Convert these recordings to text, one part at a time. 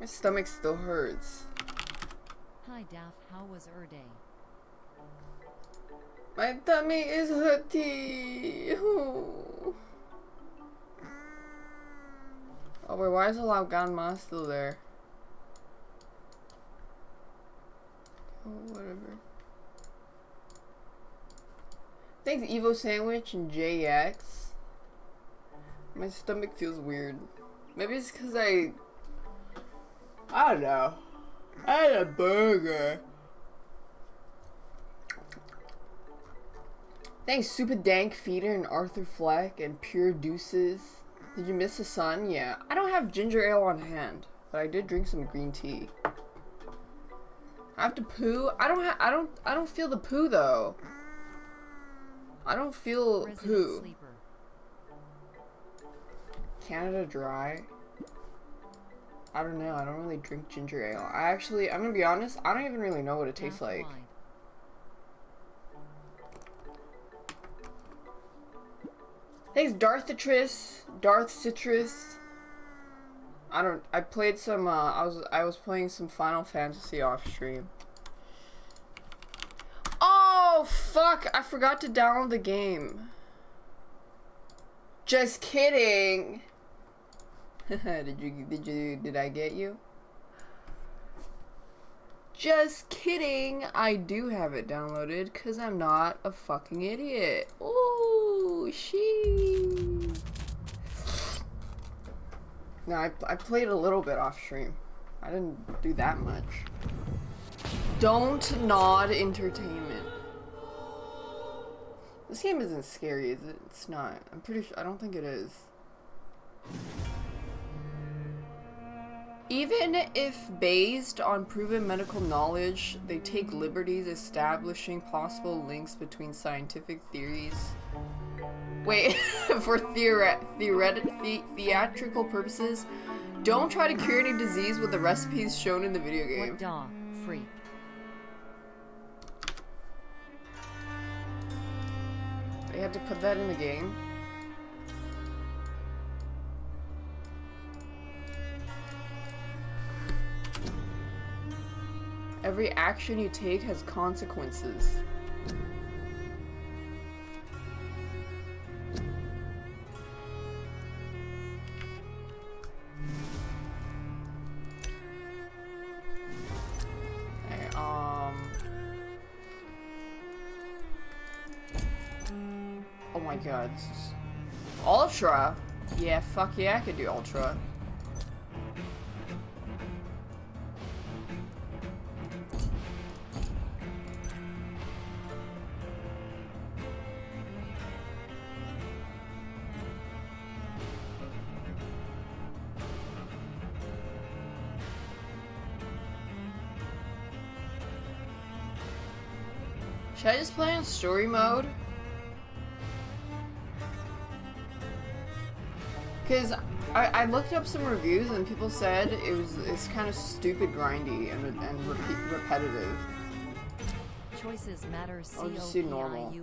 stomach still hurts. Hi Daff, how was day? My tummy is hurty. Oh wait, why is the Laoganma still there? Oh, whatever. Thanks Evo Sandwich and JX. My stomach feels weird. Maybe it's because I don't know. I had a burger. Thanks Super Dank Feeder and Arthur Fleck and Pure Deuces. Did you miss the sun? Yeah. I don't have ginger ale on hand, but I did drink some green tea. I have to poo. I don't feel the poo though. I don't feel poo. Sleeper. Canada Dry. I don't know. I don't really drink ginger ale. I'm gonna be honest. I don't even really know what it tastes like. Thanks, Darth Citrus. I played some. I was playing some Final Fantasy off stream. Oh fuck! I forgot to download the game. Just kidding. Did I get you? Just kidding. I do have it downloaded because I'm not a fucking idiot. Ooh, she. No, I played a little bit off stream. I didn't do that much. Don't nod entertainment. This game isn't scary, is it? It's not. I'm pretty sure. I don't think it is. Even if based on proven medical knowledge, they take liberties establishing possible links between scientific theories. Wait, for theatrical purposes, don't try to cure any disease with the recipes shown in the video game. What dog? Freak. They had to put that in the game. Every action you take has consequences. Okay, oh my god, this is Ultra. Yeah, fuck yeah, I could do Ultra. Should I just play on story mode? Because I looked up some reviews and people said it's kind of stupid grindy and repetitive. Choices matter. I'll just do normal.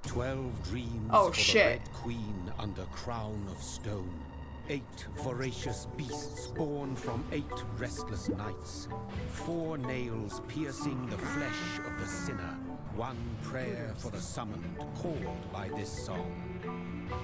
12 dreams oh, for shit. the Red Queen under crown of stone. 8 voracious beasts born from 8 restless nights. 4 nails piercing the flesh of the sinner. 1 prayer for the summoned, called by this song.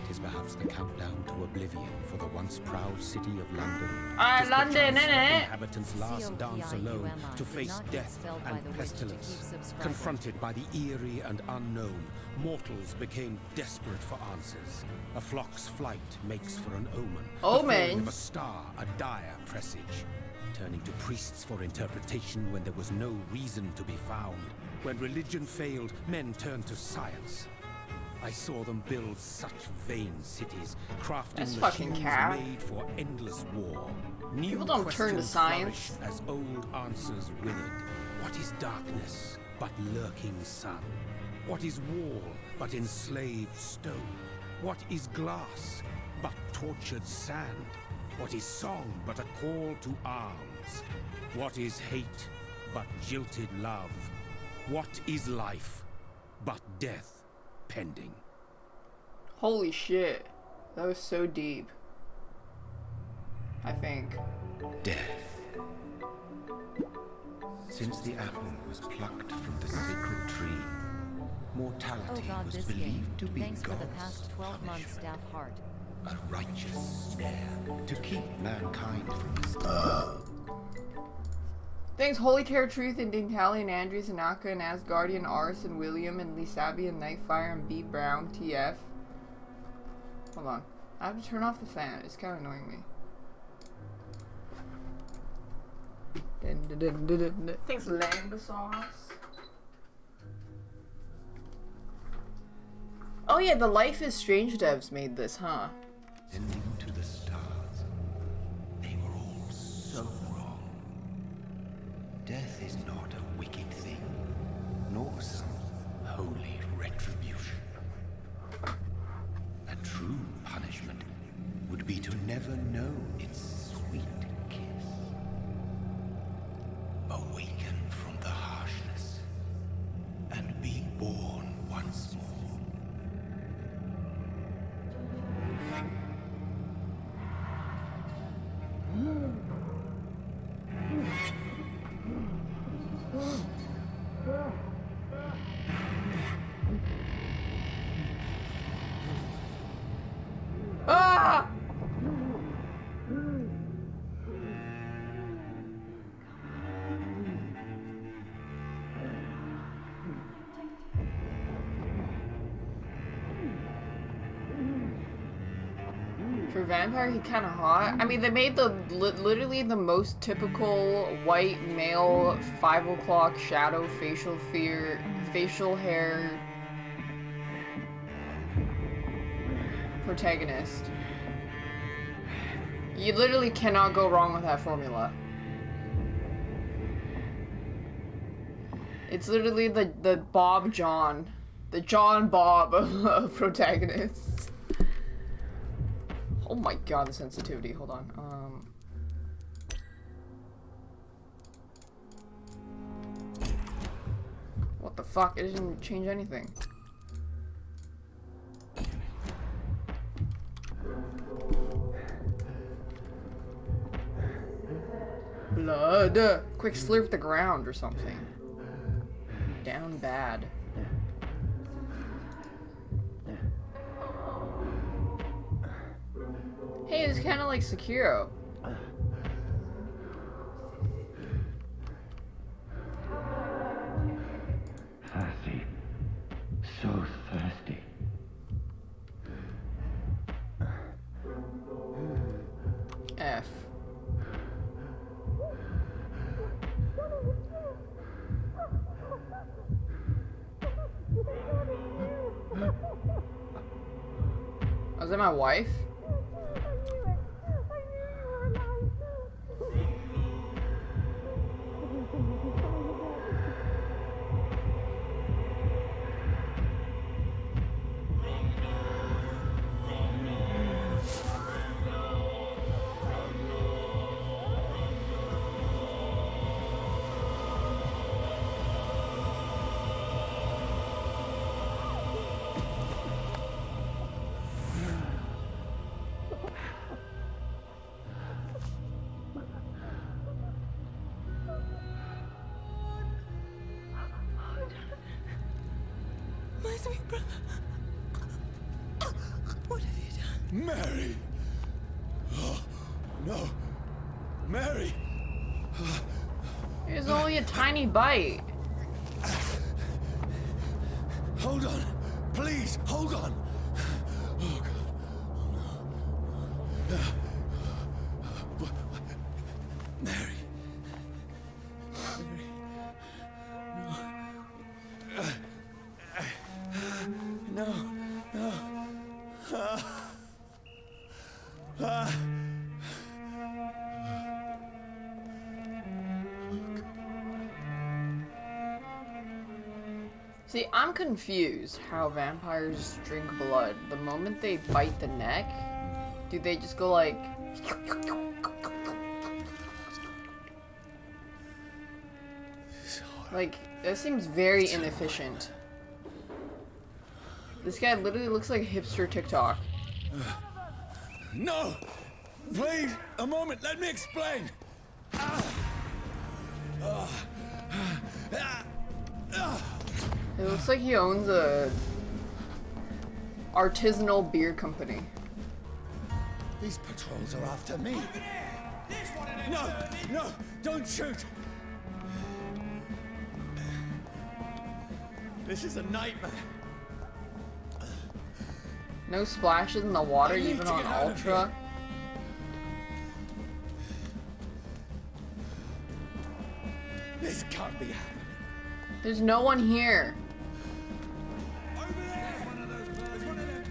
'Tis perhaps the countdown to oblivion for the once proud city of London. London, innit? Inhabitants' last dance alone to face death and pestilence. Confronted by the eerie and unknown, mortals became desperate for answers. A flock's flight makes for an omen. Omen? The falling of a star, a dire presage. Turning to priests for interpretation when there was no reason to be found. When religion failed, men turned to science. I saw them build such vain cities, crafting machines made for endless war. New People don't turn to science. As old answers withered. What is darkness but lurking sun? What is wall but enslaved stone? What is glass but tortured sand? What is song but a call to arms? What is hate but jilted love? What is life but death pending? Holy shit. That was so deep. I think. Death. Since the apple was plucked from the sacred tree, mortality Oh god, was this believed game. to be Thanks for the God's past 12 months, punishment. Staff Heart. A righteous snare to keep mankind from his Thanks, Holy Terror Truth and Dingtali and Andrews and Aka and Asgardian Ars and William and Lisabi and Nightfire and B Brown TF. Hold on. I have to turn off the fan. It's kind of annoying me. Thanks, Lambda Sauce. Oh yeah, the Life is Strange devs made this, huh? Sending to the stars. They were all so wrong. Death is not a wicked thing, nor some holy retribution. A true punishment would be to never know its sweet kiss. Awaken from the harshness and be born once more. Ah! For Vampire, he kind of hot. I mean, they made the literally the most typical white male 5 o'clock shadow facial hair protagonist. You literally cannot go wrong with that formula. It's literally the Bob John, the John Bob of protagonists. Oh my god, the sensitivity. Hold on. What the fuck? It didn't change anything. Blood! Quick slurp the ground or something. Down bad. Hey, it's kind of like Sekiro. Thirsty. So thirsty. F. Oh, is that my wife? My sweet brother. What have you done? Mary! Oh, no. Mary! It was only a tiny bite. Hold on. Please, hold on. Oh, God. Oh, no. Mary. No. No. See, I'm confused how vampires drink blood. The moment they bite the neck, do they just go like... Like, that seems very inefficient. This guy literally looks like hipster TikTok. No! Please, a moment, let me explain. It looks like he owns a artisanal beer company. These patrols are after me. No, no, don't shoot. This is a nightmare. No splashes in the water, I need even to on get out of Ultra. This can't be happening. There's no one here.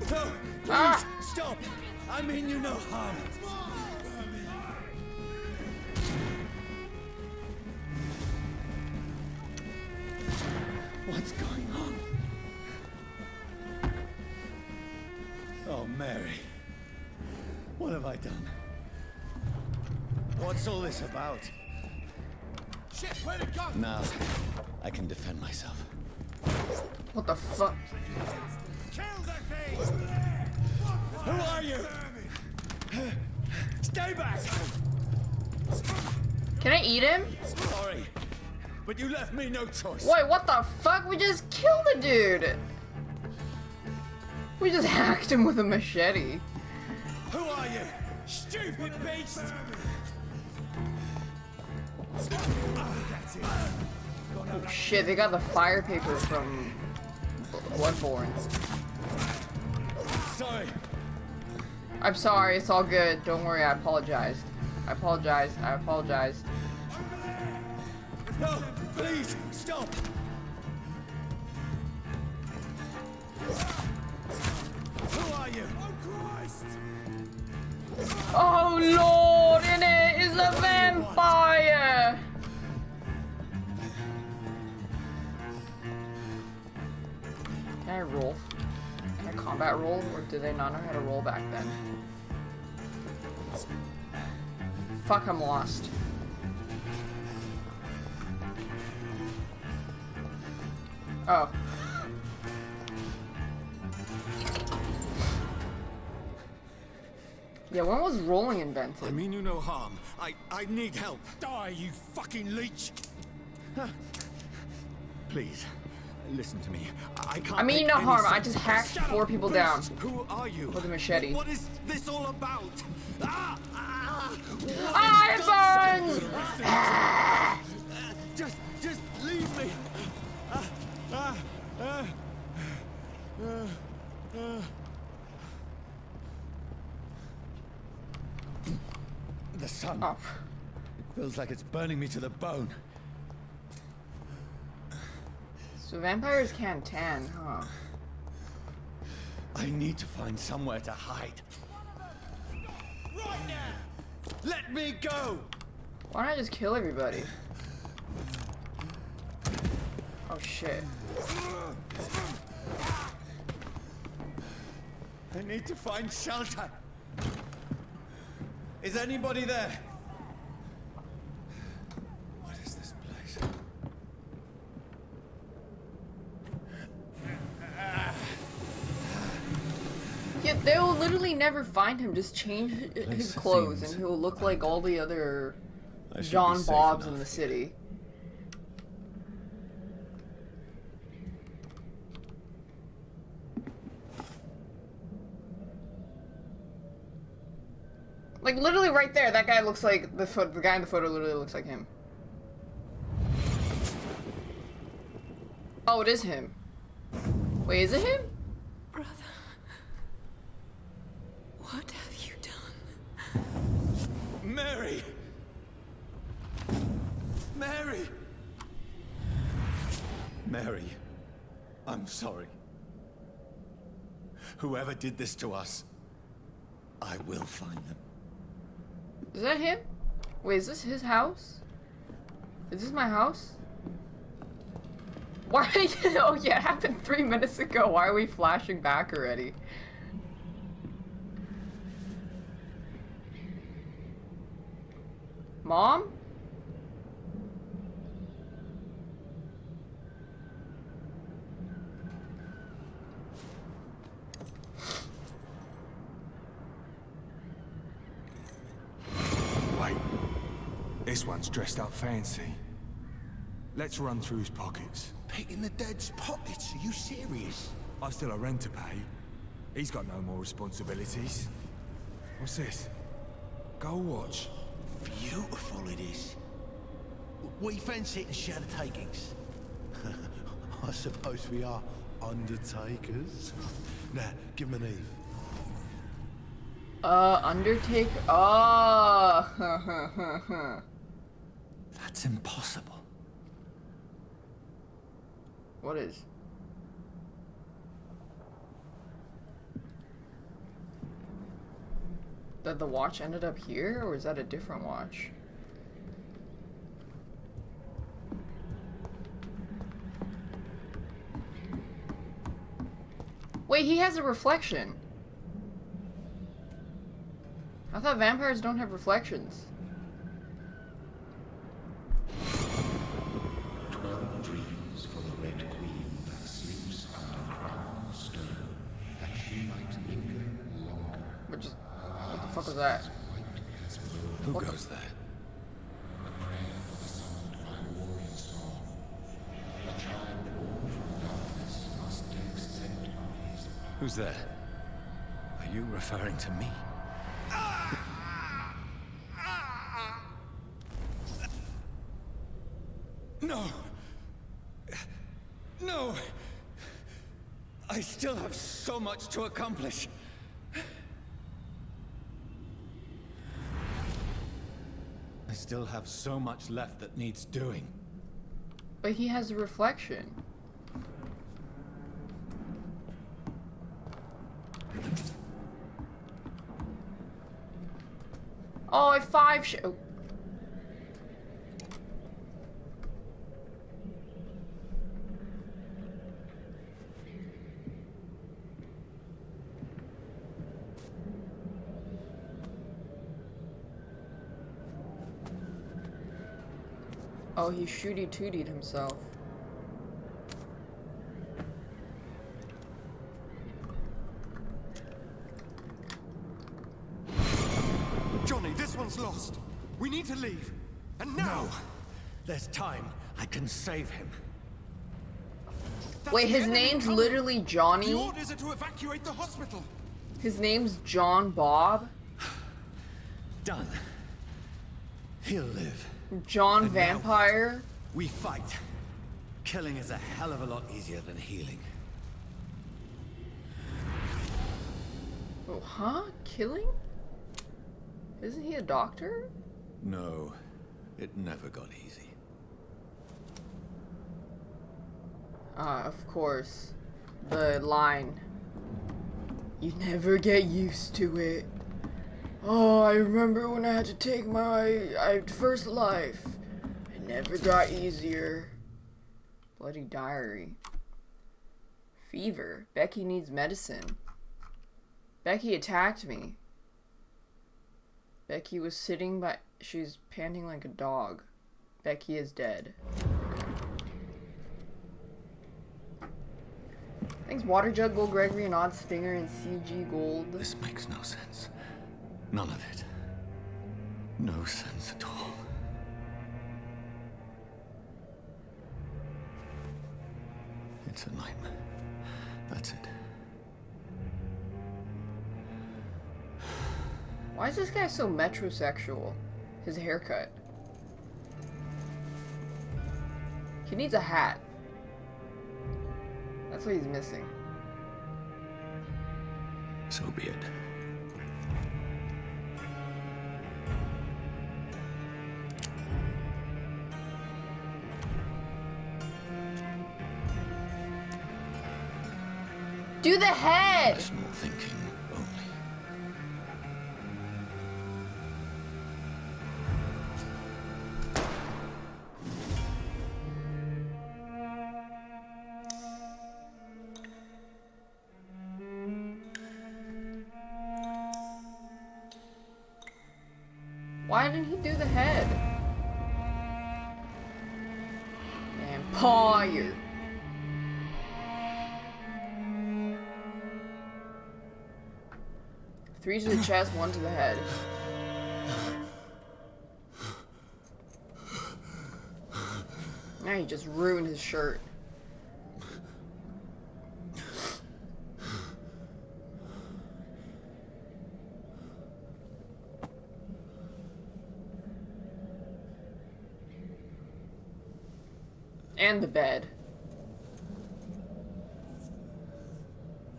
No, please, Ah! stop. I mean you no harm. What's going on? Oh, Mary. What have I done? What's all this about? Shit, where'd it go? Now, I can defend myself. What the fuck? Who are you? Stay back! Can I eat him? Sorry, but you left me no choice. Wait, what the fuck? We just killed the dude! We just hacked him with a machete. Who are you? Stupid beast! Oh shit, they got the fire paper from Bloodborne. Sorry. I'm sorry, it's all good. Don't worry, I apologized. I apologized. I apologized. No, please, stop! Who are you? Oh, Christ! Oh lord, in it is a vampire! Can I roll? Can I combat roll? Or did they not know how to roll back then? Fuck, I'm lost. Oh. Yeah, when was rolling invented? I mean you no harm. I need help. Die, you fucking leech! Please, listen to me. I can't. I mean make no any harm, I sense. just hacked Shut 4 up, people please. down Who are you? with a machete. What is this all about? Ah! I burns! Just leave me. The sun. Oh. It feels like it's burning me to the bone. So vampires can't tan, huh? I need to find somewhere to hide. Right now! Let me go! Why don't I just kill everybody? Oh shit. I need to find shelter. Is anybody there? What is this place? Yeah, they'll literally never find him. Just change his Place clothes seems and he'll look like all the other I should be John safe Bobs in enough the here. city. Like literally right there, that guy looks like the guy in the photo literally looks like him. Oh, it is him. Wait, is it him? Brother, what have you done? Mary! Mary! Mary, I'm sorry. Whoever did this to us, I will find them. Is that him? Wait, is this his house? Is this my house? Why? Oh yeah, it happened 3 minutes ago. Why are we flashing back already? Mom? this one's dressed up fancy. Let's run through his pockets. Picking the dead's pockets? Are you serious? I've still a rent to pay. He's got no more responsibilities. What's this? Gold watch. Beautiful it is. We fancy it and share the takings. I suppose we are undertakers. Now, give him an Eve. Undertake. Oh. That's impossible. What is? That the watch ended up here, or is that a different watch? Wait, he has a reflection. I thought vampires don't have reflections. 12 dreams for the Red Queen that sleeps under crown stone, that she might linger longer. What the fuck was that? Who goes there? Who's there? Are you referring to me? No! No! I still have so much to accomplish. I still have so much left that needs doing. But he has a reflection. Oh, I oh. Oh, he shooty-tootied himself. Johnny, this one's lost. We need to leave. And now! No! There's time. I can save him. Wait, his name's literally Johnny? The orders are to evacuate the hospital. His name's John Bob? Done. He'll live. John And now- Vampyr? We fight. Killing is a hell of a lot easier than healing. Oh, huh? Killing? Isn't he a doctor? No, it never got easy. Of course. The line. You never get used to it. Oh, I remember when I had to take my first life. It never got easier. Bloody diary. Fever. Becky needs medicine. Becky attacked me. Becky was sitting by... She's panting like a dog. Becky is dead. Thanks, Water Jug, Gold Gregory, and Odd Stinger, and CG Gold. This makes no sense. None of it. No sense at all. It's a nightmare. That's it. Why is this guy so metrosexual? His haircut. He needs a hat. That's what he's missing. So be it. Do the head! Rational thinking only. Why didn't he do the head? Vampire. Three to the chest, one to the head. he just ruined his shirt. And the bed.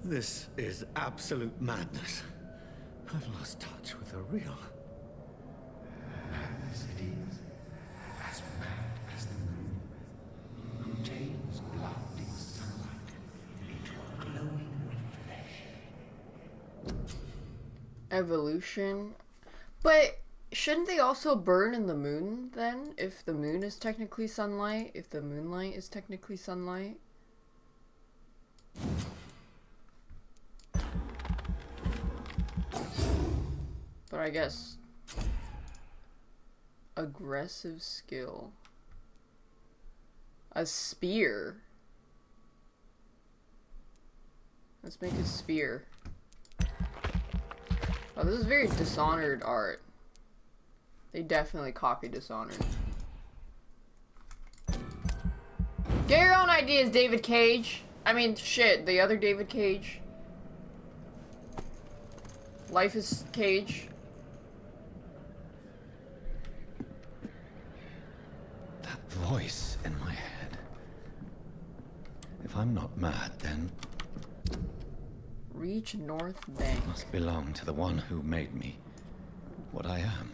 This is absolute madness. I've lost touch with the real. Madness it is, as mad as the moon, who changes blinding sunlight into a glowing reflection. Evolution. But shouldn't they also burn in the moon then? If the moon is technically sunlight, if the moonlight is technically sunlight? But I guess aggressive skill. A spear. Let's make a spear. Oh, this is very Dishonored art. They definitely copied Dishonored. Get your own ideas, David Cage. I mean, shit, the other David Cage. Life is Cage. That voice in my head. If I'm not mad, then Reach North Bank. must belong to the one who made me what I am.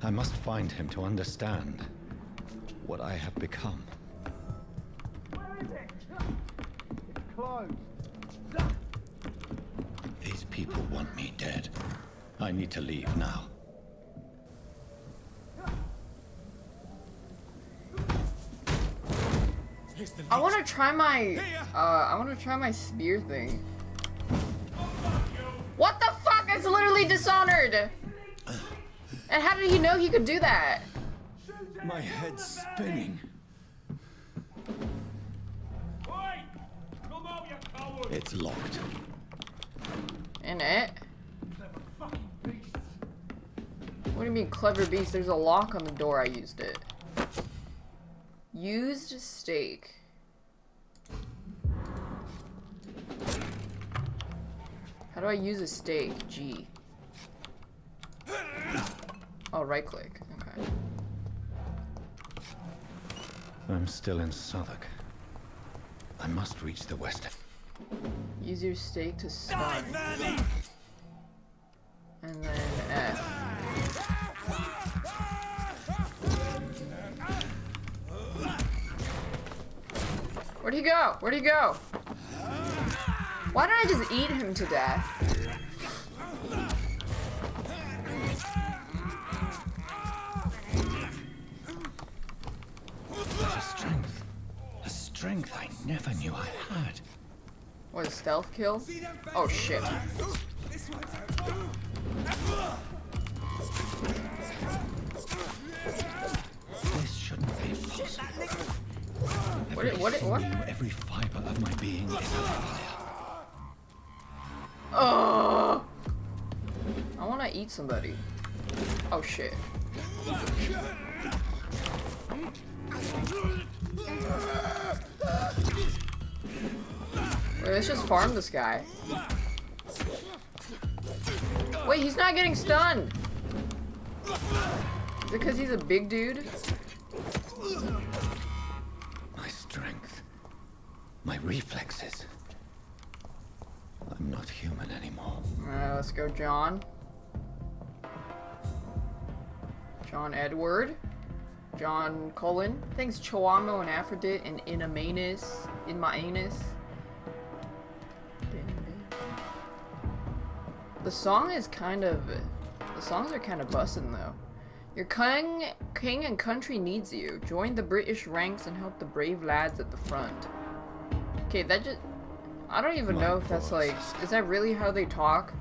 I must find him to understand what I have become. Where is it? Closed. These people want me dead. I need to leave now. I want to try my spear thing. What the fuck? It's literally Dishonored. And how did he know he could do that? My head's spinning. It's locked. In it? What do you mean, clever beast? There's a lock on the door. I used it. Used stake. How do I use a stake? G. Oh, right click. Okay. I'm still in Southwark. I must reach the west. Use your stake to start. And then F. Where'd he go? Where'd he go? Why don't I just eat him to death? A strength I never knew I had. What, a stealth kill? Oh shit. This shouldn't be possible. What? Every fiber of my being is on fire. Oh! I want to eat somebody. Oh shit. Wait, let's just farm this guy. Wait, he's not getting stunned. Is it because he's a big dude? My strength. My reflexes. I'm not human anymore. Alright, let's go, John. John Edward. John Cullen. Thanks, Choamo and Aphrodite and Inamanus. In my anus. The song is kind of... The songs are kind of bussin' though. Your king and country needs you. Join the British ranks and help the brave lads at the front. Okay, that just... I don't even know if that's like... Is that really how they talk?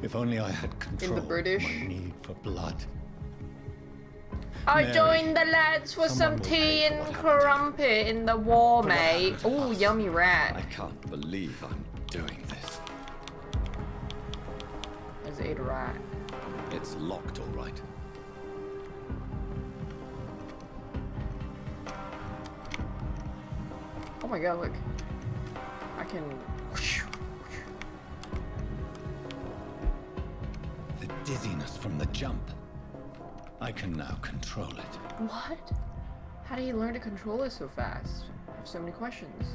If only I had control In the British? of my need for blood. I Mary, joined the lads for some someone will tea pay for and what happened. crumpet in the war, For what mate. happened to Ooh, us. yummy I rat. can't believe I'm doing this. There's a rat. It's locked, all right. my god, look. I can... The dizziness from the jump. I can now control it. What? How did he learn to control it so fast? I have so many questions.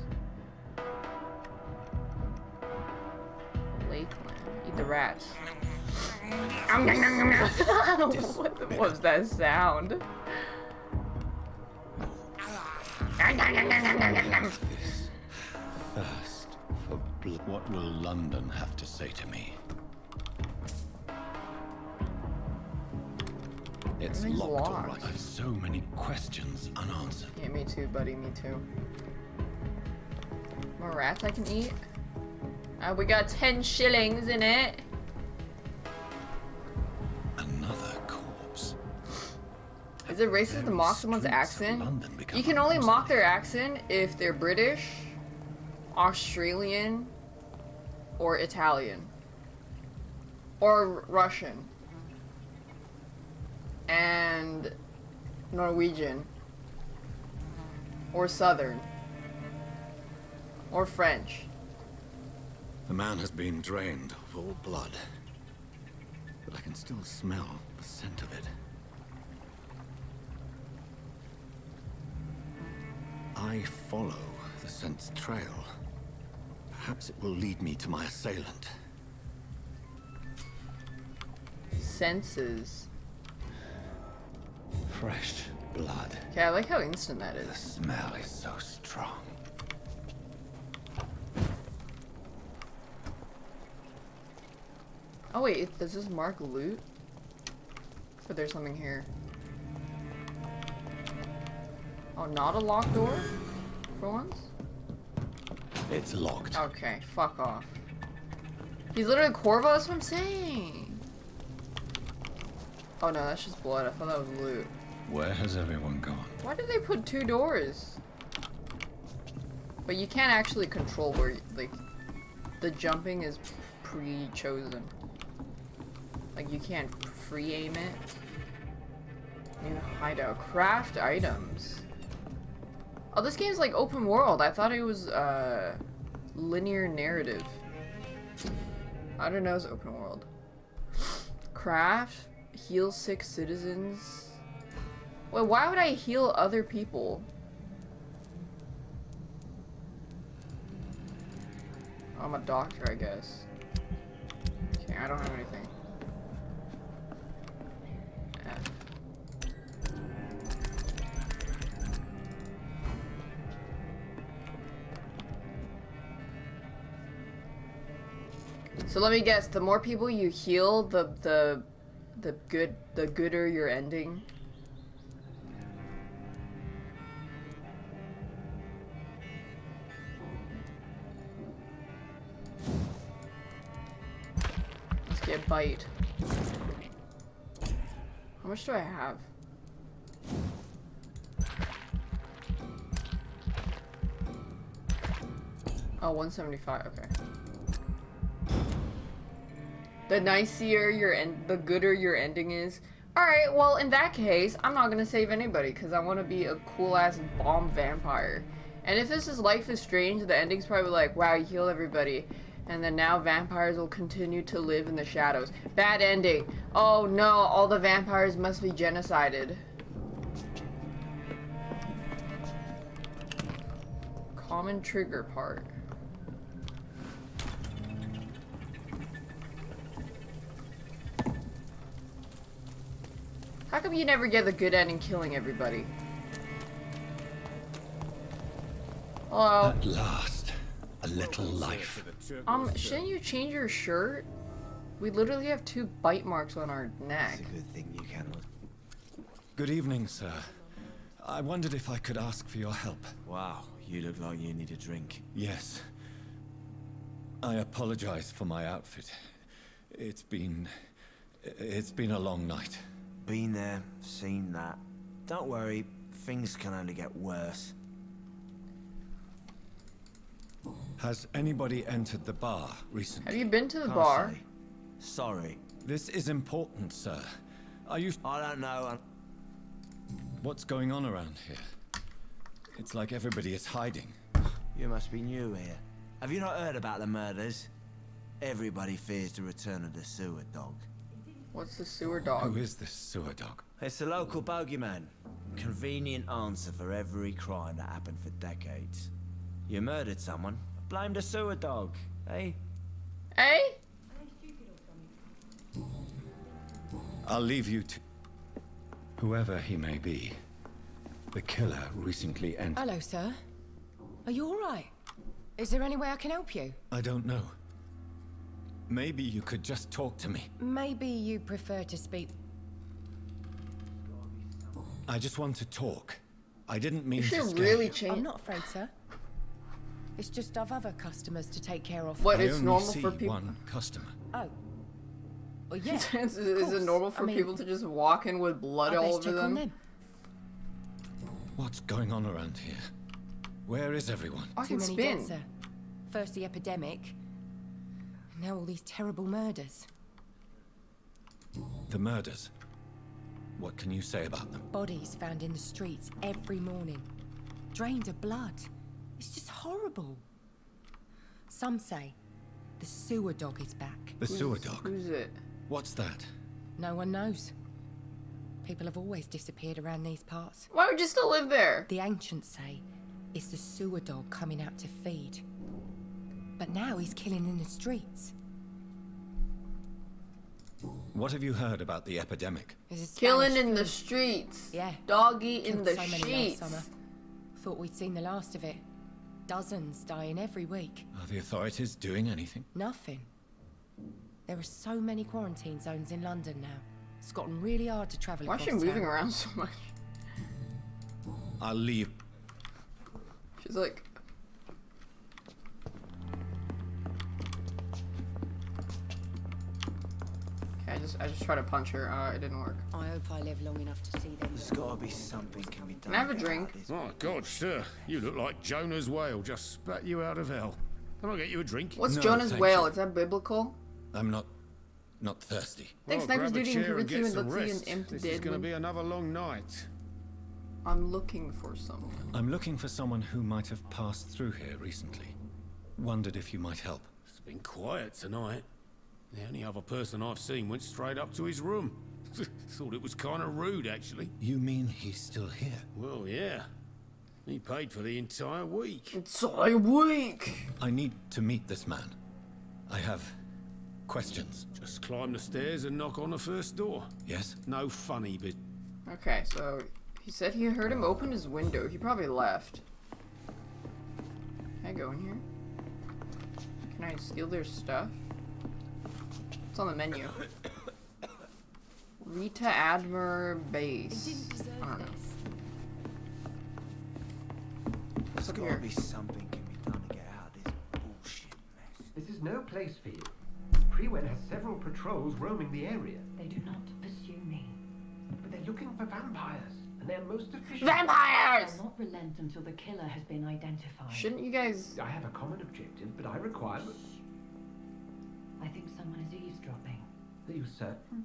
Lakeland. Eat the rats. What was that sound? This thirst for blood. What will London have to say to me? It's Everything's locked, all locked. right. I've so many questions unanswered. Yeah, me too, buddy. Me too. More rats I can eat? We got 10 shillings in it. Another corpse. Is it racist to mock someone's accent? You can only mock their accent if they're British, Australian, or Italian. Or Russian. And Norwegian. Or Southern. Or French. The man has been drained of all blood. But I can still smell the scent of it. I follow the scent's trail. Perhaps it will lead me to my assailant. Senses. Fresh blood. Okay, I like how instant that The is. smell is so strong. Oh wait, does this mark loot? But there's something here. Oh, not a locked door? For once? It's locked. Okay, fuck off. He's literally Corvo, that's what I'm saying! Oh no, that's just blood. I thought that was loot. Where has everyone gone? Why did they put 2 doors? But you can't actually control where, like, the jumping is pre-chosen. Like, you can't free aim it. New hideout. Craft items. Oh, this game's like open world. I thought it was, linear narrative. I don't know, it's open world. Craft. Heal 6 citizens. Wait, why would I heal other people? I'm a doctor, I guess. Okay, I don't have anything. F. So let me guess, the more people you heal, the gooder your ending. Let's get bite. How much do I have? Oh, 175, okay. The nicer the gooder your ending is. Alright, well in that case, I'm not gonna save anybody because I want to be a cool ass bomb vampire. And if this is Life is Strange, the ending's probably like, wow, you healed everybody. And then now vampires will continue to live in the shadows. Bad ending. Oh no, all the vampires must be genocided. Common trigger part. How come you never get the good ending killing everybody? Hello? At last, a little life. Shouldn't you change your shirt? We literally have 2 bite marks on our neck. It's a good thing you cannot. Good evening, sir. I wondered if I could ask for your help. Wow, you look like you need a drink. Yes. I apologize for my outfit. It's been a long night. Been there, seen that. Don't worry, things can only get worse. Has anybody entered the bar recently? Have you been to the Can't bar? say. Sorry. This is important, sir. Are you... I don't know. What's going on around here? It's like everybody is hiding. You must be new here. Have you not heard about the murders? Everybody fears the return of the sewer dog. What's the sewer dog? Who is this sewer dog? It's the local bogeyman. Convenient answer for every crime that happened for decades. You murdered someone, blame the sewer dog, eh? Eh? I'll leave you to... Whoever he may be, the killer recently entered... Hello, sir. Are you all right? Is there any way I can help you? I don't know. Maybe you could just talk to me. Maybe you prefer to speak... I just want to talk. I didn't mean You to should scare really you. change. I'm not afraid, sir. It's just I've other customers to take care of. What I it's only normal see for people. one customer. Oh. Well, yeah. is it normal for people to just walk in with blood all over them? What's going on around here? Where is everyone? I Too can many spin. dead, sir. First the epidemic, now all these terrible murders. The murders. What can you say about them? Bodies found in the streets every morning. Drained of blood. It's just horrible. Some say the sewer dog is back. The sewer dog? Who's it? What's that? No one knows. People have always disappeared around these parts. Why would you still live there? The ancients say it's the sewer dog coming out to feed. But now he's killing in the streets. What have you heard about the epidemic? There's a Killing Spanish in the flu. streets. Yeah. Doggy in Killed the so many last sheets. summer. Thought we'd seen the last of it. Dozens dying every week. Are the authorities doing anything? Nothing. There are so many quarantine zones in London now. It's gotten really hard to travel Why is across she moving town. around so much? I'll leave. She's like... Okay, I just tried to punch her. It didn't work. I hope I live long enough to see them. There's gotta be something can be done. Can I have a about drink? this. My God, sir, you look like Jonah's whale just spat you out of hell. Can I get you a drink? What's No, Jonah's thank whale? you. Is that biblical? I'm not thirsty. Thanks, Well, Sniper's grab a Duty and chair and Convince you get and some let's see rest. an empty This is dead going to one. be another long night. I'm looking for someone. I'm looking for someone who might have passed through here recently. Wondered if you might help. It's been quiet tonight. The only other person I've seen went straight up to his room. Thought it was kind of rude, actually. You mean he's still here? Well, yeah. He paid for the entire week. It's a week! I need to meet this man. I have questions. Just climb the stairs and knock on the first door. Yes? No funny bit. Okay, so he said he heard him open his window. He probably left. Can I go in here? Can I steal their stuff? It's on the menu. Rita Admer base. I don't know. There's Look gotta here. be something can be done to get out of this bullshit mess. This is no place for you. Prewen has several patrols roaming the area. They do not pursue me. But they're looking for vampires, and they're most efficient. Vampires! I'll not relent until the killer has been identified. Shouldn't you guys... I have a common objective, but I require... I think someone is eavesdropping. Are you certain?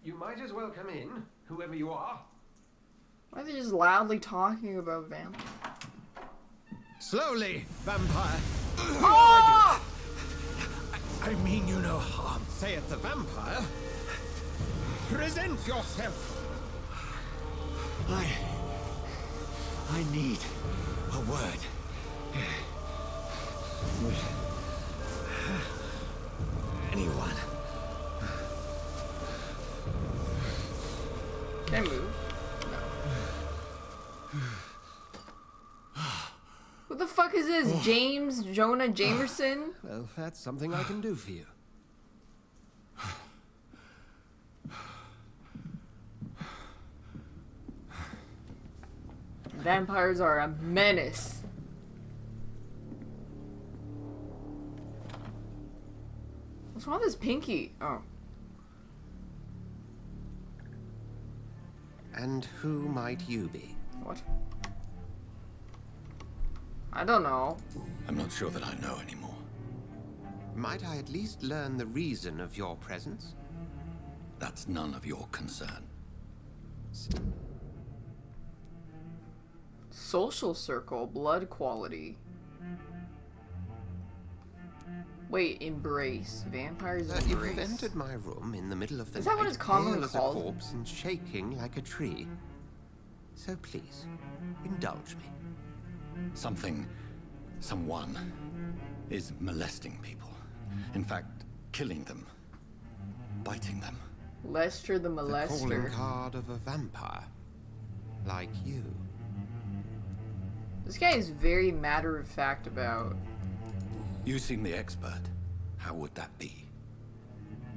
You might as well come in, whoever you are. Why are they just loudly talking about vampires? Slowly, vampire. Oh! I mean you no harm, saith the vampire. Present yourself. I need a word. Anyone? Can I move? What the fuck is this? James Jonah Jamerson? Well, that's something I can do for you. Vampires are a menace. What's wrong with his pinky? Oh. And who might you be? What? I don't know. I'm not sure that I know anymore. Might I at least learn the reason of your presence? That's none of your concern. social circle, blood quality. Wait, embrace. Vampires embrace. You have entered my room in the middle of the Is that what night, it's commonly pale as a called? corpse and shaking like a tree. So please, indulge me. Someone is molesting people. In fact, killing them. Biting them. Lester the The molester. calling card of a vampire. Like you. This guy is very matter-of-fact about... You seem the expert. How would that be?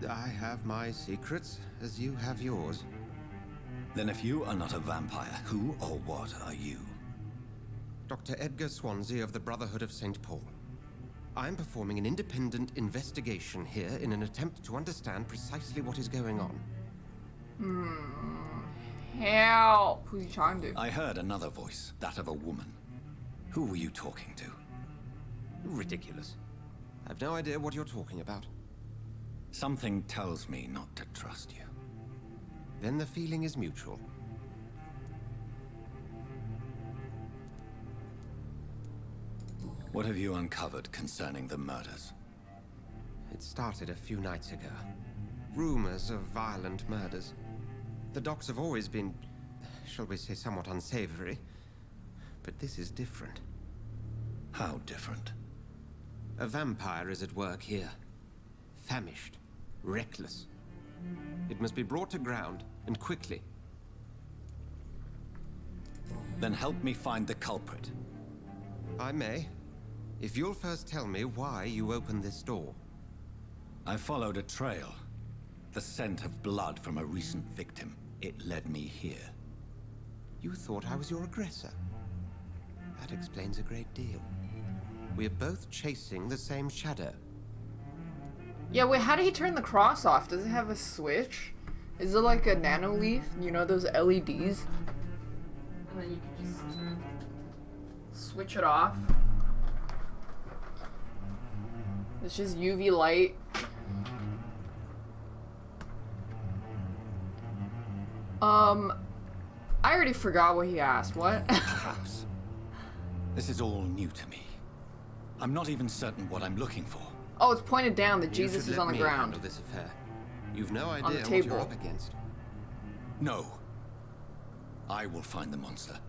I have my secrets, as you have yours. Then if you are not a vampire, who or what are you? Dr. Edgar Swansea of the Brotherhood of St. Paul. I am performing an independent investigation here in an attempt to understand precisely what is going on. Help! Who's he trying to? I heard another voice, that of a woman. Who were you talking to? Ridiculous. I've no idea what you're talking about. Something tells me not to trust you. Then the feeling is mutual. What have you uncovered concerning the murders? It started a few nights ago. Rumors of violent murders. The docs have always been, shall we say, somewhat unsavory. But this is different. How different? A vampire is at work here. Famished. Reckless. It must be brought to ground, and quickly. Then help me find the culprit. I may. If you'll first tell me why you opened this door. I followed a trail. The scent of blood from a recent victim. It led me here. You thought I was your aggressor. That explains a great deal. We're both chasing the same shadow. Yeah, wait, how did he turn the cross off? Does it have a switch? Is it like a nano leaf? You know, those LEDs? And then you can just switch it off. It's just UV light. I already forgot what he asked. What? Perhaps. This is all new to me. I'm not even certain what I'm looking for. Oh, it's pointed down that You Jesus should is let on the me ground. handle this affair. You've no On idea the what you're table. up against. No. I will find the monster.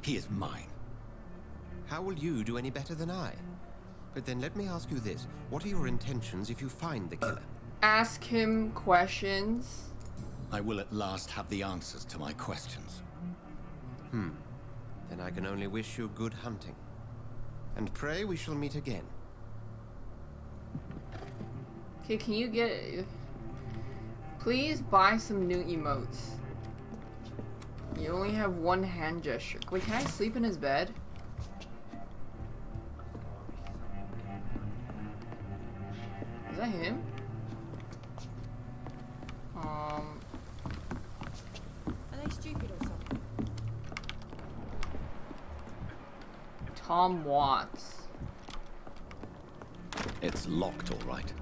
He is mine. How will you do any better than I? But then let me ask you this. What are your intentions if you find the killer? Ask him questions. I will at last have the answers to my questions. Then I can only wish you good hunting. And pray we shall meet again. Okay, can you get... Please buy some new emotes. You only have one hand gesture. Wait, can I sleep in his bed? Is that him? Are they stupid or something? Tom Watts. It's locked, all right.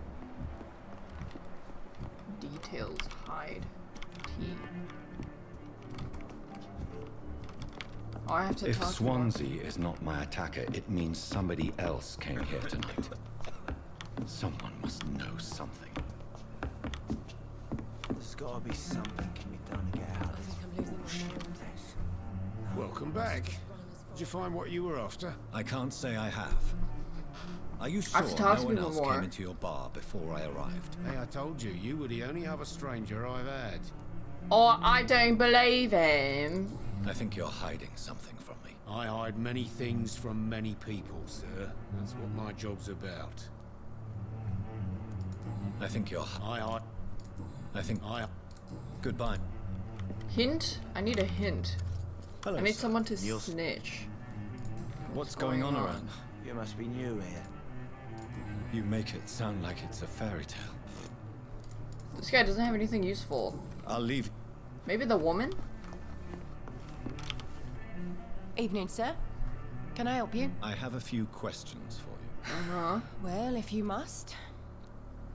Details hide. T. Oh, I have to If talk to Swansea is not my attacker, it means somebody else came here tonight. Someone must know something. There's gotta be something can be done to get out of this. Welcome back. Did you find what you were after? I can't say I have. Are you I sure have to talk no to one people else more. came into your bar before I arrived? Hey, I told you, you were the only other stranger I've had. Oh, I don't believe him. I think you're hiding something from me. I hide many things from many people, sir. That's what my job's about. I think you're... I Goodbye. Hint? I need a hint. Hello, I need sir. someone to You'll- snitch. What's going on around? You must be new here. You make it sound like it's a fairy tale. This guy doesn't have anything useful. I'll leave. Maybe the woman? Evening, sir. Can I help you? I have a few questions for you. Uh-huh. Well, if you must.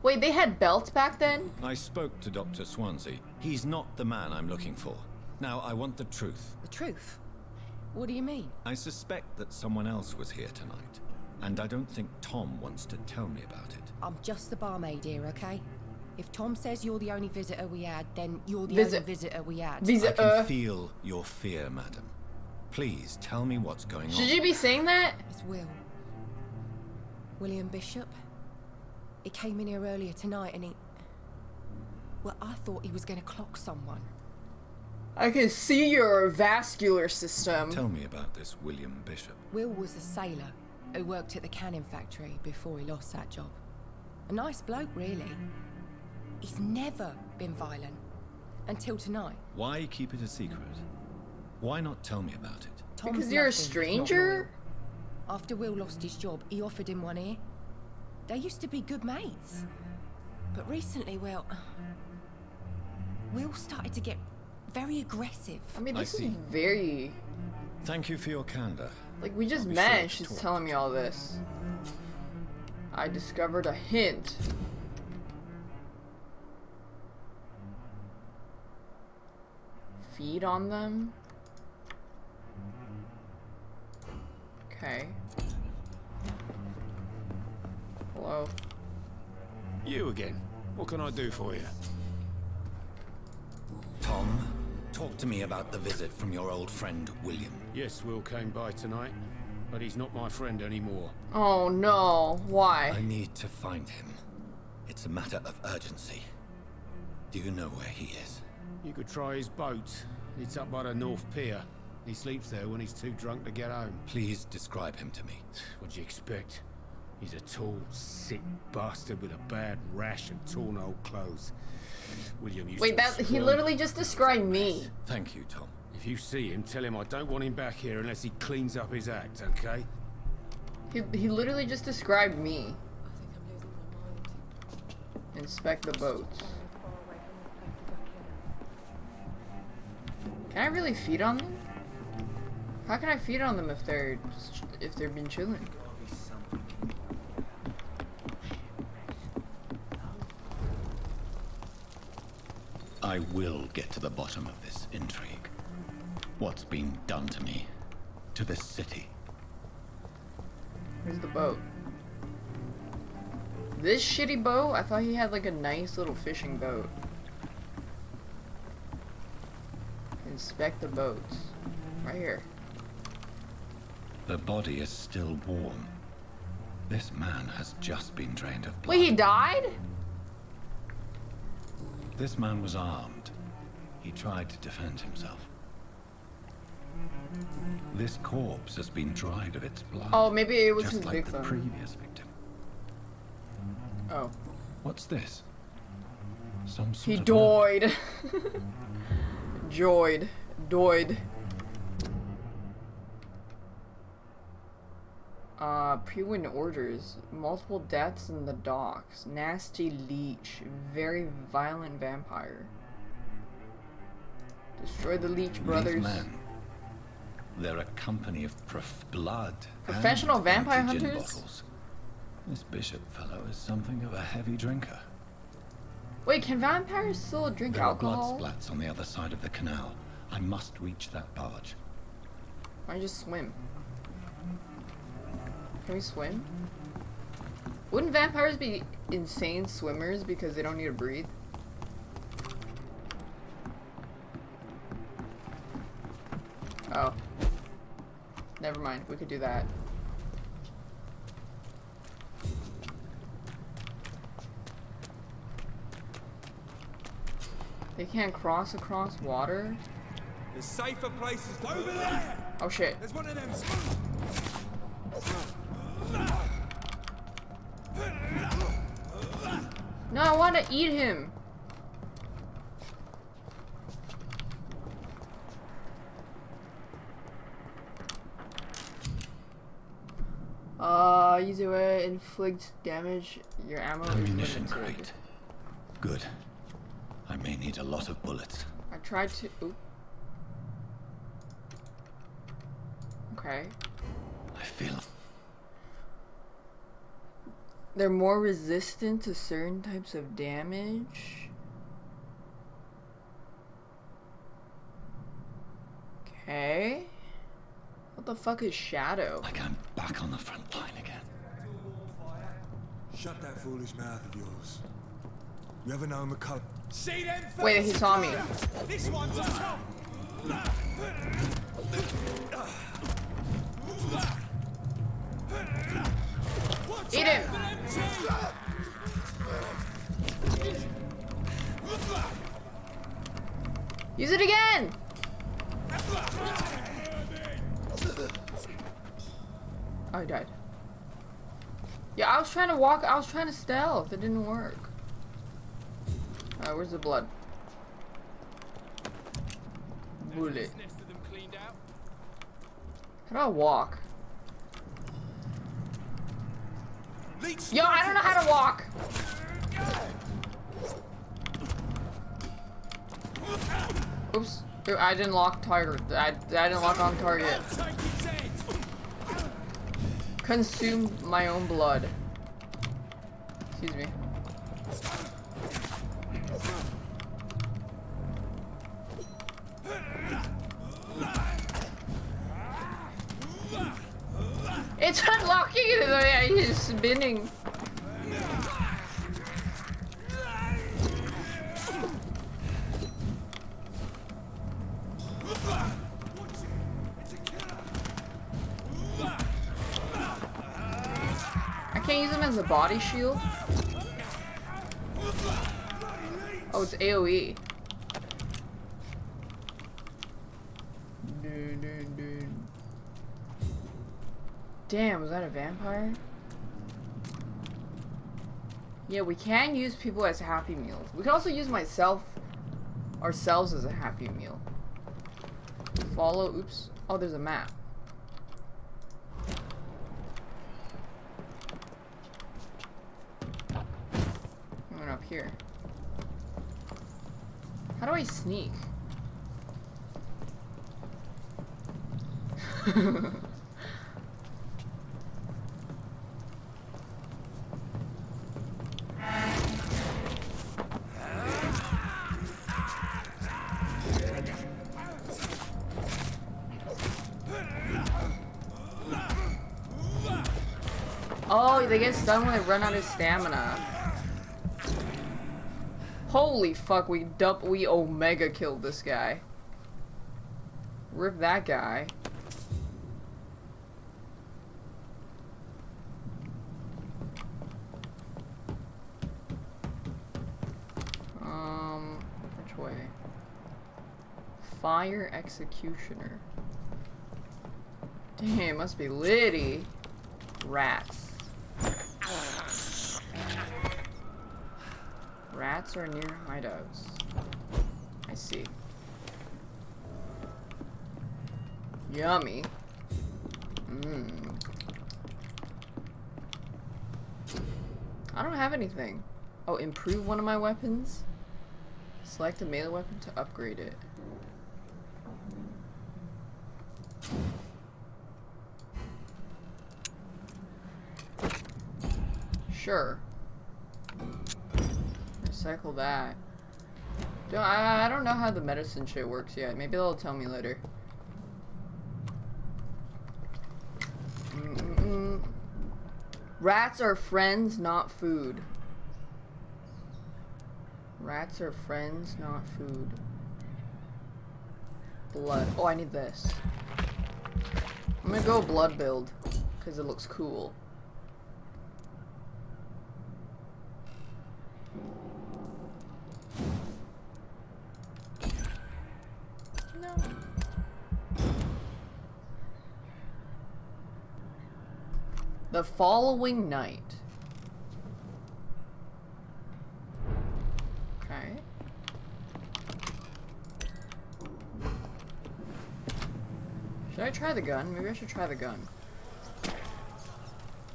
Wait, they had belts back then? I spoke to Dr. Swansea. He's not the man I'm looking for. Now, I want the truth. The truth? What do you mean? I suspect that someone else was here tonight, and I don't think Tom wants to tell me about it. I'm just the barmaid here, okay? If Tom says you're the only visitor we had, then you're the Visit- only visitor we had. I can feel your fear, madam. Please tell me what's going on. Should you be saying that? It's Will. William Bishop. He came in here earlier tonight and he... Well, I thought he was going to clock someone. I can see your vascular system. Tell me about this William Bishop. Will was a sailor who worked at the cannon factory before he lost that job. A nice bloke, really. He's never been violent. Until tonight. Why keep it a secret? Why not tell me about it? Tom's Because you're a nothing if not stranger? loyal. After Will lost his job, he offered him one ear. They used to be good mates. But recently, well... Will started to get very aggressive. I mean, this I see. is very... Thank you for your candor. Like, we just I'll be met sure and to she's talk. telling me all this. I discovered a hint. Feed on them? Okay. Hello. You again. What can I do for you? Tom, talk to me about the visit from your old friend, William. Yes, Will came by tonight, but he's not my friend anymore. Oh no, why? I need to find him. It's a matter of urgency. Do you know where he is? You could try his boat. It's up by the North Pier. He sleeps there when he's too drunk to get home. Please describe him to me. What do you expect? He's a tall, sick bastard with a bad rash and torn old clothes. William used Wait, to that he swear- literally just described me. Thank you, Tom. If you see him, tell him I don't want him back here unless he cleans up his act, okay? He literally just described me. Inspect the boats. Can I really feed on them? How can I feed on them if they've been chilling? I will get to the bottom of this intrigue. What's been done to me? To this city? Where's the boat? This shitty boat? I thought he had like a nice little fishing boat. Inspect the boats. Right here. The body is still warm. This man has just been drained of blood. Wait, he died? This man was armed. He tried to defend himself. This corpse has been dried of its blood. Oh, maybe it was just his like victim. the previous victim. Oh. What's this? Some sort He of died. Joyed. Doid. Pre-win orders. Multiple deaths in the docks. Nasty leech. Very violent vampire. Destroy the leech brothers. These men. They're a company of blood. Professional and vampire empty gin hunters? bottles. This bishop fellow is something of a heavy drinker. Wait, can vampires still drink There alcohol? are blood splats on the other side of the canal. I must reach that barge. Why just swim? Can we swim? Wouldn't vampires be insane swimmers because they don't need to breathe? Oh. Never mind, we could do that. They can't cross across water? There's safer places to over there. Oh shit. There's one of them. No, I want to eat him. Use it where it inflicts damage. Your ammo Ammunition is limited. crate. Good. I may need a lot of bullets. I tried to. Oop. Okay. I feel. They're more resistant to certain types of damage. Okay. What the fuck is Shadow? Like I'm back on the front line again. Shut that foolish mouth of yours. You ever know McCullough? See them? Wait, he saw me. This one's a top. Eat him! Use it again! Oh, he died. Yeah, I was trying to walk, I was trying to stealth. It didn't work. Alright, where's the blood? Bullet. How do I walk? Yo, I don't know how to walk! Oops. I didn't lock target. I didn't lock on target. Consume my own blood. Excuse me. It's unlocking it. He's spinning. I can't use him as a body shield. Oh, it's AoE. Damn, was that a vampire? Yeah, we can use people as Happy Meals. We can also use ourselves as a Happy Meal. Follow, oops. Oh, there's a map. I went up here. How do I sneak? Oh, they get stunned when they run out of stamina. Holy fuck, we omega killed this guy. Rip that guy. Which way? Fire Executioner. Damn, it must be litty. Rats. Rats are near hideouts. I see. Yummy. I don't have anything. Oh, improve one of my weapons? Select a melee weapon to upgrade it. Sure. Recycle that. I don't know how the medicine shit works yet. Maybe they'll tell me later. Rats are friends, not food. Rats are friends, not food. Blood. Oh, I need this. I'm gonna go blood build, because it looks cool. No. The following night. Okay. Should I try the gun? Maybe I should try the gun.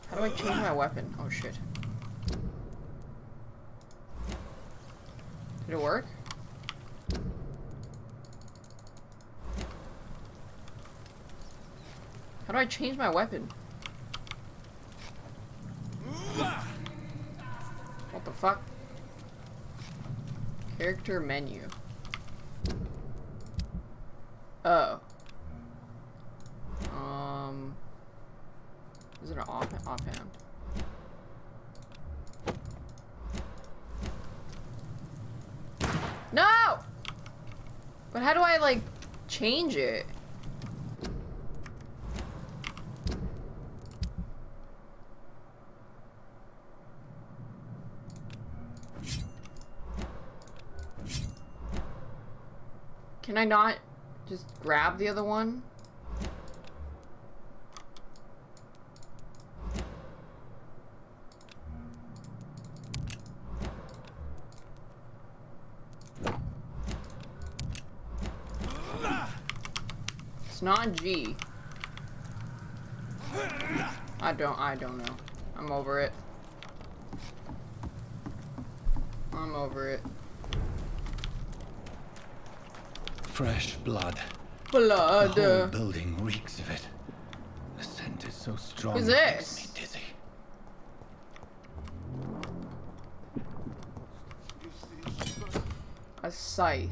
How do I change my weapon? Oh shit. Did it work? How do I change my weapon? What the fuck? Character menu. Oh. found. No! But how do I, like, change it? Can I not just grab the other one? It's not G. I don't know. I'm over it. I'm over it. Fresh blood. Blood. The whole building reeks of it. The scent is so strong. Who's it this? makes me dizzy. A scythe.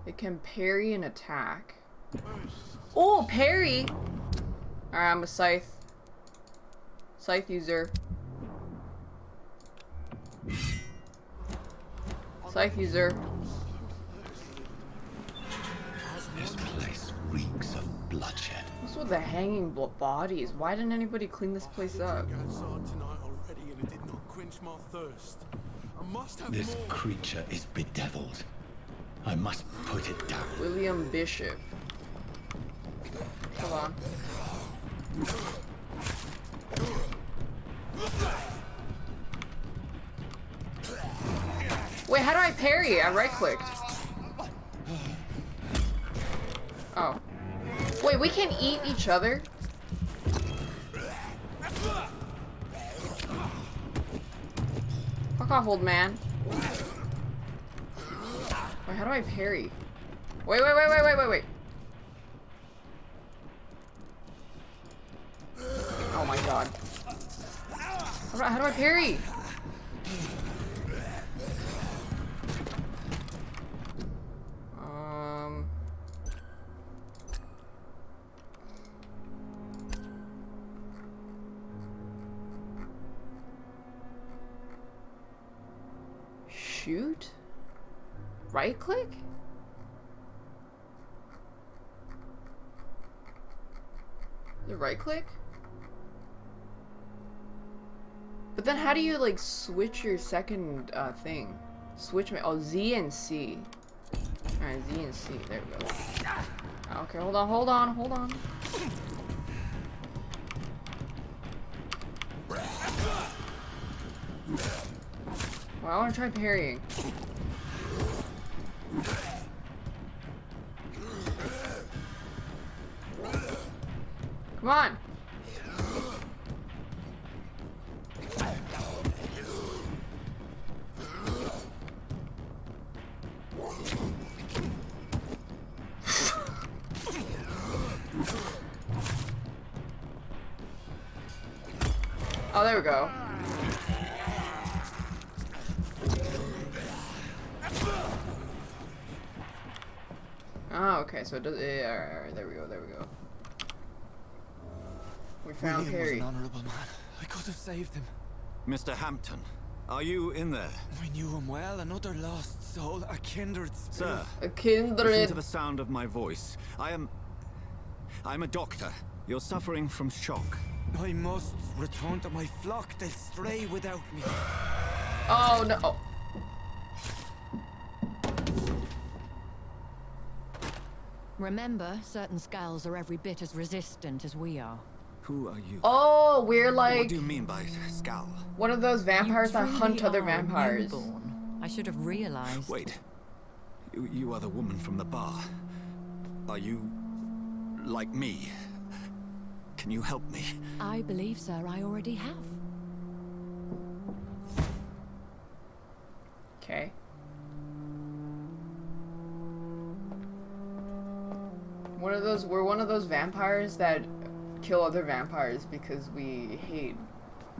It can parry an attack. Oh, parry! Alright, I'm a scythe. Scythe user. Scythe user. This place reeks of bloodshed. What's with the hanging bodies? Why didn't anybody clean this place up? This creature is bedeviled. I must put it down. William Bishop. Hold on. Wait, how do I parry? I right-clicked. Oh. Wait, we can eat each other? Fuck off, old man. Wait, how do I parry? Wait. Oh my god. How do I parry? Shoot? Right click? The right click? But then how do you like switch your second thing? Switch me. Oh, Z and C. Alright, Z and C. There we go. Okay, hold on. Well, I want to try parrying. Come on. Oh, there we go. Oh, okay, so it does. Yeah, alright, there we go. We found William Harry. was an honorable man. I could have saved him. Mr. Hampton, are you in there? We knew him well, another lost soul, a kindred spirit. Sir, A kindred. listen to the sound of my voice. I'm a doctor. You're suffering from shock. I must return to my flock. They'll stray without me. Oh no. Oh. Remember, certain skulls are every bit as resistant as we are. Who are you? Oh, we're like. What do you mean by scowl? One of those vampires that You hunt truly other are vampires. newborn. I should have realized. Wait. You are the woman from the bar. Are you like me? Can you help me? I believe, sir, I already have. Okay. We're one of those vampires that kill other vampires because we hate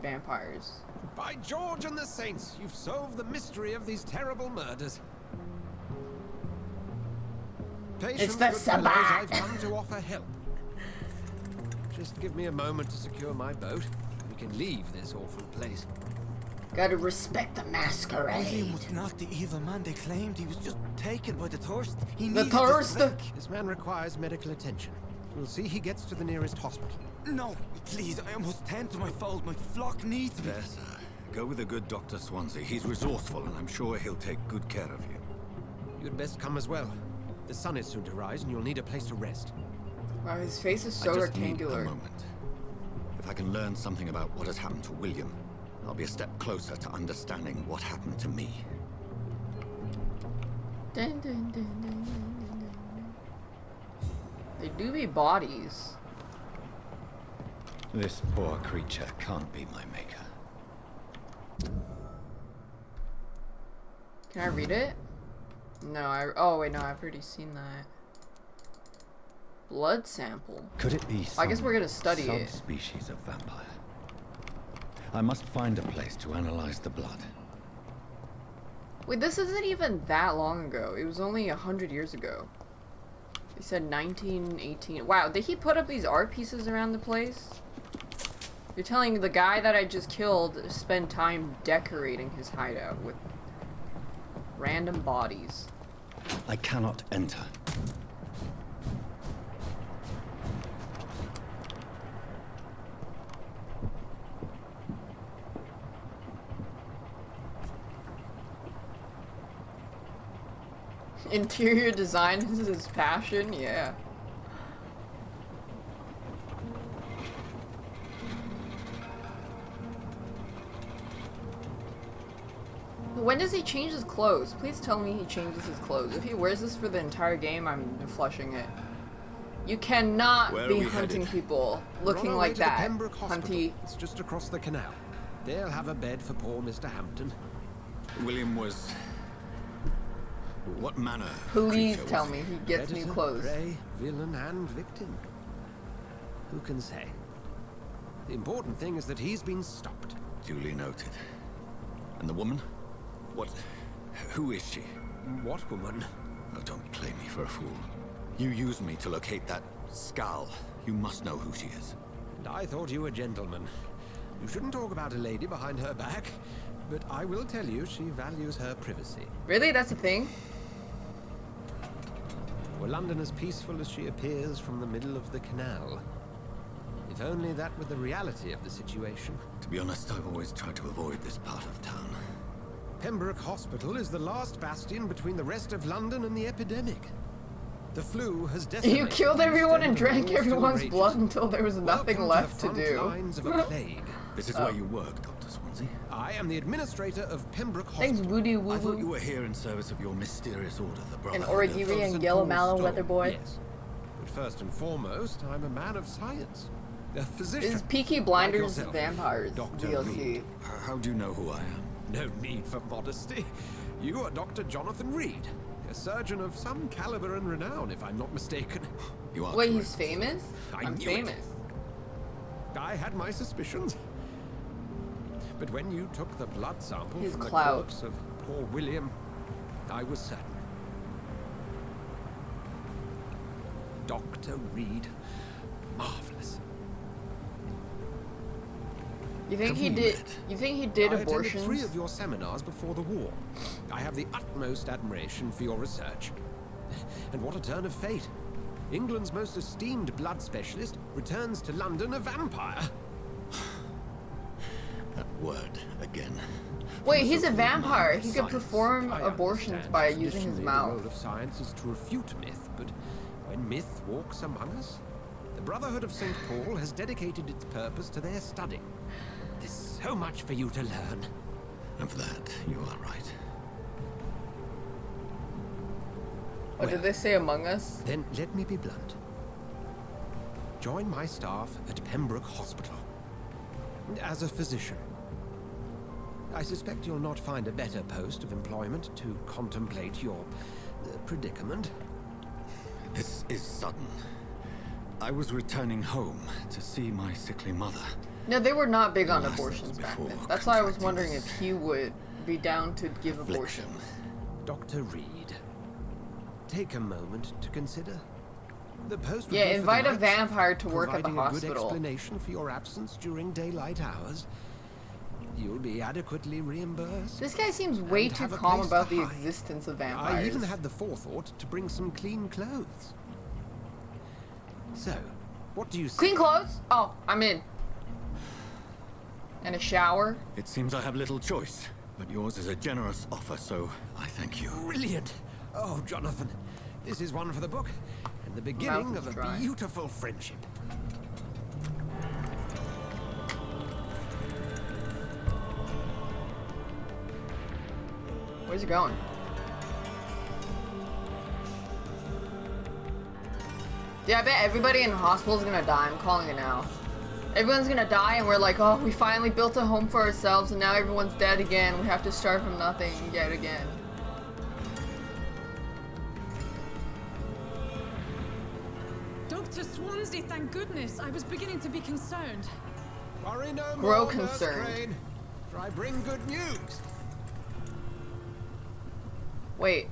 vampires. By George and the Saints, you've solved the mystery of these terrible murders. Patience, the good fellows, Sabbath. I've come to offer help. Just give me a moment to secure my boat. we can leave this awful place. Gotta respect the William masquerade. was not the evil man they claimed. He was just taken by the thirst. He The needed thirst? his drink. This man requires medical attention. We'll see he gets to the nearest hospital. No, please, I must tend to my fold. My flock needs me. Yes, go with a good Dr. Swansea. He's resourceful, and I'm sure he'll take good care of you. You'd best come as well. The sun is soon to rise, and you'll need a place to rest. Wow, his face is so I just need a rectangular. moment. If I can learn something about what has happened to William, I'll be a step closer to understanding what happened to me. Dun, dun, dun, dun, dun, dun, dun. They do be bodies. This poor creature can't be my maker. Can I read it? No, oh wait, no, I've already seen that. Blood sample. Could it be I guess some we're gonna study it. subspecies of vampire? I must find a place to analyze the blood. Wait, this isn't even that long ago. It was only 100 years ago. They said 1918. Wow, did he put up these art pieces around the place? You're telling the guy that I just killed to spend time decorating his hideout with random bodies. I cannot enter. Interior design is his passion? Yeah. When does he change his clothes? Please tell me he changes his clothes. If he wears this for the entire game, I'm flushing it. You cannot be hunting people looking like that, Hunty. It's just across the canal. They'll have a bed for poor Mr. Hampton. William was... what manner of Please creature tell was me he? he gets new Predator, clothes. prey, villain, and victim. Who can say? The important thing is that he's been stopped. Duly noted. And the woman? What... who is she? What woman? Oh, don't play me for a fool. You used me to locate that skull. You must know who she is. And I thought you a gentleman. You shouldn't talk about a lady behind her back, but I will tell you she values her privacy. Really? That's a thing? Were London as peaceful as she appears from the middle of the canal? If only that were the reality of the situation. To be honest, I've always tried to avoid this part of town. Pembroke Hospital is the last bastion between the rest of London and the epidemic. The flu has decimated. You killed everyone and drank still everyone's rages. blood until there was nothing Welcome left to to the front do. lines of a plague. This is where you work, Dr. Swansea. I am the administrator of Pembroke Hospital. Thanks, Woody Woo I thought you Woo. were here in service of your mysterious order, the And Brotherhood of... Origiri and St. Yellow Paul's Mallow Store, Weather Boy. Yes. But first and foremost, I'm a man of science. A physician. This is Peaky Blinders Like yourself, Vampires Dr. DLC. Reed. How do you know who I am? No need for modesty. You are Dr. Jonathan Reed, a surgeon of some caliber and renown, if I'm not mistaken. You are Wait, correct. he's famous? I'm knew it. famous. I had my suspicions. But when you took the blood sample His from the clout. corpse of poor William, I was certain. Dr. Reed. Marvelous. You think he Have we did? met? You think he did I attended abortions? 3 of your seminars before the war. I have the utmost admiration for your research. And what a turn of fate. England's most esteemed blood specialist returns to London a vampire. That word, again. Wait, he's a So-called vampire. man of He could science. perform I abortions understand by using his traditionally mouth. The role of science is to refute myth, but when myth walks among us, the Brotherhood of St. Paul has dedicated its purpose to their study. There's so much for you to learn. And for that, you are right. What did they say Among Us? Then let me be blunt. Join my staff at Pembroke Hospital. As a physician. I suspect you'll not find a better post of employment to contemplate your predicament. This is sudden. I was returning home to see my sickly mother. No, they were not big on Last abortions things back before then. That's why I was contracting wondering this if he would be down to give affliction. abortions. Dr. Reed, take a moment to consider. The post would Yeah, be for the invite a night, vampire to work at the providing a good hospital. explanation for your absence during daylight hours. You'll be adequately reimbursed. This guy seems way and too have a calm place about to the hide. existence of I vampires. even had the forethought to bring some clean clothes. So, what do you say? Clean clothes? Oh, I'm in. And a shower? It seems I have little choice, but yours is a generous offer, so I thank you. Brilliant! Oh, Jonathan, this is one for the book, and the beginning of a dry. beautiful friendship. Where's he going? Yeah, I bet everybody in the hospital is gonna die. I'm calling it now. Everyone's gonna die, and we're like, oh, we finally built a home for ourselves, and now everyone's dead again. We have to start from nothing yet again. Dr. Swansea, thank goodness. I was beginning to be concerned. Worry no Grow more, Nurse concerned. Crane, for I bring good news. Wait.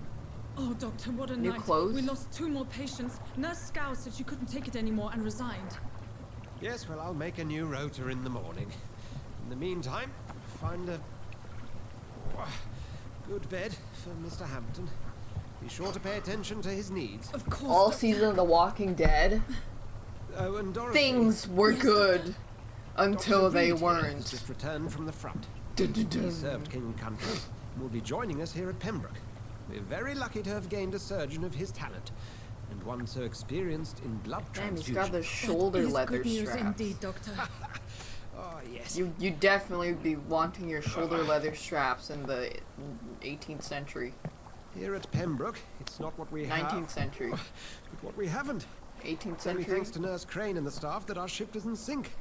Oh, Doctor, what a New night. clothes? We lost 2 more patients. Nurse Scow said she couldn't take it anymore and resigned. Yes, well, I'll make a new rota in the morning. In the meantime, find a good bed for Mr. Hampton. Be sure to pay attention to his needs. Of course. All season of The Walking Dead. Oh, and Dorothy. Things were good until Dr. they Reed here has weren't. just returned from the front. Dun, dun, He dun. served King Country and will be joining us here at Pembroke. We're very lucky to have gained a surgeon of his talent, and one so experienced in blood Damn, he's transfusion. got the shoulder That is leather good news straps. indeed, Doctor. Oh, yes. You definitely be wanting your shoulder leather straps in the 18th century. Here at Pembroke, it's not what we have, 19th century. but what we haven't. 18th It's only century. thanks to Nurse Crane and the staff that our ship doesn't sink.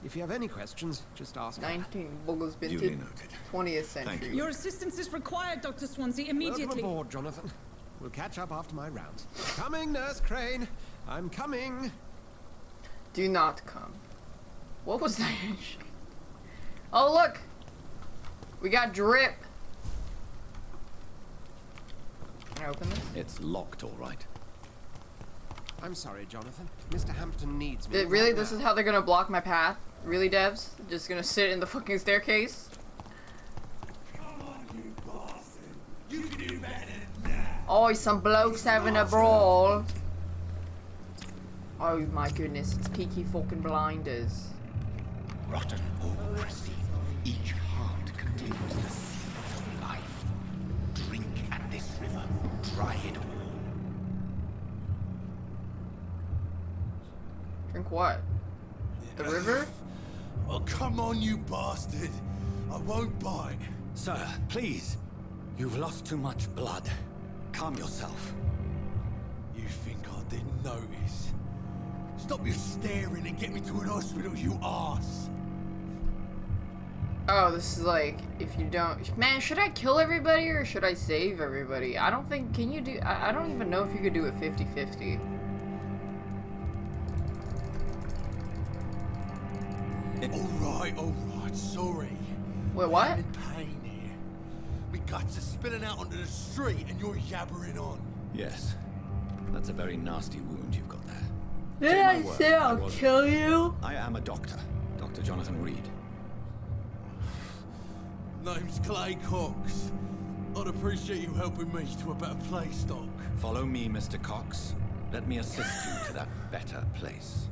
If you have any questions, just ask her. 19 Bogus Duly Binted. noted. 20th century. Your assistance is required, Dr. Swansea, Welcome immediately. aboard, Jonathan. We'll catch up after my rounds. Coming, Nurse Crane. I'm coming. Do not come. What was that? Oh, look! We got drip. Can I open this? It's locked, all right. I'm sorry, Jonathan. Mr. Hampton needs me. Really? right This now. is how they're gonna block my path? Really, devs? Just gonna sit in the fucking staircase? Oh, some blokes having a brawl. Oh my goodness, it's Peaky fucking Blinders. Rotten oppressive. Each heart contains the seed of life. Drink at this river. Try it all. Drink what? The river? Oh, come on, you bastard. I won't bite. Sir, please. You've lost too much blood. Calm yourself. You think I didn't notice? Stop your staring and get me to an hospital, you arse. Oh, this is like, if you don't... Man, should I kill everybody or should I save everybody? I don't think... Can you do... I don't even know if you could do it 50-50. Alright, sorry. Wait, what? I'm in pain here. My guts are spilling out onto the street and you're yabbering on. Yes. That's a very nasty wound you've got there. Did Take my I word, say I I'll was- kill you? I am a doctor. Dr. Jonathan Reed. Name's Clay Cox. I'd appreciate you helping me to a better place, Doc. Follow me, Mr. Cox. Let me assist you to that better place.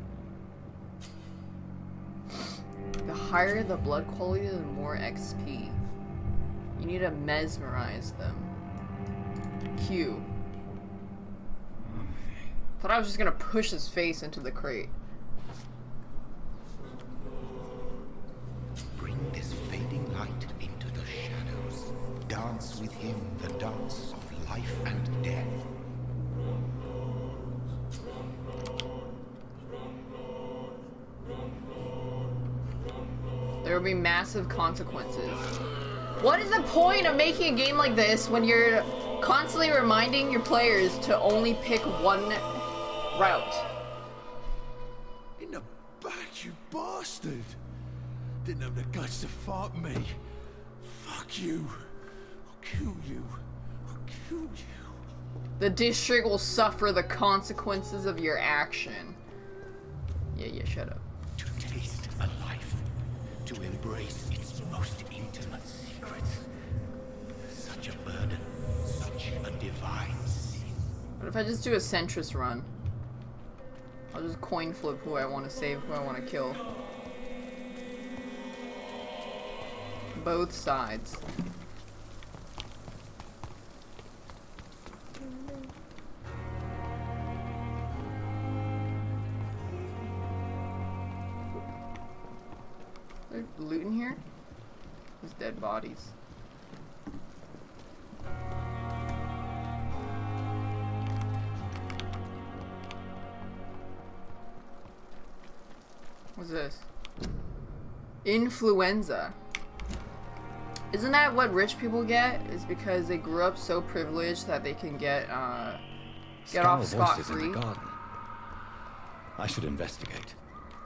The higher the blood quality, the more XP. You need to mesmerize them. Q. Thought I was just gonna push his face into the crate. Bring this fading light into the shadows. Dance with him the dance of life and death. There will be massive consequences. What is the point of making a game like this when you're constantly reminding your players to only pick one route? In the back, you bastard! Didn't have the guts to fight me. Fuck you. I'll kill you. I'll kill you. The district will suffer the consequences of your action. Yeah, shut up. To taste a life, to embrace its most intimate secrets. Such a burden, such a divine sin. What if I just do a centrist run? I'll just coin flip who I want to save, who I want to kill. Both sides. There's loot in here? There's dead bodies. What's this? Influenza. Isn't that what rich people get? Is because they grew up so privileged that they can get off scot-free? I should investigate.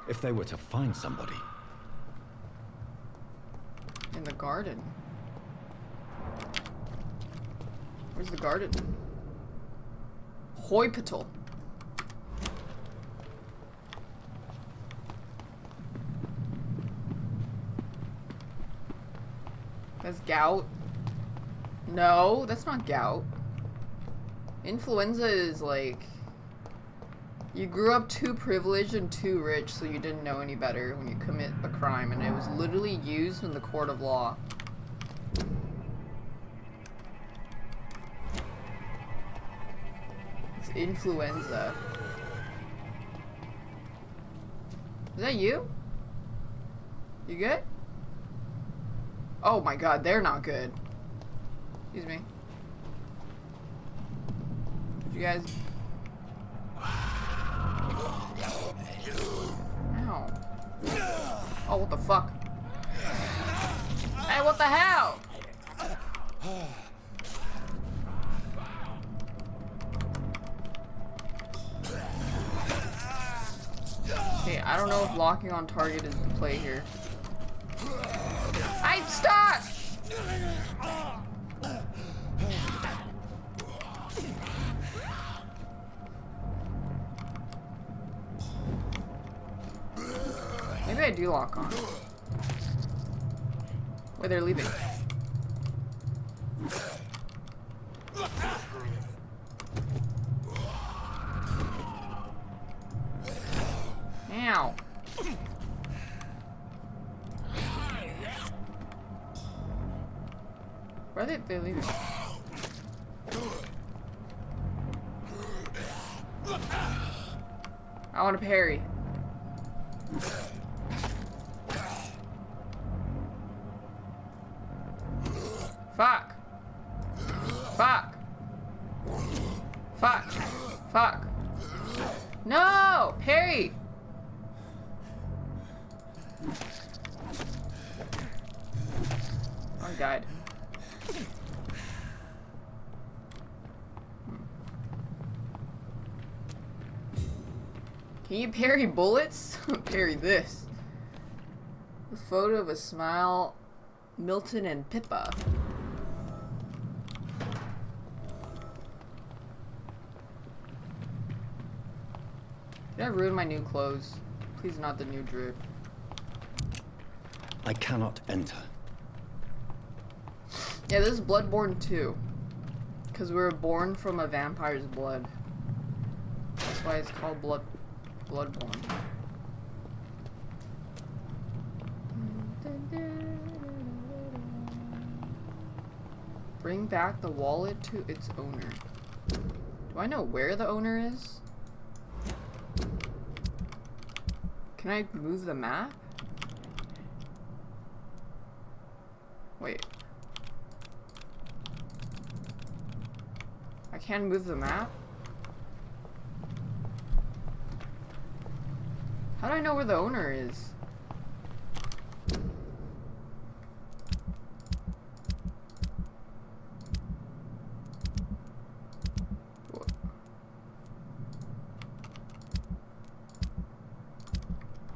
If they were to find somebody. In the garden. Where's the garden? Hospital. That's gout. No, that's not gout. Influenza is like... You grew up too privileged and too rich, so you didn't know any better when you commit a crime, and it was literally used in the court of law. It's influenza. Is that you? You good? Oh my god, they're not good. Excuse me. You guys... Ow. Oh, what the fuck? Hey, what the hell? Okay, I don't know if locking on target is the play here. I'm stuck! Maybe I do lock on. Wait, they're leaving. Ow. Where are they leaving? I want to parry. Fuck. Fuck. Fuck. Fuck. No! Parry! I died. Can you parry bullets? Parry this. A photo of a smile, Milton and Pippa. Did I ruin my new clothes? Please not the new drip. I cannot enter. Yeah, this is Bloodborne 2. Because we were born from a vampire's blood. That's why it's called Bloodborne. Bring back the wallet to its owner. Do I know where the owner is? Can I move the map? Wait. I can't move the map? How do I know where the owner is?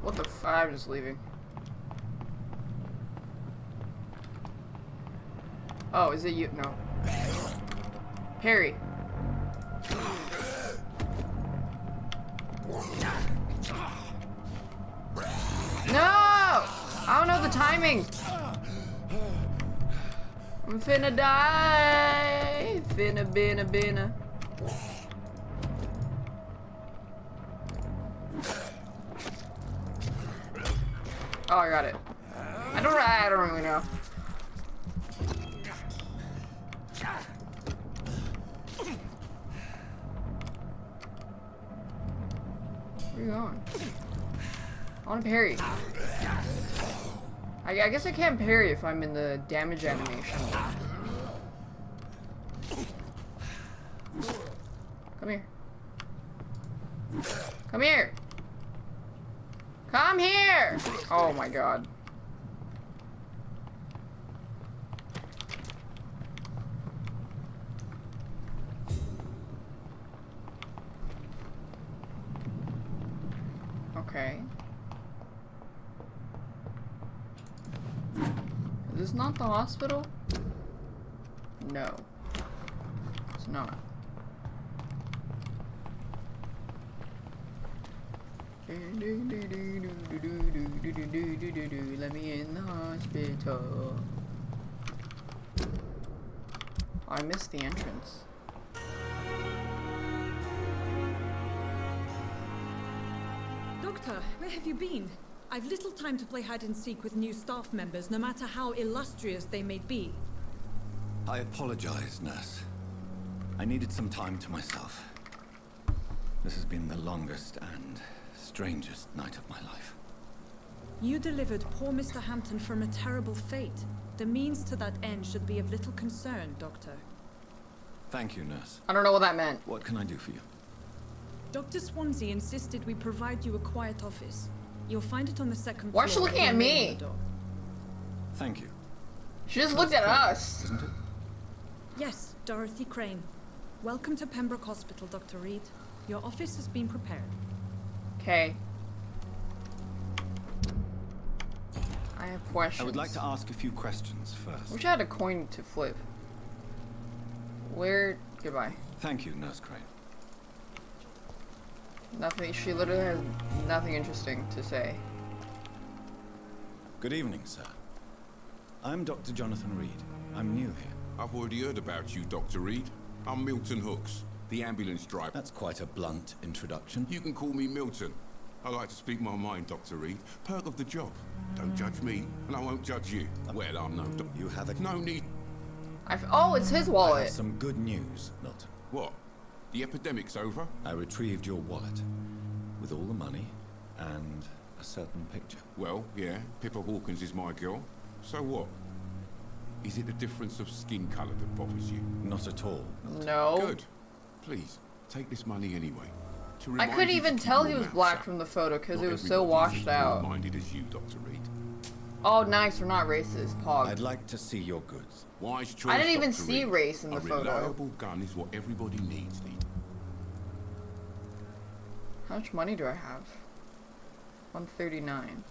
What the f- I'm just leaving. Oh, is it you? No. Parry. No! I don't know the timing. I'm finna die. Finna. Oh, I got it. I don't really know. Where are you going? I want to parry. I guess I can't parry if I'm in the damage animation. Come here. Come here. Come here! Oh my god. Okay. Is this not the hospital? No. It's not. Let me in the hospital. I missed the entrance. Doctor, where have you been? I've little time to play hide and seek with new staff members, no matter how illustrious they may be. I apologize, nurse. I needed some time to myself. This has been the longest and strangest night of my life. You delivered poor Mr. Hampton from a terrible fate. The means to that end should be of little concern, Doctor. Thank you, nurse. I don't know what that meant. What can I do for you? Dr. Swansea insisted we provide you a quiet office. You'll find it on the second floor. Why is she looking at me? Thank you. She just looked at us. Isn't it? Yes, Dorothy Crane. Welcome to Pembroke Hospital, Dr. Reed. Your office has been prepared. Okay. I have questions. I would like to ask a few questions first. Wish I had a coin to flip. Where? Goodbye. Thank you, Nurse Crane. Nothing. She literally has nothing interesting to say. Good evening, sir. I'm Dr. Jonathan Reed. I'm new here. I've already heard about you, Dr. Reed. I'm Milton Hooks, the ambulance driver. That's quite a blunt introduction. You can call me Milton. I like to speak my mind, Dr. Reed. Perk of the job. Don't judge me, and I won't judge you. Well, I'm no doctor. You have a... No need... Oh, it's his I wallet. have some good news, Milton. What? The epidemic's over? I retrieved your wallet with all the money and a certain picture. Well, yeah, Pippa Hawkins is my girl. So what? Is it the difference of skin colour that bothers you? Not at all, Milton. No. Good. Please, take this money anyway. I couldn't even tell he was black from the photo because it was so washed out. Minded as you, Dr. Reed. Oh, nice. We're not racist, Pog. I'd like to see your goods. Wise choice, I didn't even Dr. see Reed. race in the A photo. reliable gun is what everybody needs, Lee. How much money do I have? 139.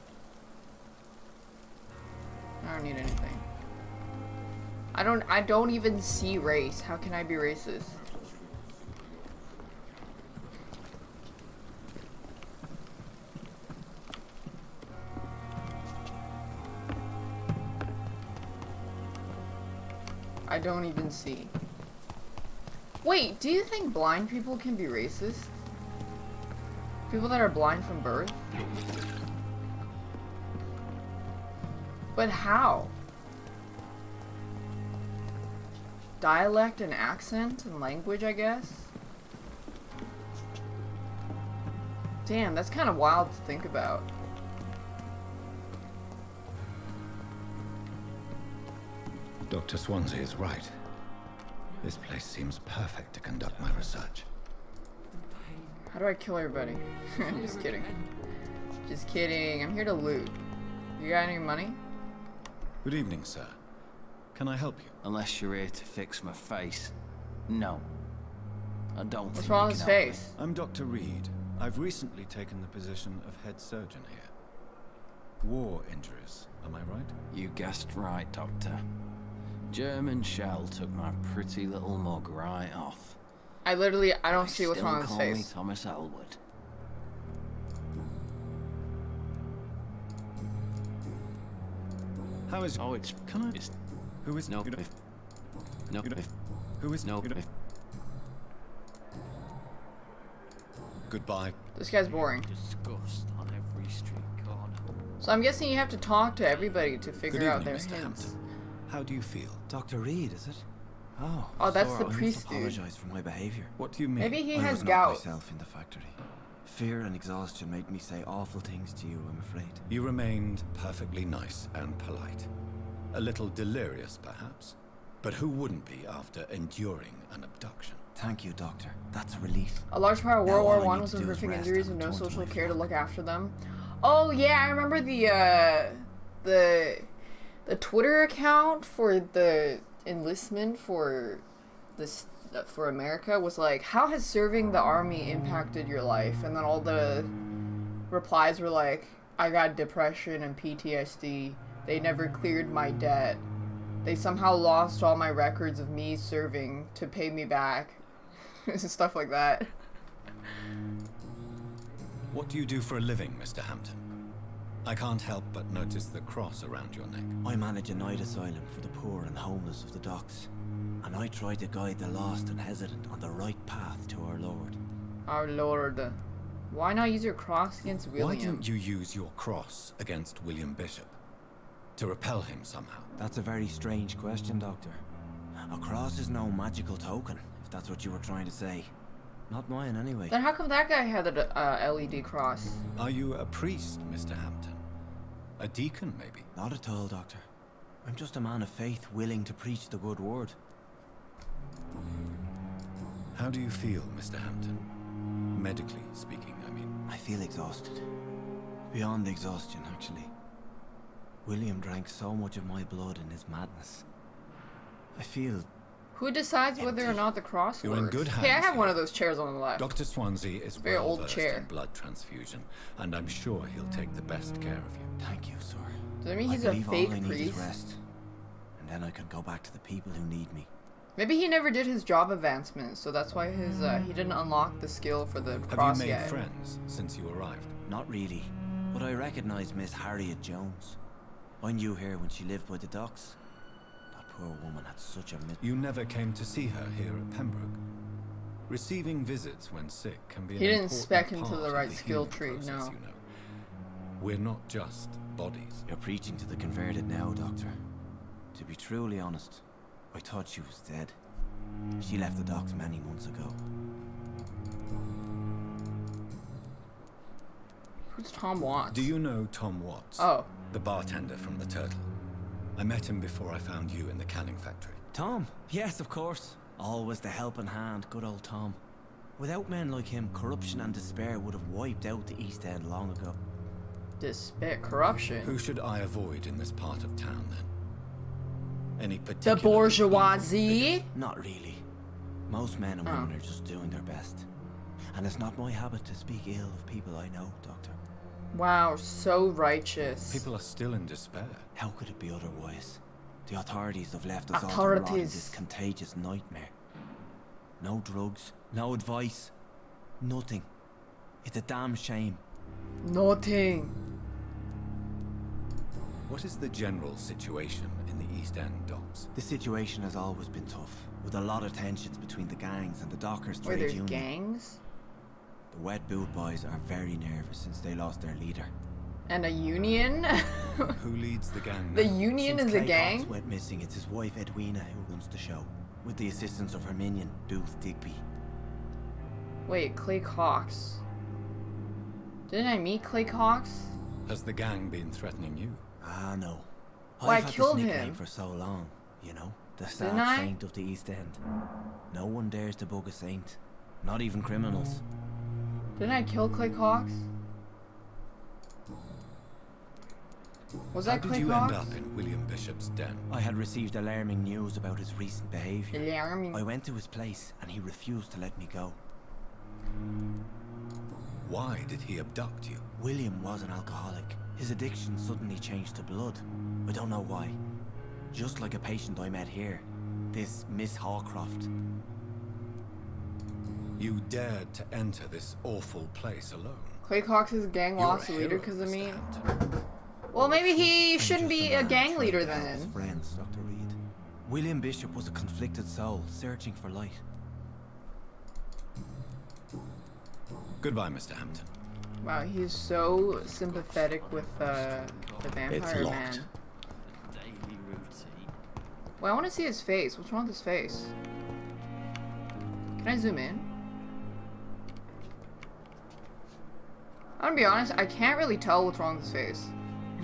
I don't need anything. I don't even see race. How can I be racist? I don't even see. Wait, do you think blind people can be racist? People that are blind from birth? But how? Dialect and accent and language, I guess? Damn, that's kind of wild to think about. Dr. Swansea is right. This place seems perfect to conduct my research. How do I kill everybody? Just kidding. Just kidding. I'm here to loot. You got any money? Good evening, sir. Can I help you? Unless you're here to fix my face. No. I don't What's think wrong you with his can help me. face? I'm Dr. Reed. I've recently taken the position of head surgeon here. War injuries, am I right? You guessed right, Doctor. German shell took my pretty little mug right off. I don't see what's wrong with his Still call me face. Thomas Elwood. How is... Oh, it's... Can I... It's, Who is... no. You don't- No. you don't- Who is... No. you don't- Goodbye. This guy's boring. Disgust on every street corner. So I'm guessing you have to talk to everybody to figure Good out evening, their Mr. hints. Hampton. How do you feel? Dr. Reed, is it? Oh, Oh, that's sorry, the I priest must dude. apologize for my behavior. What do you mean? Maybe he I has was not gout. myself in the factory. Fear and exhaustion made me say awful things to you, I'm afraid. You remained perfectly nice and polite. A little delirious, perhaps. But who wouldn't be after enduring an abduction? Thank you, Doctor. That's a relief. A large part of Now World all War I I need was to do is inflicting rest injuries and and no return to social my care to flock. look after them. Oh yeah, I remember the Twitter account for the enlistment for this for America was like, how has serving the army impacted your life? And then all the replies were like, I got depression and PTSD. They never cleared my debt. They somehow lost all my records of me serving to pay me back. Stuff like that. What do you do for a living, Mr. Hampton? I can't help but notice the cross around your neck. I manage a night asylum for the poor and homeless of the docks. And I try to guide the lost and hesitant on the right path to our Lord. Our Lord. Why not use your cross against William? Why didn't you use your cross against William Bishop? To repel him somehow? That's a very strange question, Doctor. A cross is no magical token, if that's what you were trying to say. Not mine, anyway. Then how come that guy had an LED cross? Are you a priest, Mr. Hampton? A deacon, maybe? Not at all, Doctor. I'm just a man of faith willing to preach the good word. How do you feel, Mr. Hampton? Medically speaking, I mean. I feel exhausted. Beyond exhaustion, actually. William drank so much of my blood in his madness. I feel... Who decides whether or not the cross You're works? in good hands. Hey, I have one of those chairs on the left. Dr. Swansea is very well old versed chair. in blood transfusion, and I'm sure he'll take the best care of you. Thank you, sir. Does that mean he's I a believe fake all I need is priest? rest. And then I can go back to the people who need me. Maybe he never did his job advancement, so that's why his he didn't unlock the skill for the cross Have you made yet. friends since you arrived? Not really, but I recognize Miss Harriet Jones. I knew her when she lived by the docks. That poor woman had such a You never came to see her here at Pembroke. Receiving visits when sick can be He an didn't important spec into part the of right the skill healing tree, process, no. you know. We're not just bodies. You're preaching to the converted now, Doctor. To be truly honest, I thought she was dead. She left the docks many months ago. Who's Tom Watts? Do you know Tom Watts? Oh. The bartender from the Turtle. I met him before I found you in the canning factory. Tom? Yes, of course. Always the helping hand, good old Tom. Without men like him, corruption and despair would have wiped out the East End long ago. Despair, corruption. Who should I avoid in this part of town, then? Any particular... The bourgeoisie? Not really. Most men and women are just doing their best. And it's not my habit to speak ill of people I know, Doctor. Wow, so righteous. People are still in despair. How could it be otherwise? The authorities have left us all to rot in this contagious nightmare. No drugs, no advice, nothing. It's a damn shame. Nothing. What is the general situation in the East End docks? The situation has always been tough, with a lot of tensions between the gangs and the dockers Wait, trade there's union. gangs? The Wet Boot Boys are very nervous since they lost their leader. And a union? Who leads the gang now? The union Since is a Clay gang? Cox went missing, it's his wife Edwina who runs the show, with the assistance of her minion, Booth Digby. Wait, Clay Cox. Didn't I meet Clay Cox? Has the gang been threatening you? Ah, no. Well, I I've had killed this nickname him. for so long, you know? The sad Didn't I? saint of the East End. No one dares to bug a saint. Not even criminals. Didn't I kill Clay Cox? Was How that did Clay you Cox? end up in William Bishop's den? I had received alarming news about his recent behaviour. Alarming. I went to his place and he refused to let me go. Why did he abduct you? William was an alcoholic. His addiction suddenly changed to blood. I don't know why. Just like a patient I met here. This Miss Hawcroft. You dared to enter this awful place alone. Clay Cox's gang You're lost a a leader hero, because of Mr. me? Hampton. Well, maybe he shouldn't be a gang leader then. Friends, Dr. Reed. William Bishop was a conflicted soul, searching for light. Goodbye, Mr. Hampton. Wow, he's so sympathetic with the vampire man. Daily routine. Well, I want to see his face. What's wrong with his face? Can I zoom in? I'm gonna be honest, I can't really tell what's wrong with his face.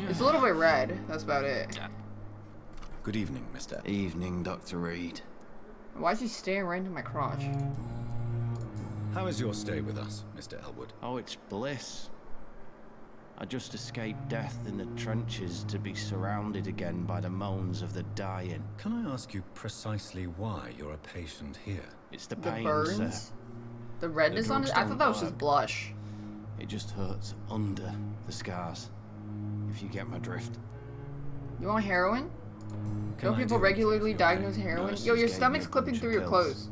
It's a little bit red, that's about it. Good evening, Mr. Evening, Dr. Reed. Why is he staring right into my crotch? How is your stay with us, Mr. Elwood? Oh, it's bliss. I just escaped death in the trenches to be surrounded again by the moans of the dying. Can I ask you precisely why you're a patient here? It's the The pain, burns? sir. The redness on it? I thought that was just blush. It just hurts under the scars. If you get my drift. You want heroin? Don't I people do regularly anything for your diagnose pain? heroin? Nurses Yo, your gave me stomach's a clipping bunch through of your pills. clothes.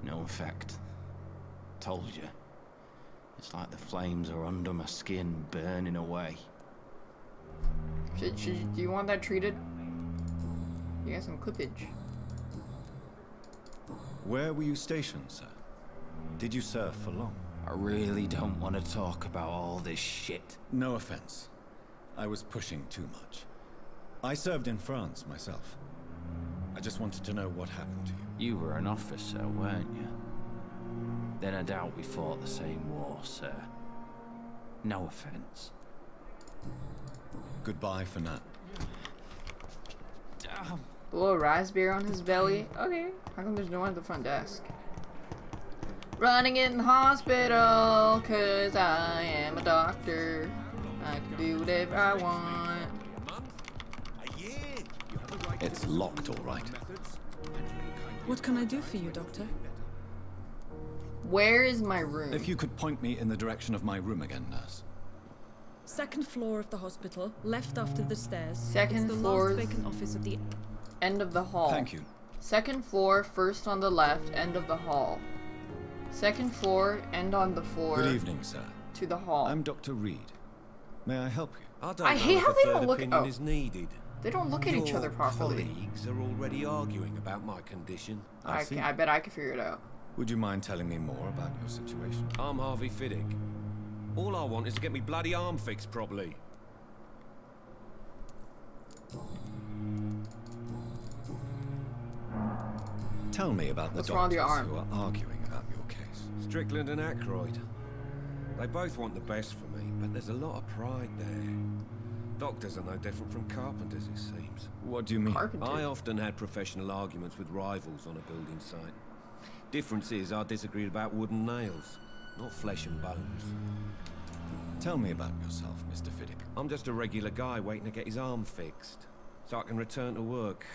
No effect. Told you. It's like the flames are under my skin, burning away. Do you want that treated? You got some clippage. Where were you stationed, sir? Did you serve for long? I really don't want to talk about all this shit. No offense. I was pushing too much. I served in France myself. I just wanted to know what happened to you. You were an officer, weren't you? Then I doubt we fought the same war, sir. No offense. Goodbye for now. Damn. Blow a raspberry on his belly? Okay. How come there's no one at the front desk? Running in the hospital, cause I am a doctor. I can do whatever I want. It's locked, all right. What can I do for you, Doctor? Where is my room? If you could point me in the direction of my room again, nurse. Second floor of the hospital, left after the stairs. Second it's the floor. last vacant office of the End of the hall. Thank you. Second floor, first on the left, end of the hall. Second floor, end on the floor. Good evening, sir. To the hall. I'm Dr. Reed. May I help you? I hate how they don't look. Oh, is needed. they don't look at each other properly. Colleagues are already arguing about my condition. I bet I could figure it out. Would you mind telling me more about your situation? I'm Harvey Fiddick. All I want is to get me bloody arm fixed properly. Tell me about the What's wrong with your doctors arm? who are arguing about your case. Strickland and Aykroyd. They both want the best for me, but there's a lot of pride there. Doctors are no different from carpenters, it seems. What do you mean? I often had professional arguments with rivals on a building site. Difference is I disagreed about wooden nails, not flesh and bones. Tell me about yourself, Mr. Fiddick. I'm just a regular guy waiting to get his arm fixed, so I can return to work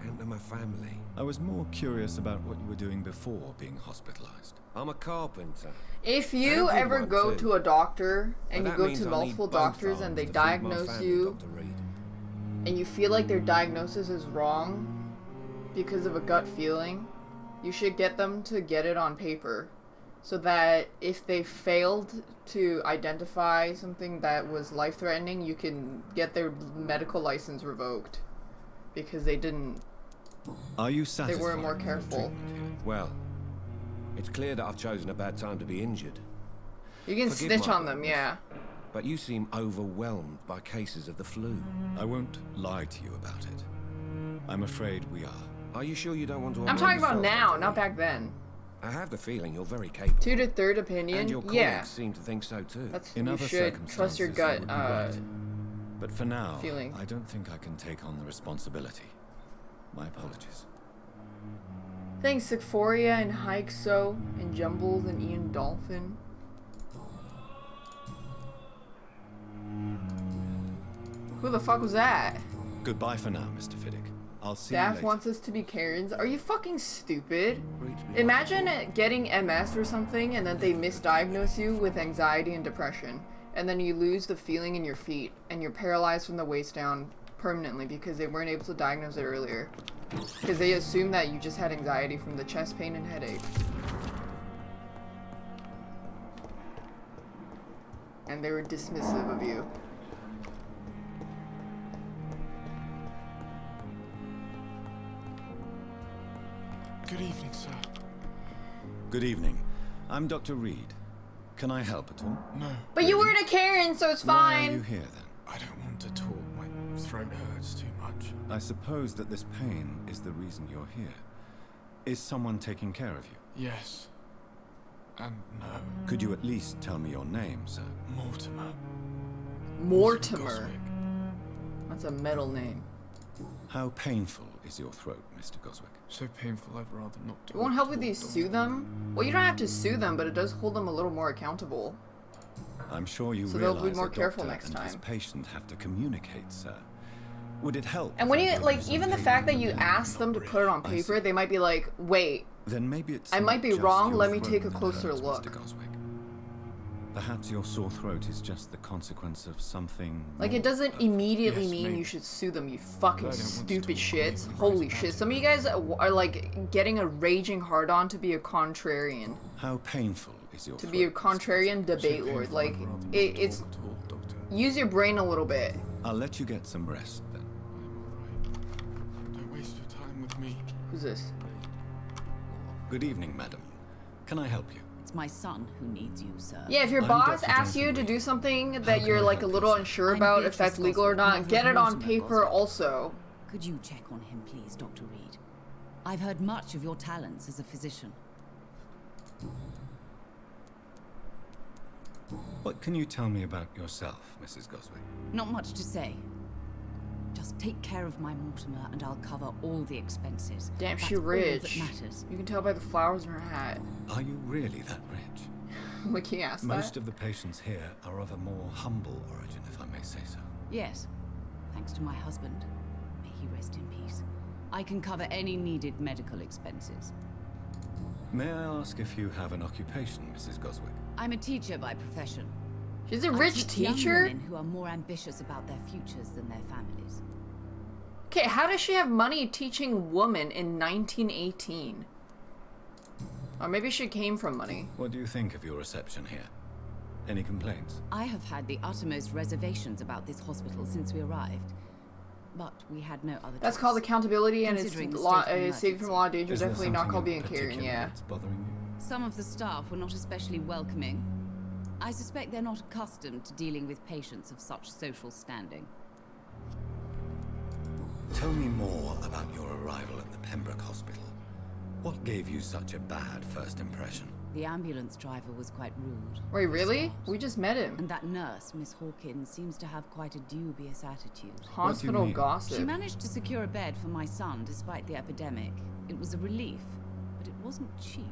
and to my family. I was more curious about what you were doing before being hospitalized. I'm a carpenter. If you ever go to a doctor and you go to multiple doctors and they diagnose you and you feel like their diagnosis is wrong because of a gut feeling, you should get them to get it on paper so that if they failed to identify something that was life-threatening, you can get their medical license revoked because they didn't. Are you satisfied? They weren't more careful. Well, it's clear that I've chosen a bad time to be injured. You can Forgive snitch my on them, ignorance, yeah. But you seem overwhelmed by cases of the flu. I won't lie to you about it. I'm afraid we are. Are you sure you don't want to? I'm talking about now, not back then. I have the feeling you're very capable. To the third opinion, And your colleagues yeah. seem to think so too. That's, In you other should trust your circumstances, gut. it would be right. But for now, feeling. I don't think I can take on the responsibility. My apologies. Thanks, Symphoria and Hikso and Jumbles and Ian Dolphin. Who the fuck was that? Goodbye for now, Mr. Fiddick. I'll see you Staff later. wants us to be Karens. Are you fucking stupid? Imagine getting MS or something and then they misdiagnose you with anxiety and depression. And then you lose the feeling in your feet and you're paralyzed from the waist down permanently because they weren't able to diagnose it earlier. Because they assume that you just had anxiety from the chest pain and headache. And they were dismissive of you. Good evening, sir. Good evening. I'm Dr. Reed. Can I help at all? No. But you weren't a Karen, so it's fine. Why are you here then? I don't want to talk. My throat hurts too much. I suppose that this pain is the reason you're here. Is someone taking care of you? Yes. And no. Could you at least tell me your name, sir? Mortimer. Mortimer. That's a metal name. How painful is your throat, Mr. Goswick? So painful I'd rather not talk. It won't help with you sue them? Well, you don't have to sue them, but it does hold them a little more accountable. I'm sure you so they'll realize be more a careful doctor next and time. his patient have to communicate, sir. Would it help? And when you, like, even the fact that you ask them to put it on paper, they might be like, wait, then maybe it's I might be not just wrong, your let me throat take a that closer hurts, look. Mr. Goswick. Perhaps your sore throat is just the consequence of something. Like, it doesn't immediately mean you should sue them, you fucking stupid shits. Holy shit, some of you guys are, like, getting a raging hard-on to be a contrarian. How painful is your To be a contrarian debate lord. Like, it's... Use your brain a little bit. I'll let you get some rest, then. Don't waste your time with me. Who's this? Good evening, madam. Can I help you? It's my son who needs you, sir. Yeah, if your boss asks you to do something that you're like a little unsure about if that's legal or not, get it on paper also. Could you check on him, please, Dr. Reed? I've heard much of your talents as a physician. What can you tell me about yourself, Mrs. Goswick? Not much to say. Just take care of my Mortimer and I'll cover all the expenses. Damn, That's she rich. All that matters. You can tell by the flowers in her hat. Are you really that rich? Like he asked Most that? of the patients here are of a more humble origin, if I may say so. Yes. Thanks to my husband. May he rest in peace. I can cover any needed medical expenses. May I ask if you have an occupation, Mrs. Goswick? I'm a teacher by profession. She's a I rich teach young teacher? women who are more ambitious about their futures than their families. Okay, how does she have money teaching women in 1918? Or maybe she came from money. What do you think of your reception here? Any complaints? I have had the uttermost reservations about this hospital since we arrived. But we had no other That's choice. called accountability and it's Considering the law, state of saved from a lot of danger. Is there Definitely not something called in being a Karen, particular yeah. that's bothering you? Some of the staff were not especially welcoming. I suspect they're not accustomed to dealing with patients of such social standing. Tell me more about your arrival at the Pembroke Hospital. What gave you such a bad first impression? The ambulance driver was quite rude. Wait, really? We just met him. And that nurse, Miss Hawkins, seems to have quite a dubious attitude. Hospital gossip. She managed to secure a bed for my son despite the epidemic. It was a relief, but it wasn't cheap.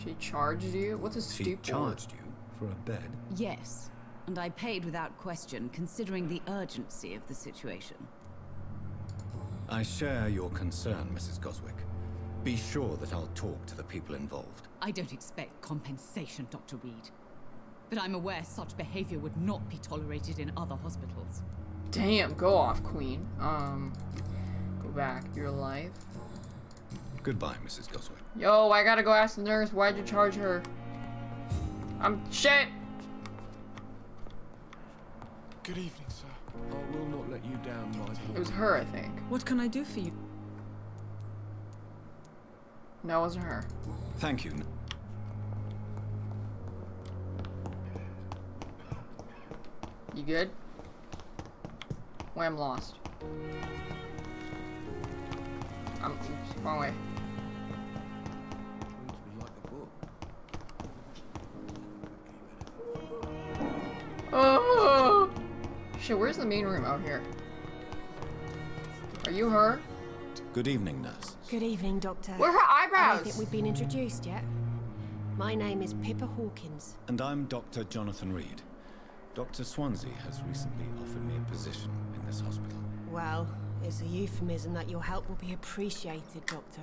She charged you? What's a She stupid? charged you for a bed? Yes, and I paid without question, considering the urgency of the situation. I share your concern, Mrs. Goswick. Be sure that I'll talk to the people involved. I don't expect compensation, Dr. Reed. But I'm aware such behavior would not be tolerated in other hospitals. Damn, go off, Queen. Go back. Your life. Goodbye, Mrs. Goswick. Yo, I gotta go ask the nurse. Why'd you charge her? Shit! Good evening, sir. I will not let you down, my boy. It was her, I think. What can I do for you? No, it wasn't her. Thank you. You good? Wait, I'm lost. Oops, wrong way. Oh! Shit, where's the main room? Out here. Are you her? Good evening, nurse. Good evening, Doctor. Where are her I eyebrows? don't think we've been introduced yet. My name is Pippa Hawkins. And I'm Dr. Jonathan Reed. Dr. Swansea has recently offered me a position in this hospital. Well, it's a euphemism that your help will be appreciated, Doctor.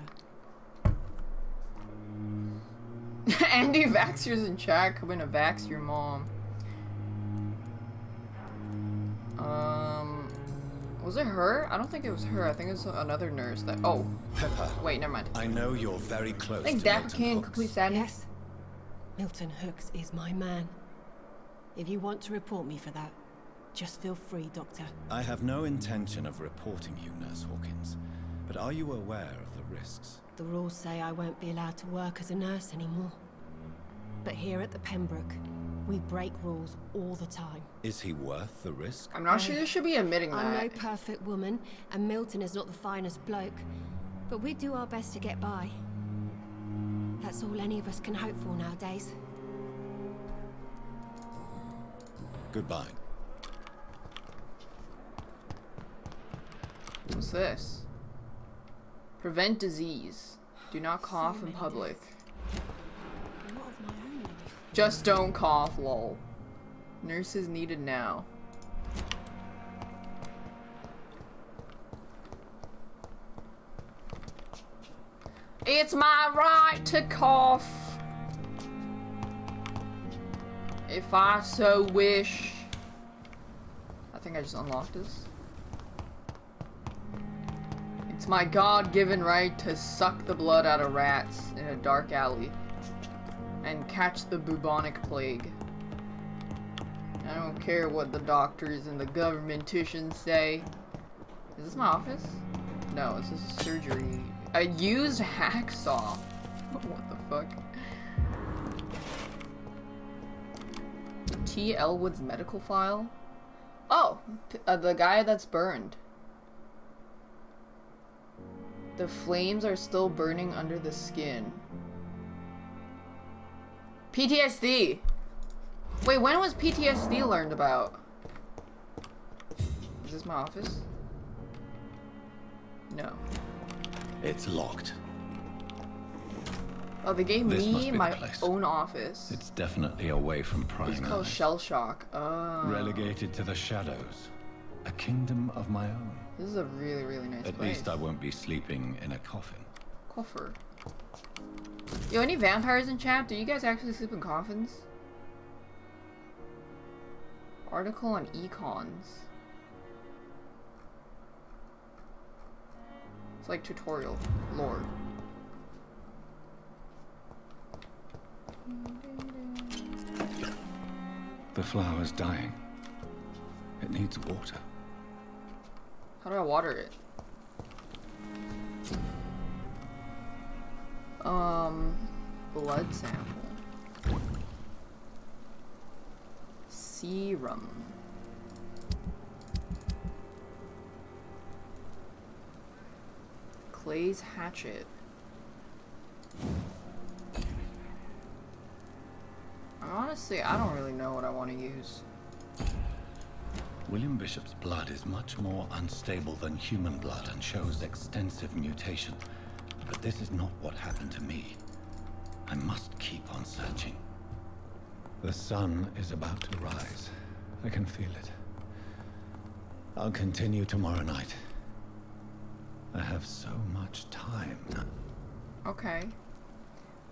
Anti-vaxxers in chat coming to vax your mom. Was it her? I don't think it was her. I think it was another nurse that. Oh. Pepper. Wait, never mind. I know you're very close I think to Dapper Milton King, Hooks. complete sadness. Yes. Milton Hooks is my man. If you want to report me for that, just feel free, Doctor. I have no intention of reporting you, Nurse Hawkins. But are you aware of the risks? The rules say I won't be allowed to work as a nurse anymore. But here at the Pembroke, we break rules all the time. Is he worth the risk? I'm not sure you should be admitting I'm that. no perfect woman, and Milton is not the finest bloke. But we do our best to get by. That's all any of us can hope for nowadays. Goodbye. What's this? Prevent disease. Do not cough in public. Just don't cough, lol. Nurses needed now. It's my right to cough, if I so wish. I think I just unlocked this. It's my God-given right to suck the blood out of rats in a dark alley and catch the bubonic plague. I don't care what the doctors and the governmenticians say. Is this my office? No, this is a surgery. A used hacksaw. What the fuck? T. Elwood's medical file? Oh! The guy that's burned. The flames are still burning under the skin. PTSD! Wait, when was PTSD learned about? Is this my office? No. It's locked. Oh, they gave me my own office. It's definitely away from prying eyes. It's called Shell Shock. Oh. Relegated to the shadows. A kingdom of my own. This is a really, really nice place. At least I won't be sleeping in a coffin. Coffer. Yo, any vampires in chat? Do you guys actually sleep in coffins? Article on econs. It's like tutorial lore. The flower's dying. It needs water. How do I water it? Blood sample. Serum. Clay's hatchet. Honestly, I don't really know what I want to use. William Bishop's blood is much more unstable than human blood and shows extensive mutation. But this is not what happened to me. I must keep on searching. The sun is about to rise. I can feel it. I'll continue tomorrow night. I have so much time now. Okay.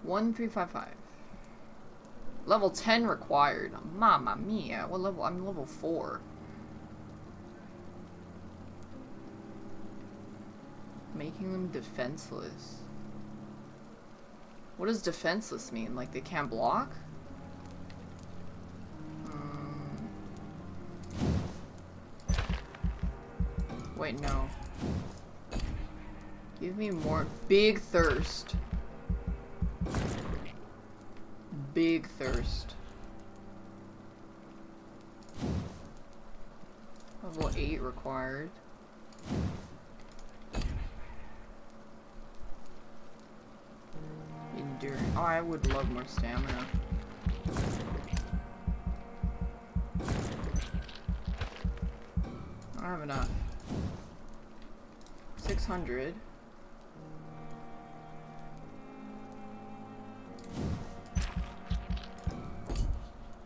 1355. Level 10 required. Mamma mia. What level? I'm level 4. Making them defenseless. What does defenseless mean? Like they can't block? Wait, no. Give me more. Big thirst. Big thirst. Level 8 required. Enduring. Oh, I would love more stamina. I don't have enough. 600.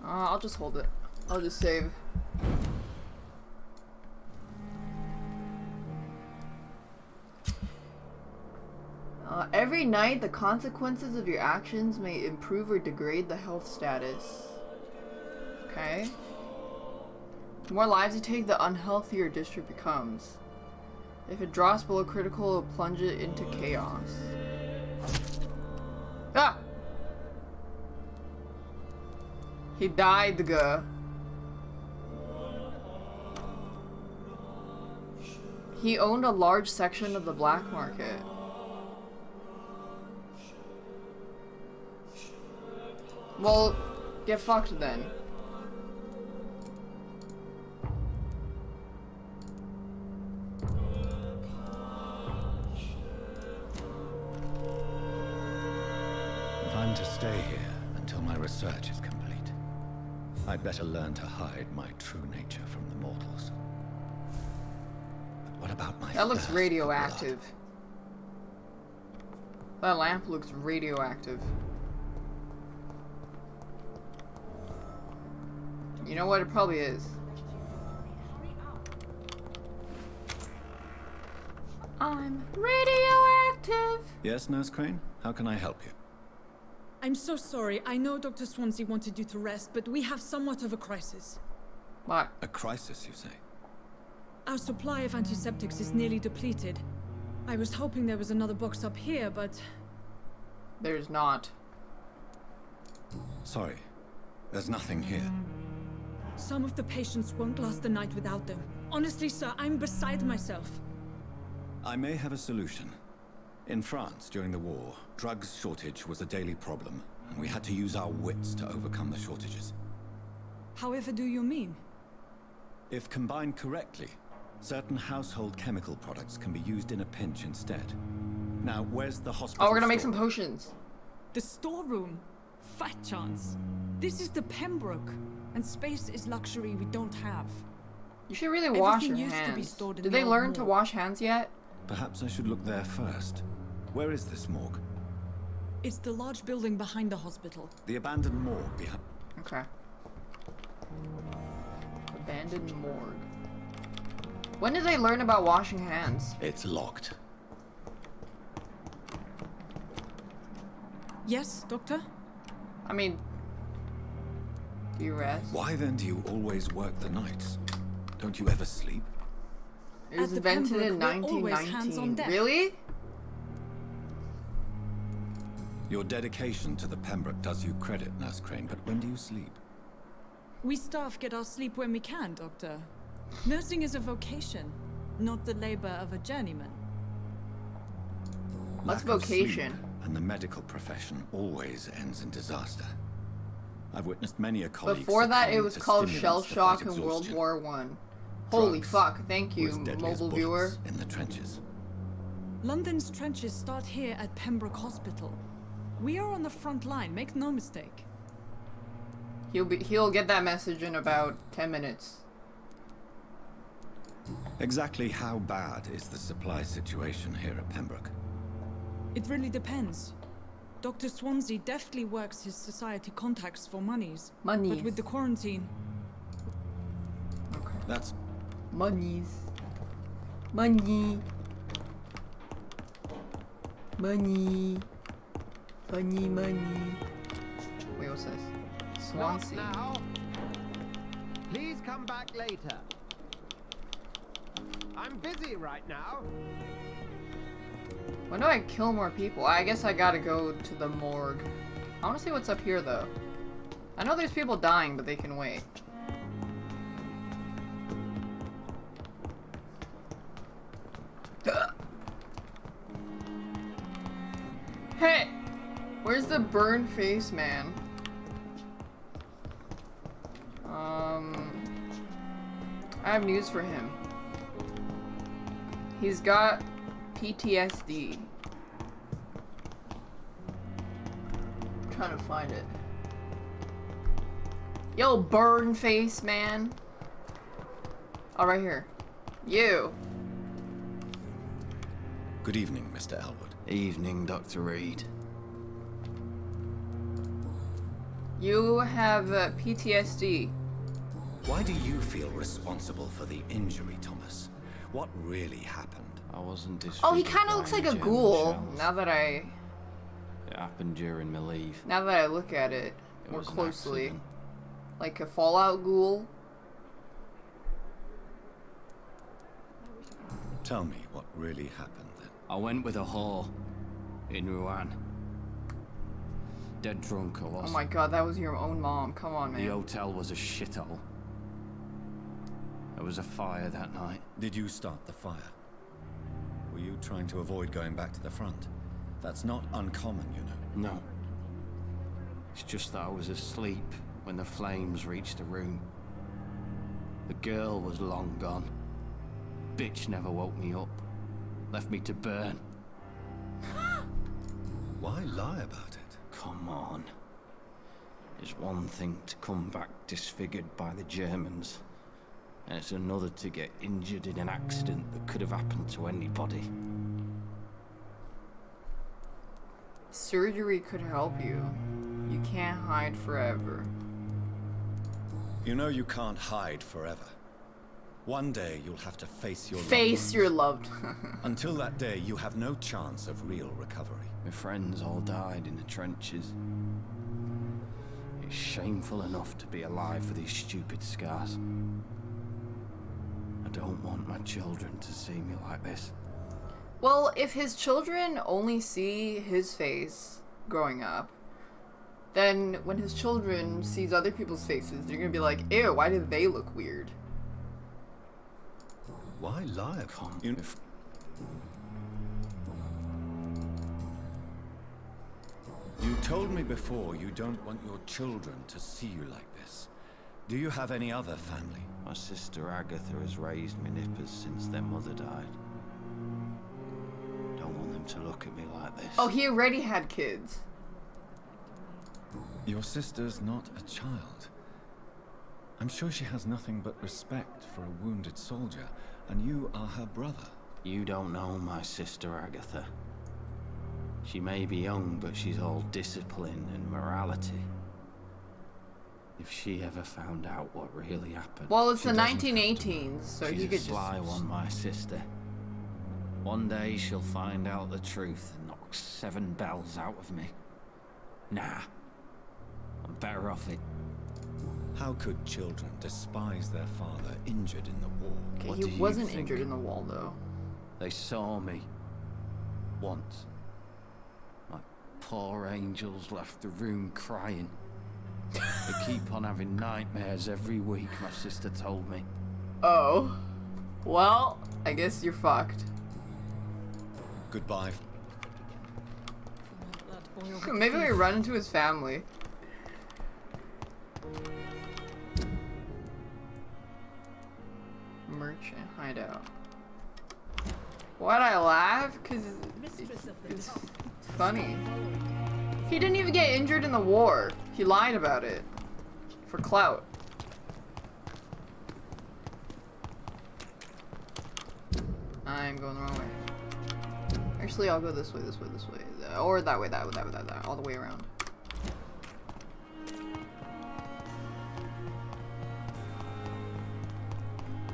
I'll just hold it. I'll just save. Every night, the consequences of your actions may improve or degrade the health status. Okay. The more lives you take, the unhealthier your district becomes. If it drops below critical, it'll plunge it into chaos. Ah! He died, He owned a large section of the black market. Well, get fucked then. If I'm to stay here until my research is complete, I'd better learn to hide my true nature from the mortals. But what about my That looks thirst for radioactive. That lamp looks radioactive. You know what? It probably is. I'm radioactive. Yes, Nurse Crane? How can I help you? I'm so sorry. I know Dr. Swansea wanted you to rest, but we have somewhat of a crisis. What? A crisis, you say? Our supply of antiseptics is nearly depleted. I was hoping there was another box up here, but... There's not. Sorry. There's nothing here. Some of the patients won't last the night without them. Honestly, sir, I'm beside myself. I may have a solution. In France, during the war, drugs shortage was a daily problem, and we had to use our wits to overcome the shortages. However do you mean? If combined correctly, certain household chemical products can be used in a pinch instead. Now, where's the hospital? Oh, we're gonna make store? some potions. The storeroom? Fat chance. This is the Pembroke, and space is luxury we don't have. You should really wash Everything your used to be hands. stored in Did the they old learn to morgue. wash hands yet? Perhaps I should look there first. Where is this morgue? It's the large building behind the hospital. The abandoned morgue behind... Okay. Abandoned morgue. When did they learn about washing hands? It's locked. Yes, Doctor? I mean... Do you rest? Why then do you always work the nights? Don't you ever sleep? It was At the invented in Pembroke, we're always hands on 1919. deck. Really? Your dedication to the Pembroke does you credit, Nurse Crane, but when do you sleep? We staff get our sleep when we can, Doctor. Nursing is a vocation, not the labor of a journeyman. What's Lack of vocation? sleep and the medical profession always ends in disaster. I've witnessed many a colleague Before that, it succumb was to called stimulants shell to shock fight in World exhaustion. War One. Holy Drugs fuck! Thank were you, as deadly as mobile bullets viewer. in the trenches. London's trenches start here at Pembroke Hospital. We are on the front line, make no mistake. He'll get that message in about 10 minutes. Exactly how bad is the supply situation here at Pembroke? It really depends. Dr. Swansea deftly works his society contacts for monies. Monies. But with the quarantine... Okay. That's... Monies. Money. Money. Funny money. Wait, what's this? Swansea. Not now. Please come back later. I'm busy right now. When do I kill more people? I guess I gotta go to the morgue. I wanna see what's up here though. I know there's people dying, but they can wait. Hey! Where's the burn face man? I have news for him. He's got PTSD. I'm trying to find it. Yo, burn face man. Oh, right here. You. Good evening, Mr. Elwood. Evening, Dr. Reed. You have PTSD. Why do you feel responsible for the injury, Thomas? What really happened? I wasn't Oh, he kind of looks like a ghoul. Now that It happened during my leave. look at it more was an closely, accident. like a Fallout ghoul. Tell me what really happened then. I went with a whore in Rouen. Dead drunk I was. Oh my god, that was your own mom. Come on, The man. hotel was a shithole. There was a fire that night. Did you start the fire? Were you trying to avoid going back to the front? That's not uncommon, you know. No. It's just that I was asleep when the flames reached the room. The girl was long gone. Bitch never woke me up. Left me to burn. Why lie about it? Come on. It's one thing to come back disfigured by the Germans, and it's another to get injured in an accident that could have happened to anybody. Surgery could help you. You can't hide forever. You know you can't hide forever. One day you'll have to face your loved. Until that day, you have no chance of real recovery. My friends all died in the trenches. It's shameful enough to be alive with these stupid scars. I don't want my children to see me like this. Well, if his children only see his face growing up, then when his children sees other people's faces, they're gonna be like, ew, why did they look weird? Why lie? You told me before you don't want your children to see you like this. Do you have any other family? My sister Agatha has raised me nippers since their mother died. Don't want them to look at me like this. Oh, he already had kids. Your sister's not a child. I'm sure she has nothing but respect for a wounded soldier, and you are her brother. You don't know my sister Agatha. She may be young, but she's all discipline and morality. If she ever found out what really happened... Well, it's the 1918s, so She's he a could sly just... one, my sister. One day she'll find out the truth and knock 7 bells out of me. Nah. I'm better off it. How could children despise their father injured in the war? Okay, he wasn't injured in the wall, though. They saw me. Once. My poor angels left the room crying. They keep on having nightmares every week, my sister told me. Oh. Well, I guess you're fucked. Goodbye. Maybe we run into his family. Merchant hideout. Why'd I laugh? Cause it's funny. He didn't even get injured in the war. He lied about it. For clout. I'm going the wrong way. Actually, I'll go this way, this way, this way. Or that way, that way, that way, that way. All the way around.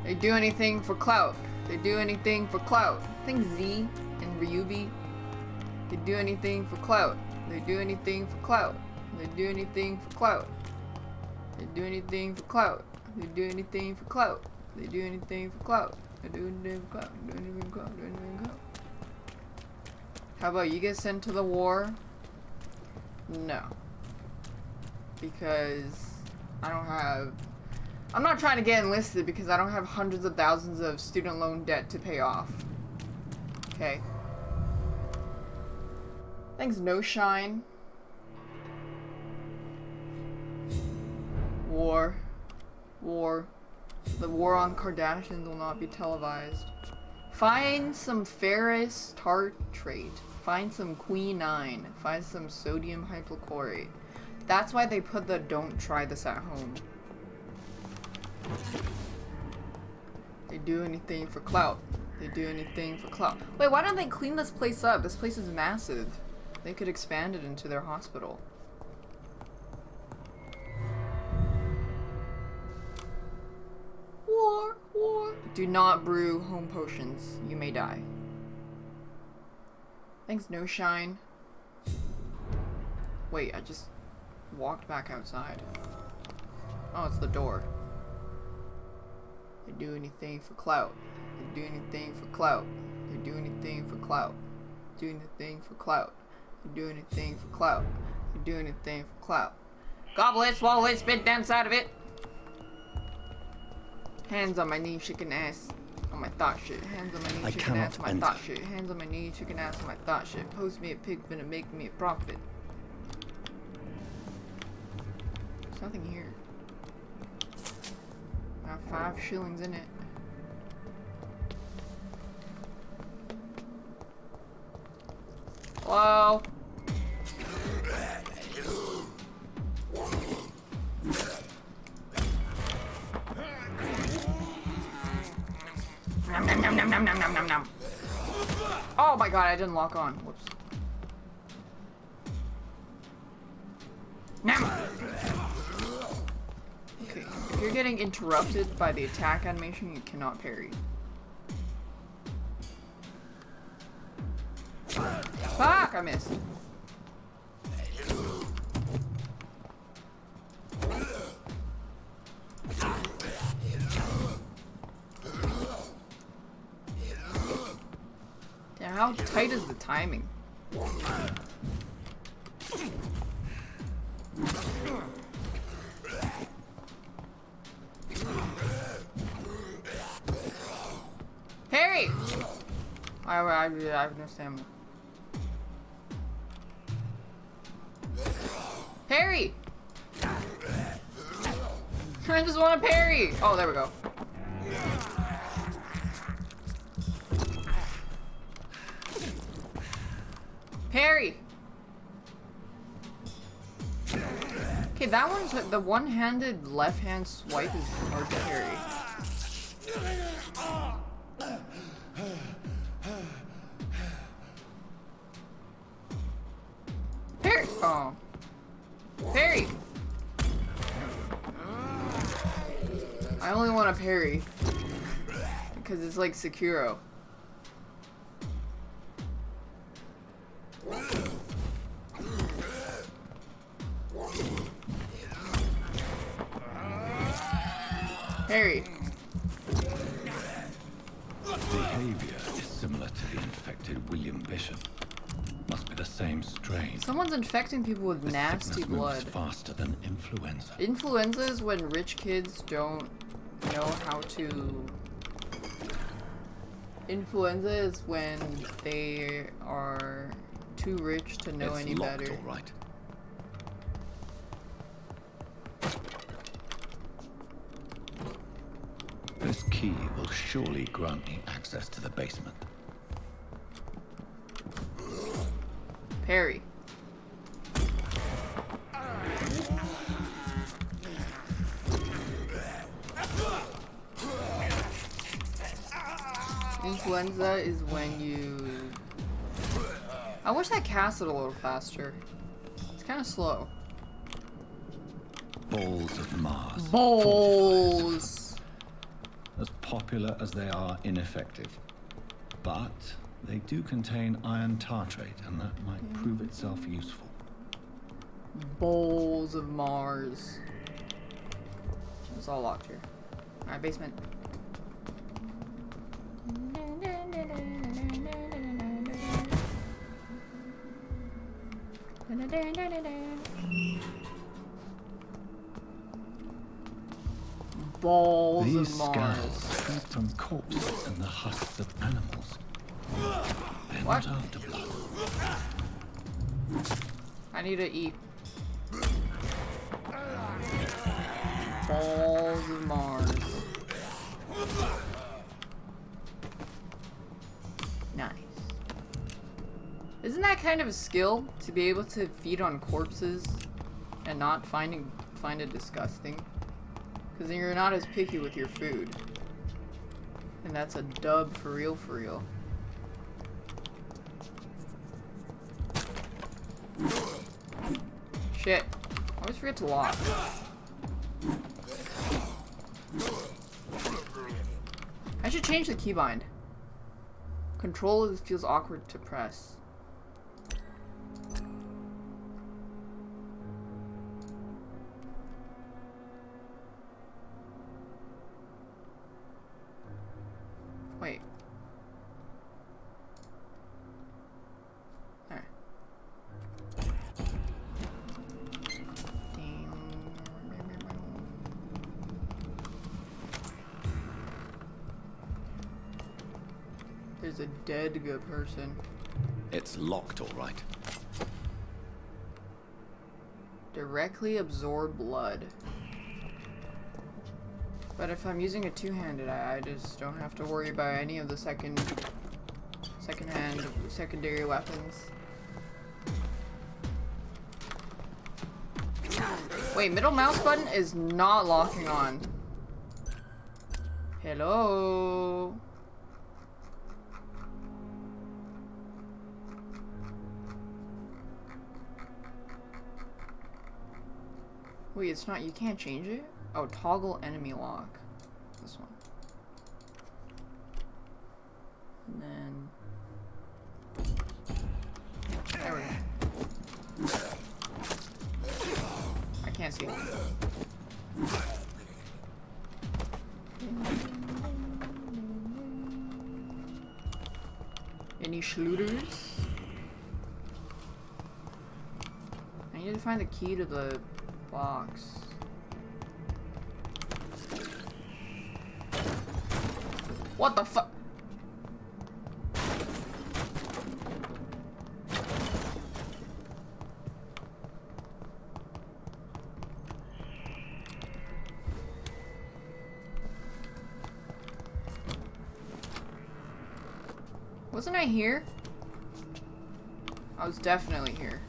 They do anything for clout. They do anything for clout. I think Z and Ryubi. They do anything for clout. They do anything for clout. They do anything for clout. They do anything for clout. They do anything for clout. They do anything for clout. They do anything for clout. Do anything for clout. Do anything for clout. How about you get sent to the war? No. Because I don't have... I'm not trying to get enlisted because I don't have hundreds of thousands of student loan debt to pay off. Okay. Thanks, No Shine. War. War. The war on Kardashians will not be televised. Find some ferrous tartrate. Find some quinine. Find some sodium hypochlorite. That's why they put the don't try this at home. They do anything for clout. They do anything for clout. Wait, why don't they clean this place up? This place is massive. They could expand it into their hospital. War, war. Do not brew home potions. You may die. Thanks, No Shine. Wait, I just walked back outside. Oh, it's the door. They do anything for clout. They do anything for clout. They do anything for clout. Do anything for clout. They do anything for clout. They do anything for clout. Gobble it, swallow it, spit down inside of it. Hands on my knee, shaking ass. on my thought shit. Hands on my knee, chicken ass on my thought shit. Hands on my knee, chicken ass on my thought shit. Post me a pig, finna make me a profit. There's nothing here. Got 5 shillings in it. Hello? Nom, nom, nom, nom, nom, nom, nom, nom, nom. Oh my god, I didn't lock on. Whoops. Nom. Okay, if you're getting interrupted by the attack animation, you cannot parry. Fuck, I missed. Yeah, how tight is the timing? Harry! I have no stamina. Parry! I just want to parry! Oh, there we go. Parry! Okay, that one's the one-handed left-hand swipe is hard to parry. Parry! Oh. Parry! I only want to parry. Because it's like Sekiro. Parry. Behavior is similar to the infected William Bishop. Must be the same strain. Someone's infecting people with This nasty sickness moves blood. faster than influenza. Influenza is when rich kids don't know how to... Influenza is when they are too rich to know any better. All right. This key will surely grant me access to the basement. Parry. Influenza is when you... I wish that casted a little faster. It's kind of slow. Balls of Mars. Balls! As popular as they are ineffective. But they do contain iron tartrate, and that might prove itself useful. Bowls of Mars. It's all locked here. Alright, basement. Balls These of Mars. scales come from corpses and the husks of animals. They're What? not after blood. I need to eat. Balls of Mars. Nice. Isn't that kind of a skill to be able to feed on corpses and not find it disgusting? Because then you're not as picky with your food. And that's a dub for real, for real. Shit. I always forget to lock. I should change the keybind. Control feels awkward to press. Wait. Alright. is a dead good person. It's locked, all right. Directly absorb blood. But if I'm using a two-handed, I just don't have to worry about any of the secondary weapons. Wait, middle mouse button is not locking on. Hello? Wait, it's not, you can't change it? Oh, toggle enemy lock. This one. And then... There we go. I can't see. Any schlooters? I need to find the key to the box. What the fuck? Wasn't I here? I was definitely here.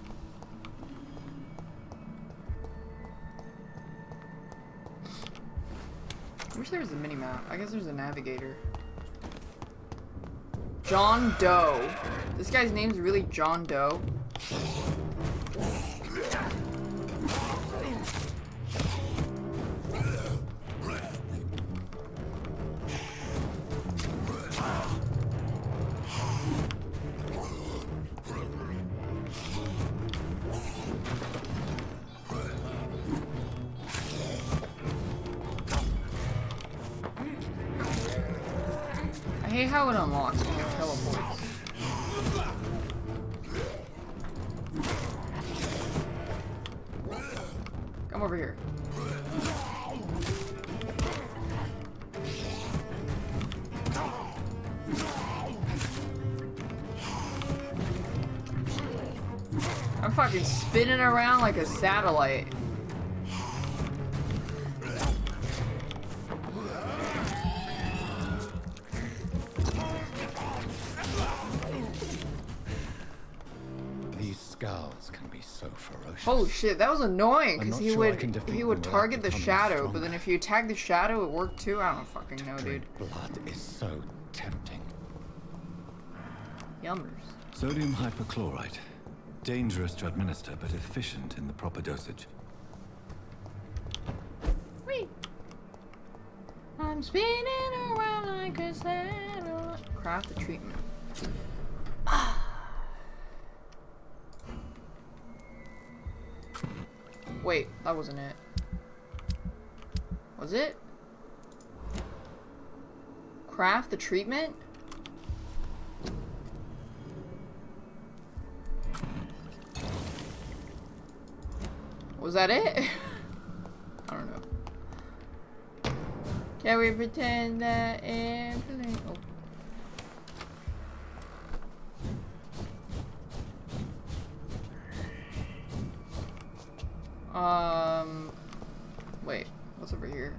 I wish there was a mini-map. I guess there's a navigator. John Doe. This guy's name's really John Doe. I hate how it unlocks when it teleports. Come over here. I'm fucking spinning around like a satellite. Can be so ferocious. Oh shit, that was annoying because he sure would target the shadow, but then if you attack the shadow, it worked too. I don't fucking know, dude. Blood is so tempting. Yummers. Sodium hypochlorite. Dangerous to administer, but efficient in the proper dosage. Wait. I'm spinning around like a satellite. Craft the treatment. Wait, that wasn't it. Was it? Craft the treatment? Was that it? I don't know. Can we pretend that airplane? Oh. Wait, what's over here?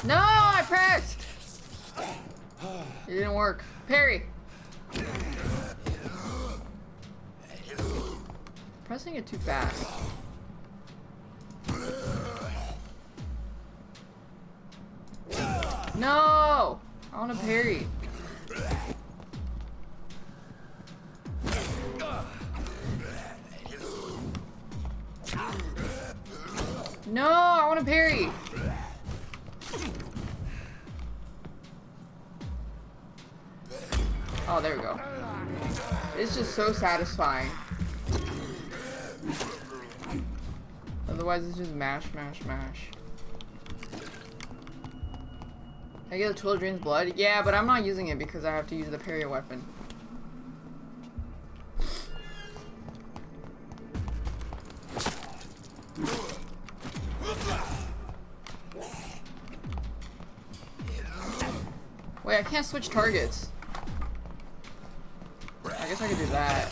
No, I pressed! It didn't work. Parry! Pressing it too fast. No! I want to parry. No, I want to parry. Oh, there we go. It's just so satisfying. Otherwise, it's just mash, mash, mash. I get the tool drains blood? Yeah, but I'm not using it because I have to use the parry weapon. Wait, I can't switch targets. I guess I could do that.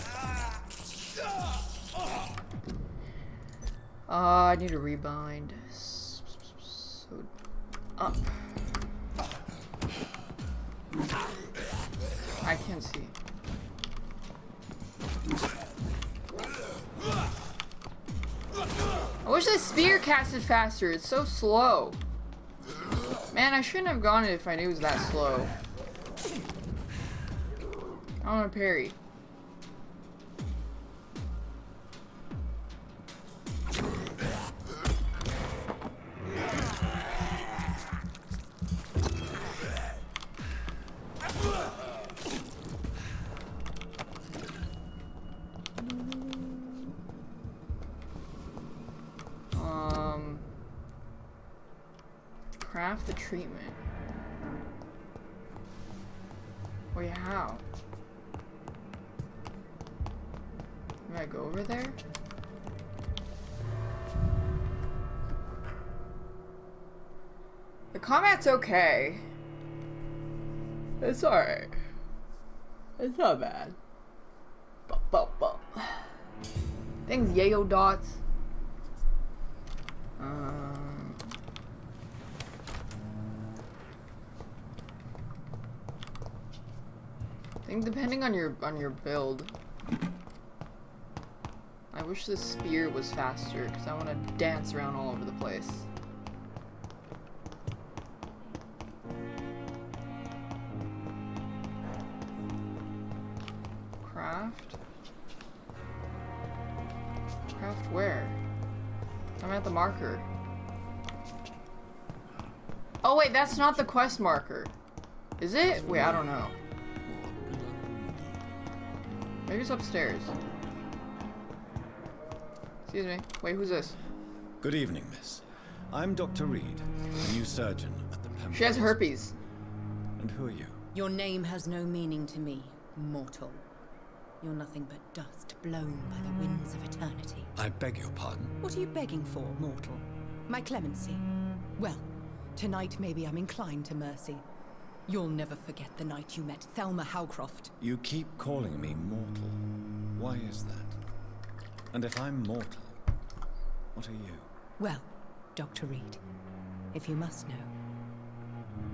I need a rebind. So up. I can't see. I wish the spear casted faster. It's so slow. Man, I shouldn't have gone if I knew it was that slow. I want to parry. Craft the treatment. Wait, how? Can I go over there? The combat's okay. It's alright. It's not bad. Thanks, yayo dots. I think depending on your build. I wish the spear was faster because I want to dance around all over the place. Craft? Craft where? I'm at the marker. Oh wait, that's not the quest marker. Is it? Wait, I don't know. Maybe it's upstairs. Excuse me. Wait, who's this? Good evening, miss. I'm Dr. Reed, a new surgeon at the Pembroke. She has herpes. And who are you? Your name has no meaning to me, mortal. You're nothing but dust blown by the winds of eternity. I beg your pardon? What are you begging for, mortal? My clemency? Well, tonight maybe I'm inclined to mercy. You'll never forget the night you met Thelma Howcroft. You keep calling me mortal. Why is that? And if I'm mortal, what are you? Well, Dr. Reed, if you must know,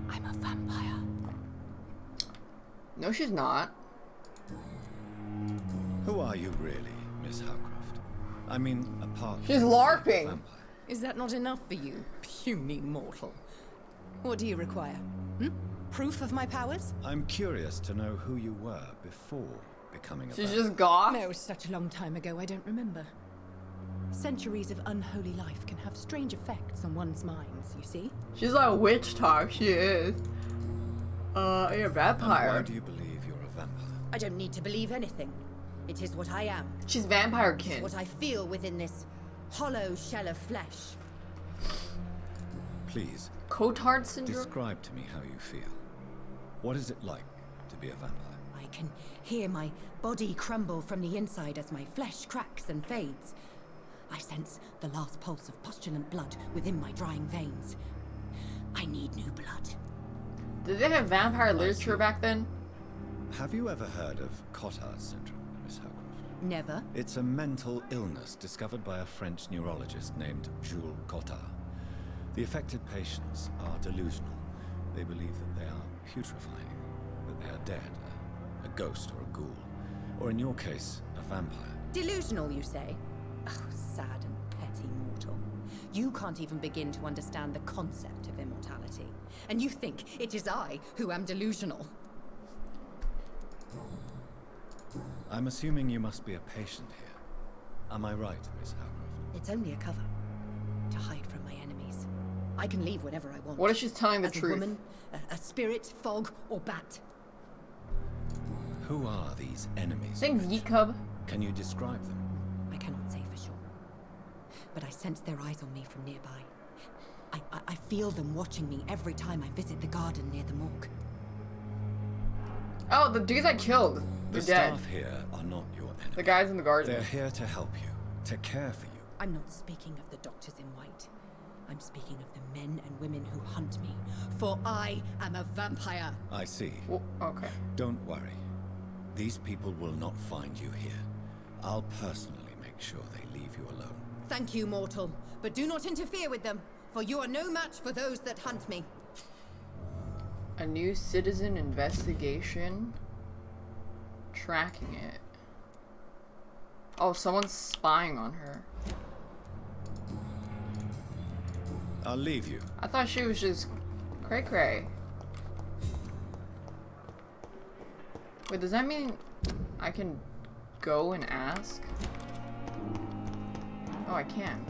I'm a vampire. No, she's not. Who are you really, Miss Howcroft? I mean, apart She's from LARPing. vampire. Is that not enough for you, puny mortal? What do you require? Proof of my powers? I'm curious to know who you were before becoming a She's vampire. just goth. No, it was such a long time ago, I don't remember. Centuries of unholy life can have strange effects on one's minds, you see? She's like witch talk, she is. You're a vampire. And why do you believe you're a vampire? I don't need to believe anything. It is what I am. She's vampire It kin. is what I feel within this hollow shell of flesh. Please, Cotard syndrome? describe to me how you feel. What is it like to be a vampire? I can hear my body crumble from the inside as my flesh cracks and fades. I sense the last pulse of postulant blood within my drying veins. I need new blood. Did they have vampire literature back then? Have you ever heard of Cotard syndrome, Miss Howcroft? Never. It's a mental illness discovered by a French neurologist named Jules Cotard. The affected patients are delusional. They believe that they are putrefying, that they are dead, a ghost or a ghoul, or in your case, a vampire. Delusional, you say? Oh, sad and petty mortal. You can't even begin to understand the concept of immortality. And you think it is I who am delusional. I'm assuming you must be a patient here. Am I right, Miss Howcroft? It's only a cover. To hide from my enemies. I can leave whenever I want. What if she's telling the As truth? A woman, a spirit, fog, or bat. Who are these enemies? Thanks, Yeet Cub. Can you describe them? I cannot say for sure. But I sense their eyes on me from nearby. I feel them watching me every time I visit the garden near the morgue. Oh, the dudes I killed. They're The dead. staff here are not your enemies. The guys in the garden. They're here to help you, to care for you. I'm not speaking of the doctors in white. I'm speaking of the men and women who hunt me, for I am a vampire. I see. Oh, okay. Don't worry. These people will not find you here. I'll personally make sure they leave you alone. Thank you, mortal, but do not interfere with them, for you are no match for those that hunt me. A new citizen investigation. Tracking it. Oh, someone's spying on her. I'll leave you. I thought she was just cray-cray. Wait, does that mean I can go and ask? Oh, I can.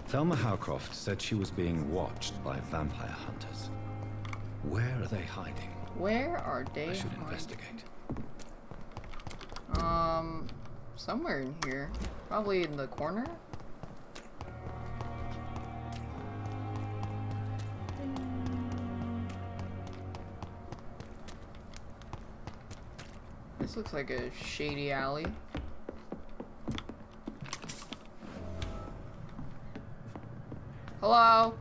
Thelma Howcroft said she was being watched by vampire hunters. Where are they hiding? Where are they I should hiding? investigate. Somewhere in here. Probably in the corner? This looks like a shady alley. Hello?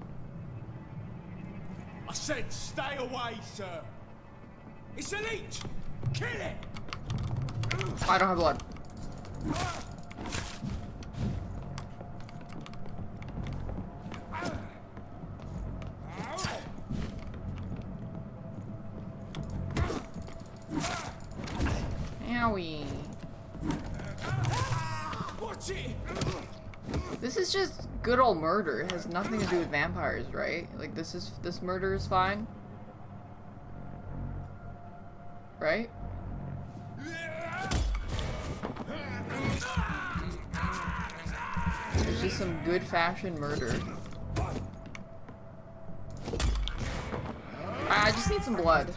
I said stay away, sir. It's a leech. Kill it. I don't have blood. Owie. Watch it. This is just good old murder. It has nothing to do with vampires, right? Like this murder is fine. Right? It's just some good fashioned murder. I just need some blood.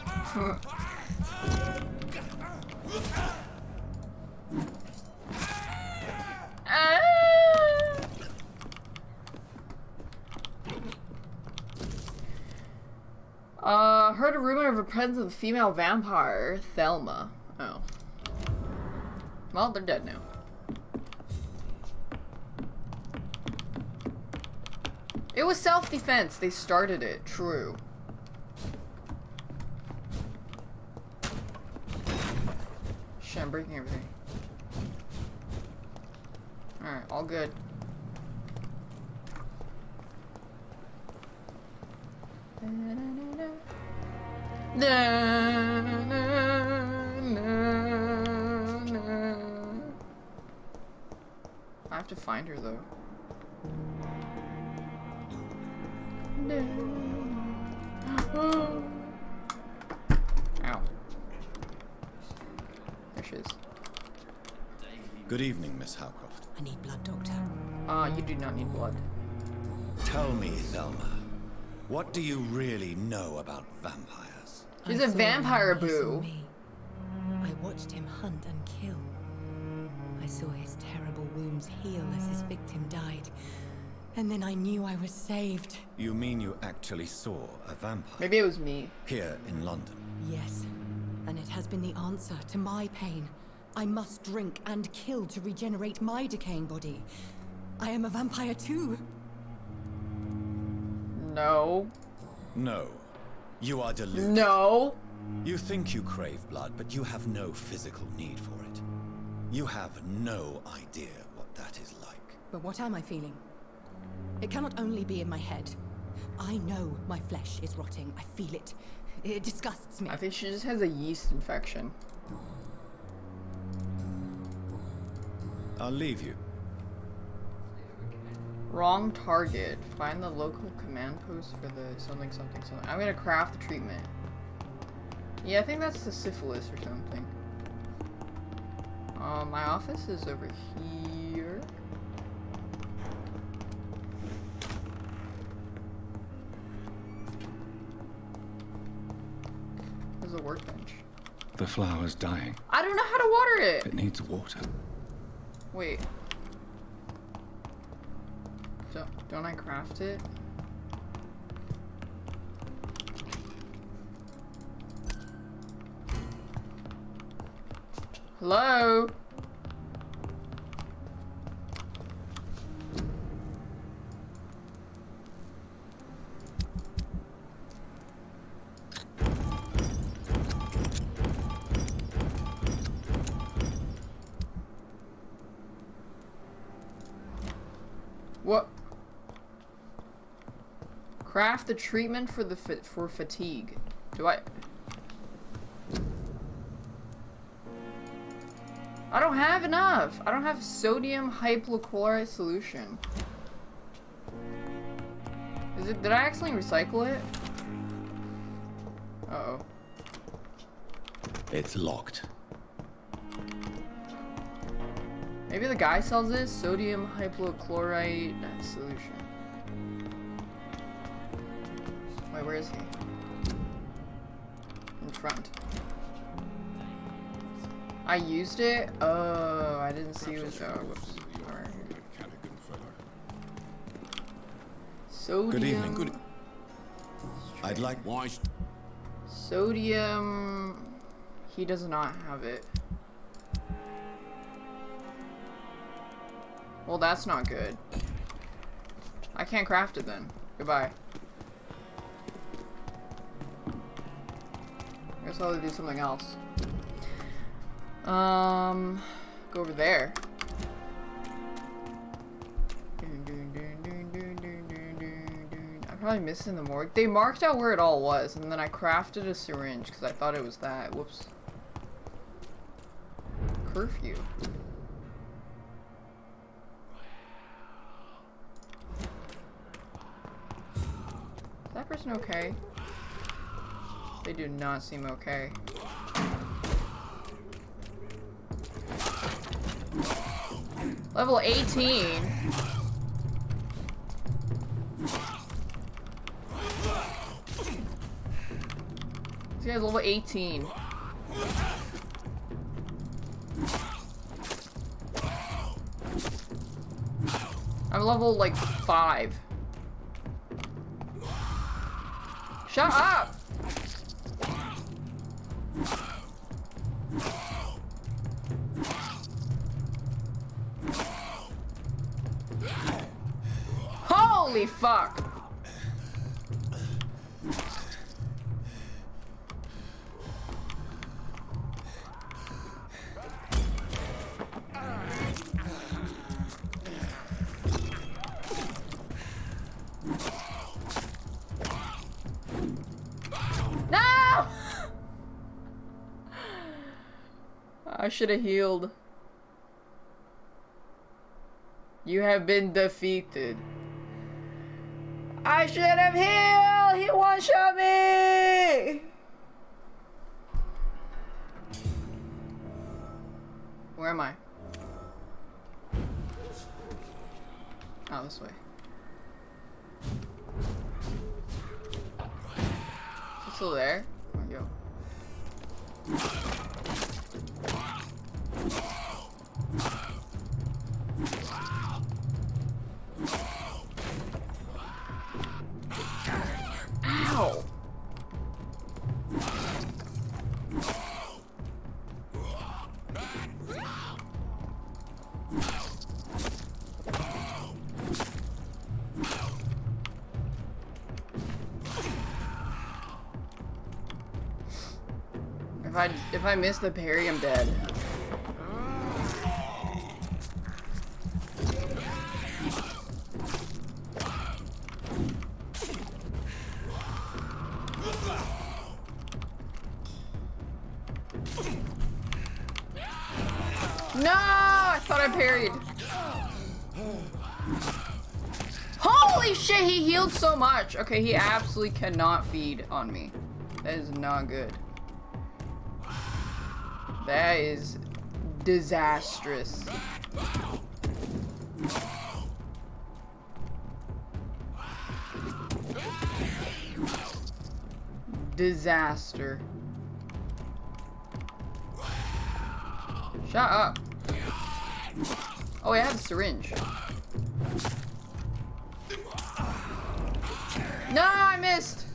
Heard a rumor of a presence of a female vampire, Thelma. Oh. Well, they're dead now. It was self-defense. They started it. True. Shit, I'm breaking everything. Alright, all good. I have to find her though. Ow. There she is. Good evening, Miss Howcroft. I need blood, Doctor. You do not need blood. Tell me, Thelma, what do you really know about vampires? She's a vampire, boo. I watched him hunt and kill. I saw his terrible wounds heal as his victim died. And then I knew I was saved. You mean you actually saw a vampire? Maybe it was me. Here in London? Yes. And it has been the answer to my pain. I must drink and kill to regenerate my decaying body. I am a vampire too. No. No. You are deluded. No. You think you crave blood, but you have no physical need for it. You have no idea what that is like. But what am I feeling? It cannot only be in my head. I know my flesh is rotting. I feel it. It disgusts me. I think she just has a yeast infection. I'll leave you. Wrong target. Find the local command post for the something. I'm gonna craft the treatment. Yeah, I think that's the syphilis or something. My office is over here. There's a workbench. The flower's dying. I don't know how to water it! It needs water. Wait. Don't I craft it? Hello? What? Craft the treatment for the for fatigue. Do I don't have enough. I don't have sodium hypochlorite solution. Is it? Did I accidentally recycle it? Uh-oh. It's locked. Maybe the guy sells this sodium hypochlorite solution. Wait, where is he? In front. I used it? Oh, I didn't see it was. Oh, whoops. Alright. Sodium. Good evening. Good. I'd like sodium. He does not have it. Well, that's not good. I can't craft it then. Goodbye. I guess I'll have to do something else. Go over there. I'm probably missing the morgue. They marked out where it all was, and then I crafted a syringe because I thought it was that. Whoops. Curfew. Is that person okay? They do not seem okay. Level 18. This guy's level 18. I'm level like 5. Shut up! Holy fuck! No! I should have healed. You have been defeated. I should have healed! He one-shot me! Where am I? Oh, this way. Is it still there? Oh, yo. Ow! If I miss the parry, I'm dead. No! I thought I parried. Holy shit, he healed so much. Okay, he absolutely cannot feed on me. That is not good. That is disastrous. Disaster. Shut up. Oh, I have a syringe. No, I missed.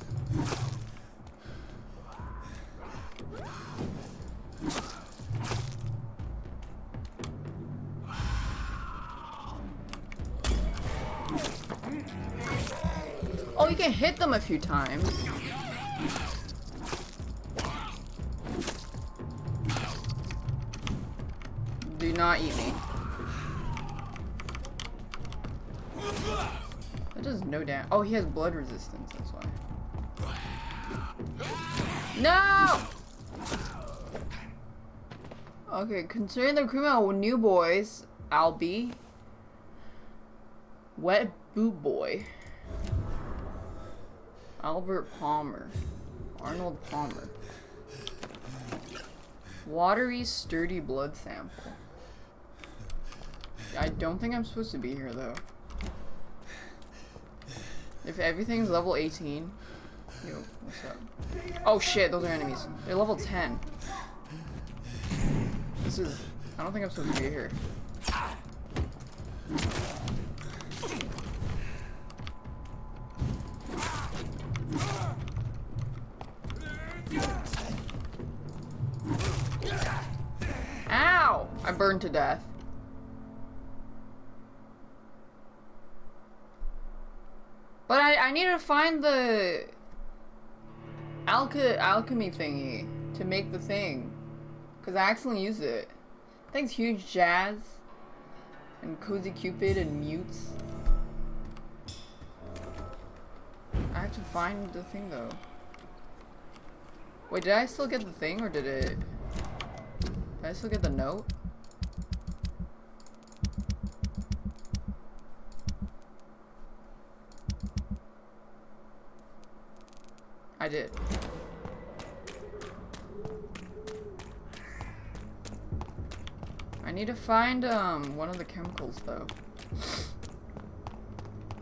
Oh, you can hit them a few times. Do not eat me. That does no damage. Oh, he has blood resistance, that's why. No! Okay, concerning the recruitment of new boys, Albie. Wet Boot Boy. Albert Palmer. Arnold Palmer. Watery, sturdy blood sample. I don't think I'm supposed to be here, though. If everything's level 18... Yo, what's up? Oh shit, those are enemies. They're level 10. This is... I don't think I'm supposed to be here. Ow! I burned to death. But I need to find the alchemy thingy to make the thing. Because I accidentally used it. Thanks, Huge Jazz. And Cozy Cupid and Mutes. I have to find the thing though. Wait, did I still get the thing or did it... Did I still get the note? I did. I need to find one of the chemicals though.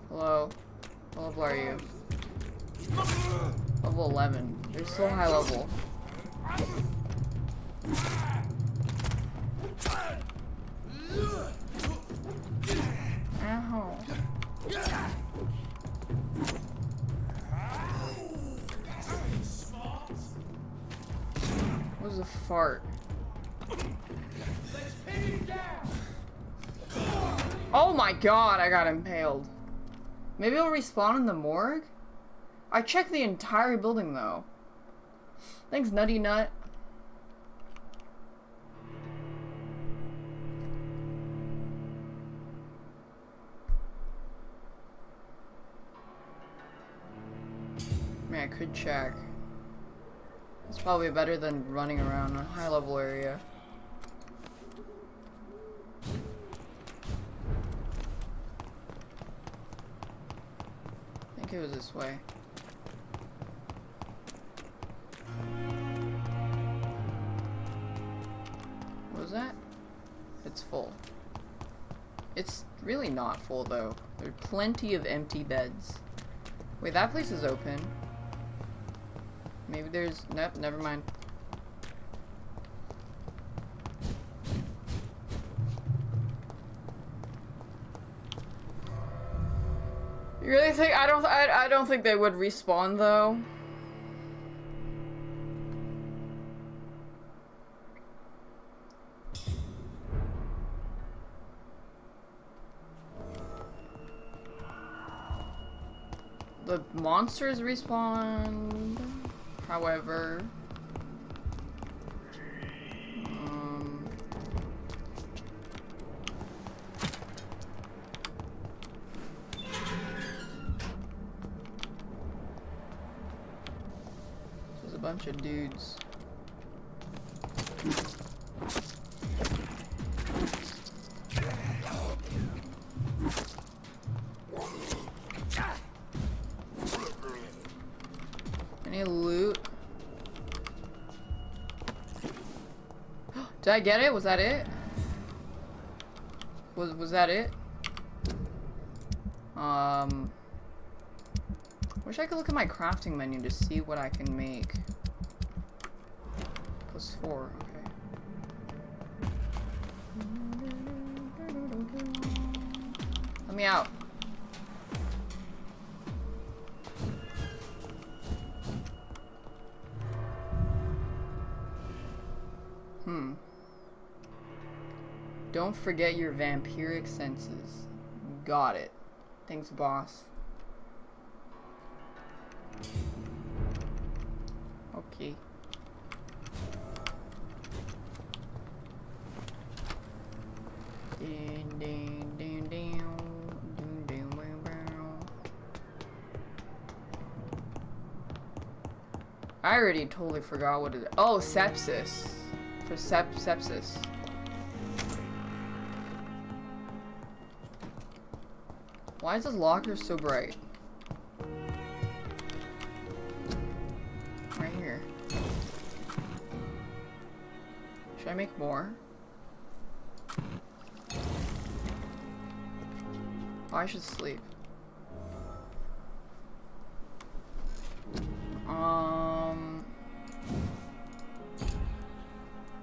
Hello. What level are you? Level 11. You're still high level. Ow. What was a fart? Oh my god, I got impaled. Maybe it'll respawn in the morgue? I checked the entire building though. Thanks, Nutty Nut. I mean, I could check. It's probably better than running around a high level area. I think it was this way. What was that? It's full. It's really not full though. There are plenty of empty beds. Wait, that place is open. Maybe there's... Nope, never mind. You really think... I don't think they would respawn though. The monsters respawn, however. There's a bunch of dudes. Any loot? Did I get it? Was that it? Was that it? Wish I could look at my crafting menu to see what I can make. +4, okay. Let me out. Don't forget your vampiric senses. Got it. Thanks, boss. Okay. I already totally forgot what it is. Oh, sepsis. For sepsis. Why is this locker so bright? Right here. Should I make more? Oh, I should sleep.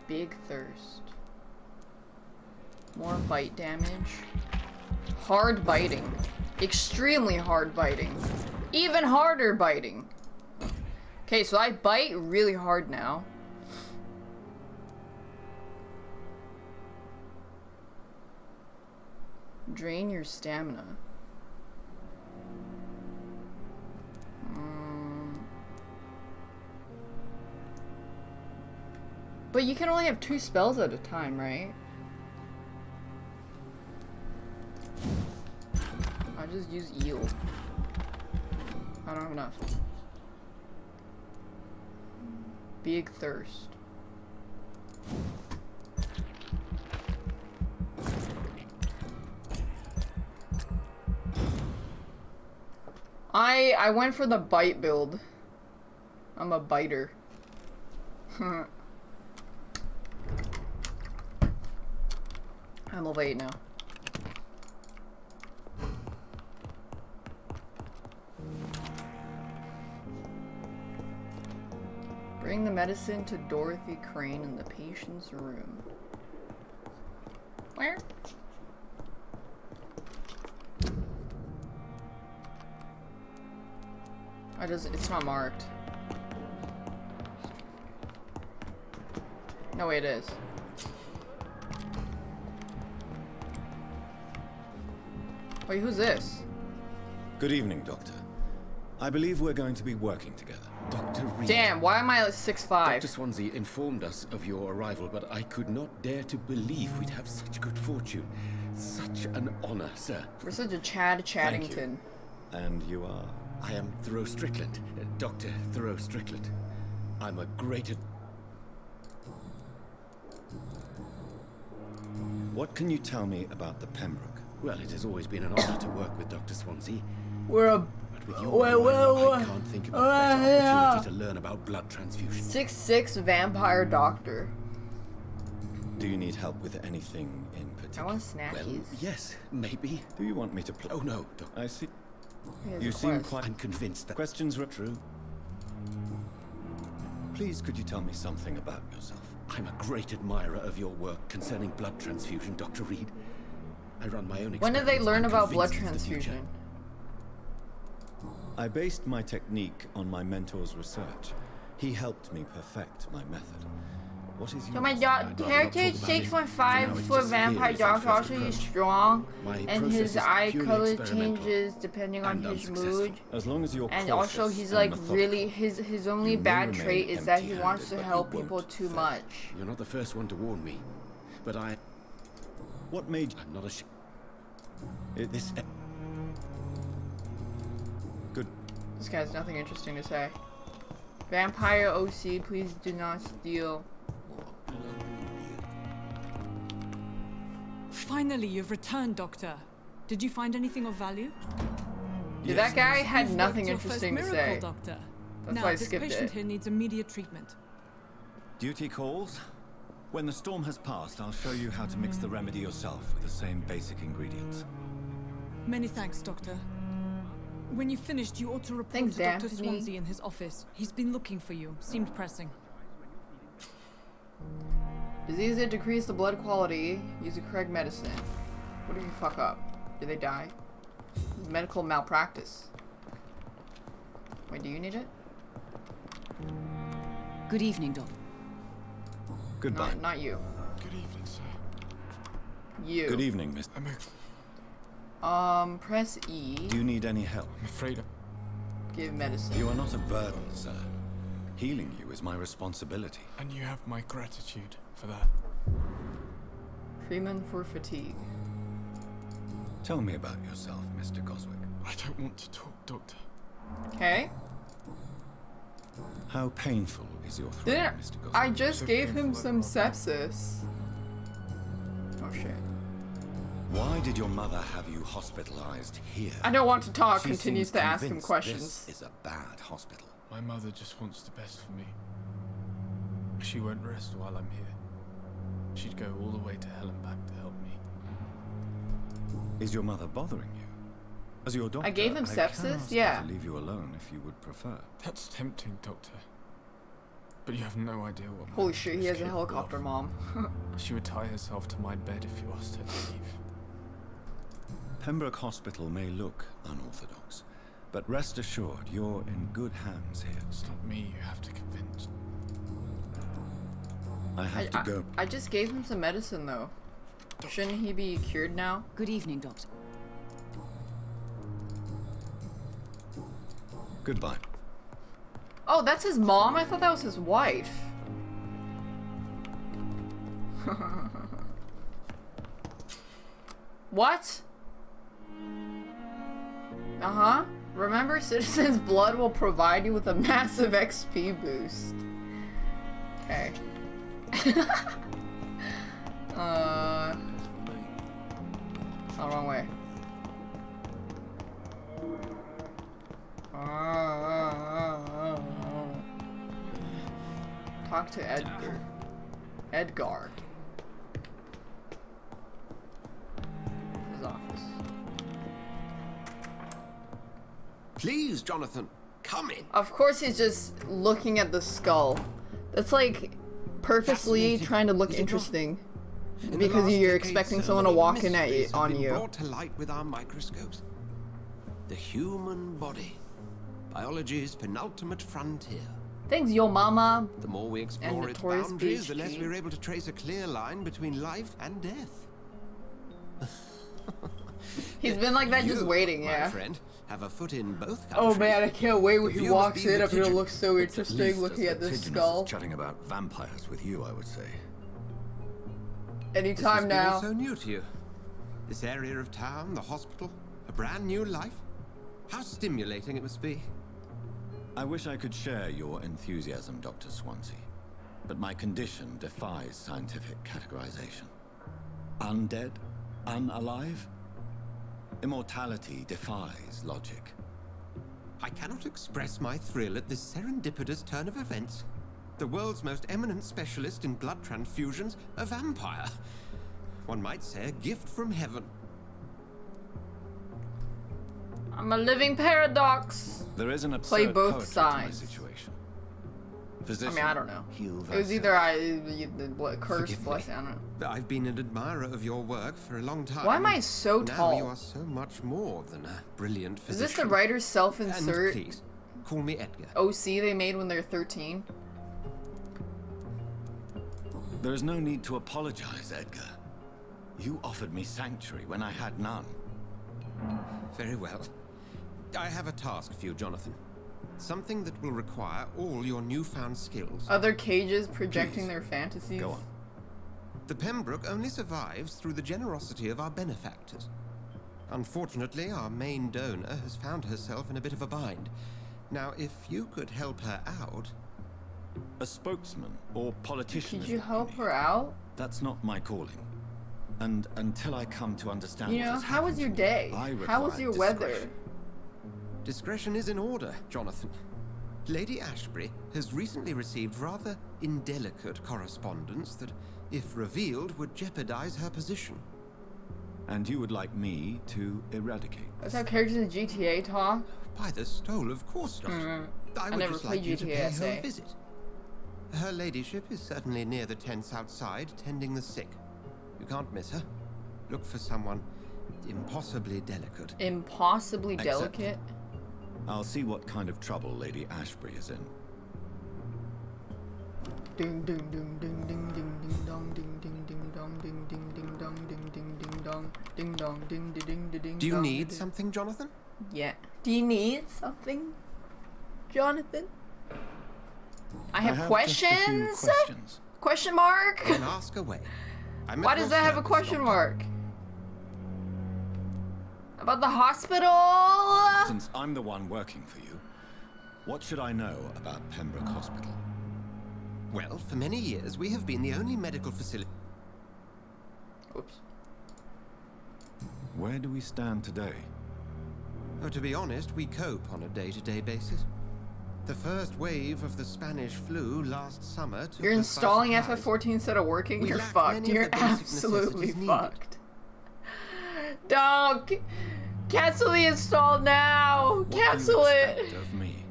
Big thirst. More bite damage. Hard biting. Extremely hard biting. Even harder biting. Okay, so I bite really hard now. Drain your stamina. But you can only have 2 spells at a time, right? I just use eel. I don't have enough. Big thirst. I went for the bite build. I'm a biter. I'm level 8 now. Bring the medicine to Dorothy Crane in the patient's room. Where? It's not marked. No way, it is. Wait, who's this? Good evening, Doctor. I believe we're going to be working together. Dr. Reed. Damn, why am I like 6'5"? Dr. Swansea informed us of your arrival, but I could not dare to believe we'd have such good fortune. Such an honor, sir. We're such a Chad Chaddington. And you are? I am Thoreau Strickland, Dr. Thoreau Strickland. I'm a great... What can you tell me about the Pembroke? Well, it has always been an honor to work with Dr. Swansea. We're a... But with your arrival, I can't think of a better opportunity to learn about blood transfusion. 6'6" vampire doctor. Do you need help with anything in particular? I want snackies. Well, yes, maybe. Do you want me to play? Oh, no, Doctor. I see. You seem quite... I'm convinced that... Questions were true. Please, could you tell me something about yourself? I'm a great admirer of your work concerning blood transfusion, Dr. Reed. I run my own experiments. When did they learn about blood transfusion? I based my technique on my mentor's research. He helped me perfect my method. What is your... So my heritage 6'5" vampire doctor also is strong, and his eye color changes depending on his mood. As long as you're and also he's like really his only bad trait is that he wants to help people too much. You're not the first one to warn me, but I... What made... I'm not ashamed. This... Good. This guy has nothing interesting to say. Vampire OC, please do not steal. Finally, you've returned, Doctor. Did you find anything of value? Yeah, that guy had nothing interesting to say. Doctor. That's now, why I this skipped patient it. here needs immediate treatment. Duty calls. When the storm has passed, I'll show you how to mix the remedy yourself with the same basic ingredients. Many thanks, Doctor. When you finished, you ought to report to Dr. Swansea in his office. He's been looking for you. Seemed pressing. Disease that decrease the blood quality. Use the correct medicine. What if you fuck up? Do they die? Medical malpractice. Wait, do you need it? Good evening, Doc. Goodbye. Not you. Good evening, sir. You. Good evening, Miss. Press E. Do you need any help? I'm afraid Give medicine. You are not a burden, sir. Healing you is my responsibility. And you have my gratitude for that. Treatment for fatigue. Tell me about yourself, Mr. Goswick. I don't want to talk, Doctor. Okay. How painful is your throat, Didn't Mr. Gosling? I just gave him some sepsis? Oh shit. Why did your mother have you hospitalized here? I don't want to talk. She Continues seems to ask him convinced questions. This is a bad hospital. My mother just wants the best for me. She won't rest while I'm here. She'd go all the way to hell and back to help me. Is your mother bothering you? As your doctor, I gave him sepsis? Yeah. To leave you alone if you would prefer. That's tempting, Doctor. But you have no idea what. Holy shit, he has a helicopter mom. She would tie herself to my bed if you asked her to leave. Pembroke Hospital may look unorthodox, but rest assured you're in good hands here. It's not me you have to convince. I have to go. I just gave him some medicine though. Shouldn't he be cured now? Good evening, Doctor. Goodbye. Oh, that's his mom? I thought that was his wife. What? Uh-huh. Remember, Citizen's Blood will provide you with a massive XP boost. Okay. Oh, wrong way. Talk to Edgar. Edgar. His office. Please, Jonathan, come in. Of course he's just looking at the skull. That's like purposely trying to look interesting. Because you're expecting someone to walk in at you, on you. Brought to light with our microscopes. The human body. Biology's penultimate frontier. Thanks, yo mama. The more we explore its boundaries, the less we're able to trace a clear line between life and death. He's been like that, just waiting, my yeah. friend, have a foot in both countries. Oh man, I can't wait when The he view must walks be in. the I'm gonna pigeon. look so interesting looking at this skull. Chatting about vampires with you, I would say. Anytime now. So new to you. This area of town, the hospital, a brand new life. How stimulating it must be. I wish I could share your enthusiasm, Dr. Swansea, but my condition defies scientific categorization. Undead? Unalive? Immortality defies logic. I cannot express my thrill at this serendipitous turn of events. The world's most eminent specialist in blood transfusions, a vampire. One might say a gift from heaven. I'm a living paradox. There is an absurd Play both poetry sides. to my situation. I mean, I don't know. Heal It was either the curse, bless, I don't know. I've been an admirer of your work for a long time. Why am I so now tall? You are so much more than a brilliant physician. Is this the writer's self-insert? And please, call me Edgar. OC they made when they're 13? There is no need to apologize, Edgar. You offered me sanctuary when I had none. Very well. I have a task for you, Jonathan. Something that will require all your newfound skills. Other cages projecting their fantasies? Go on. The Pembroke only survives through the generosity of our benefactors. Unfortunately, our main donor has found herself in a bit of a bind. Now, if you could help her out... A spokesman or politician. Could you help her out? That's not my calling. And until I come to understand You what know, has how was happened your to me, day? I How was require your weather? discretion. Discretion is in order, Jonathan. Lady Ashbury has recently received rather indelicate correspondence that, if revealed, would jeopardize her position. And you would like me to eradicate? That's how characters in GTA talk? By the stole, of course not. I would never just played like you to pay GTA, her SA. a visit. Her ladyship is certainly near the tents outside, tending the sick. You can't miss her. Look for someone impossibly delicate. Impossibly Accept. delicate? I'll see what kind of trouble Lady Ashbury is in. Ding ding ding ding ding ding ding dong ding ding ding dong ding ding ding dong ding ding ding dong ding dong ding ding ding ding ding. Do you need something, Jonathan? Yeah. Do you need something, Jonathan? I have just a few questions? questions. Question mark? Then ask away. I'm Why at does your that have a service, question Doctor. mark? About the hospital? Since I'm the one working for you, What should I know about Pembroke Hospital? Well, for many years, we have been the only medical facility... Oops. Where do we stand today? Oh, to be honest, we cope on a day-to-day basis. The first wave of the Spanish flu last summer took You're us by installing surprise. FF14 instead of working? We You're lack fucked. many of You're the basic absolutely necessities fucked. Don't cancel the install now. Cancel it. Of me.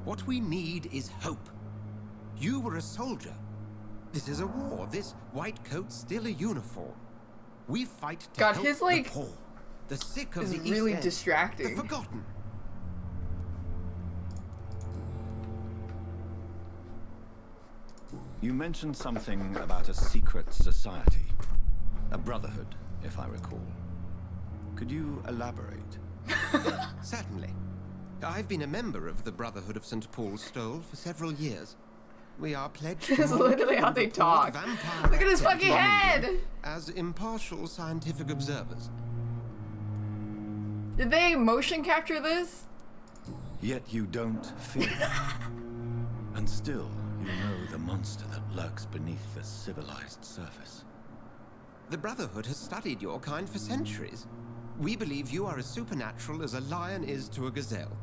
What we need is hope. You were a soldier. This is a war. This white coat's still a uniform. We fight to God, help his like the poor, the sick of is the really East End, distracting. the forgotten. You mentioned something about a secret society. A brotherhood, if I recall. Could you elaborate? Certainly. I've been a member of the Brotherhood of St. Paul's Stole for several years. We are pledged to This is literally how they talk. Look at his fucking head! As impartial scientific observers. Did they motion capture this? Yet you don't fear. And still, you know the monster that lurks beneath the civilized surface. The Brotherhood has studied your kind for centuries. We believe you are as supernatural as a lion is to a gazelle.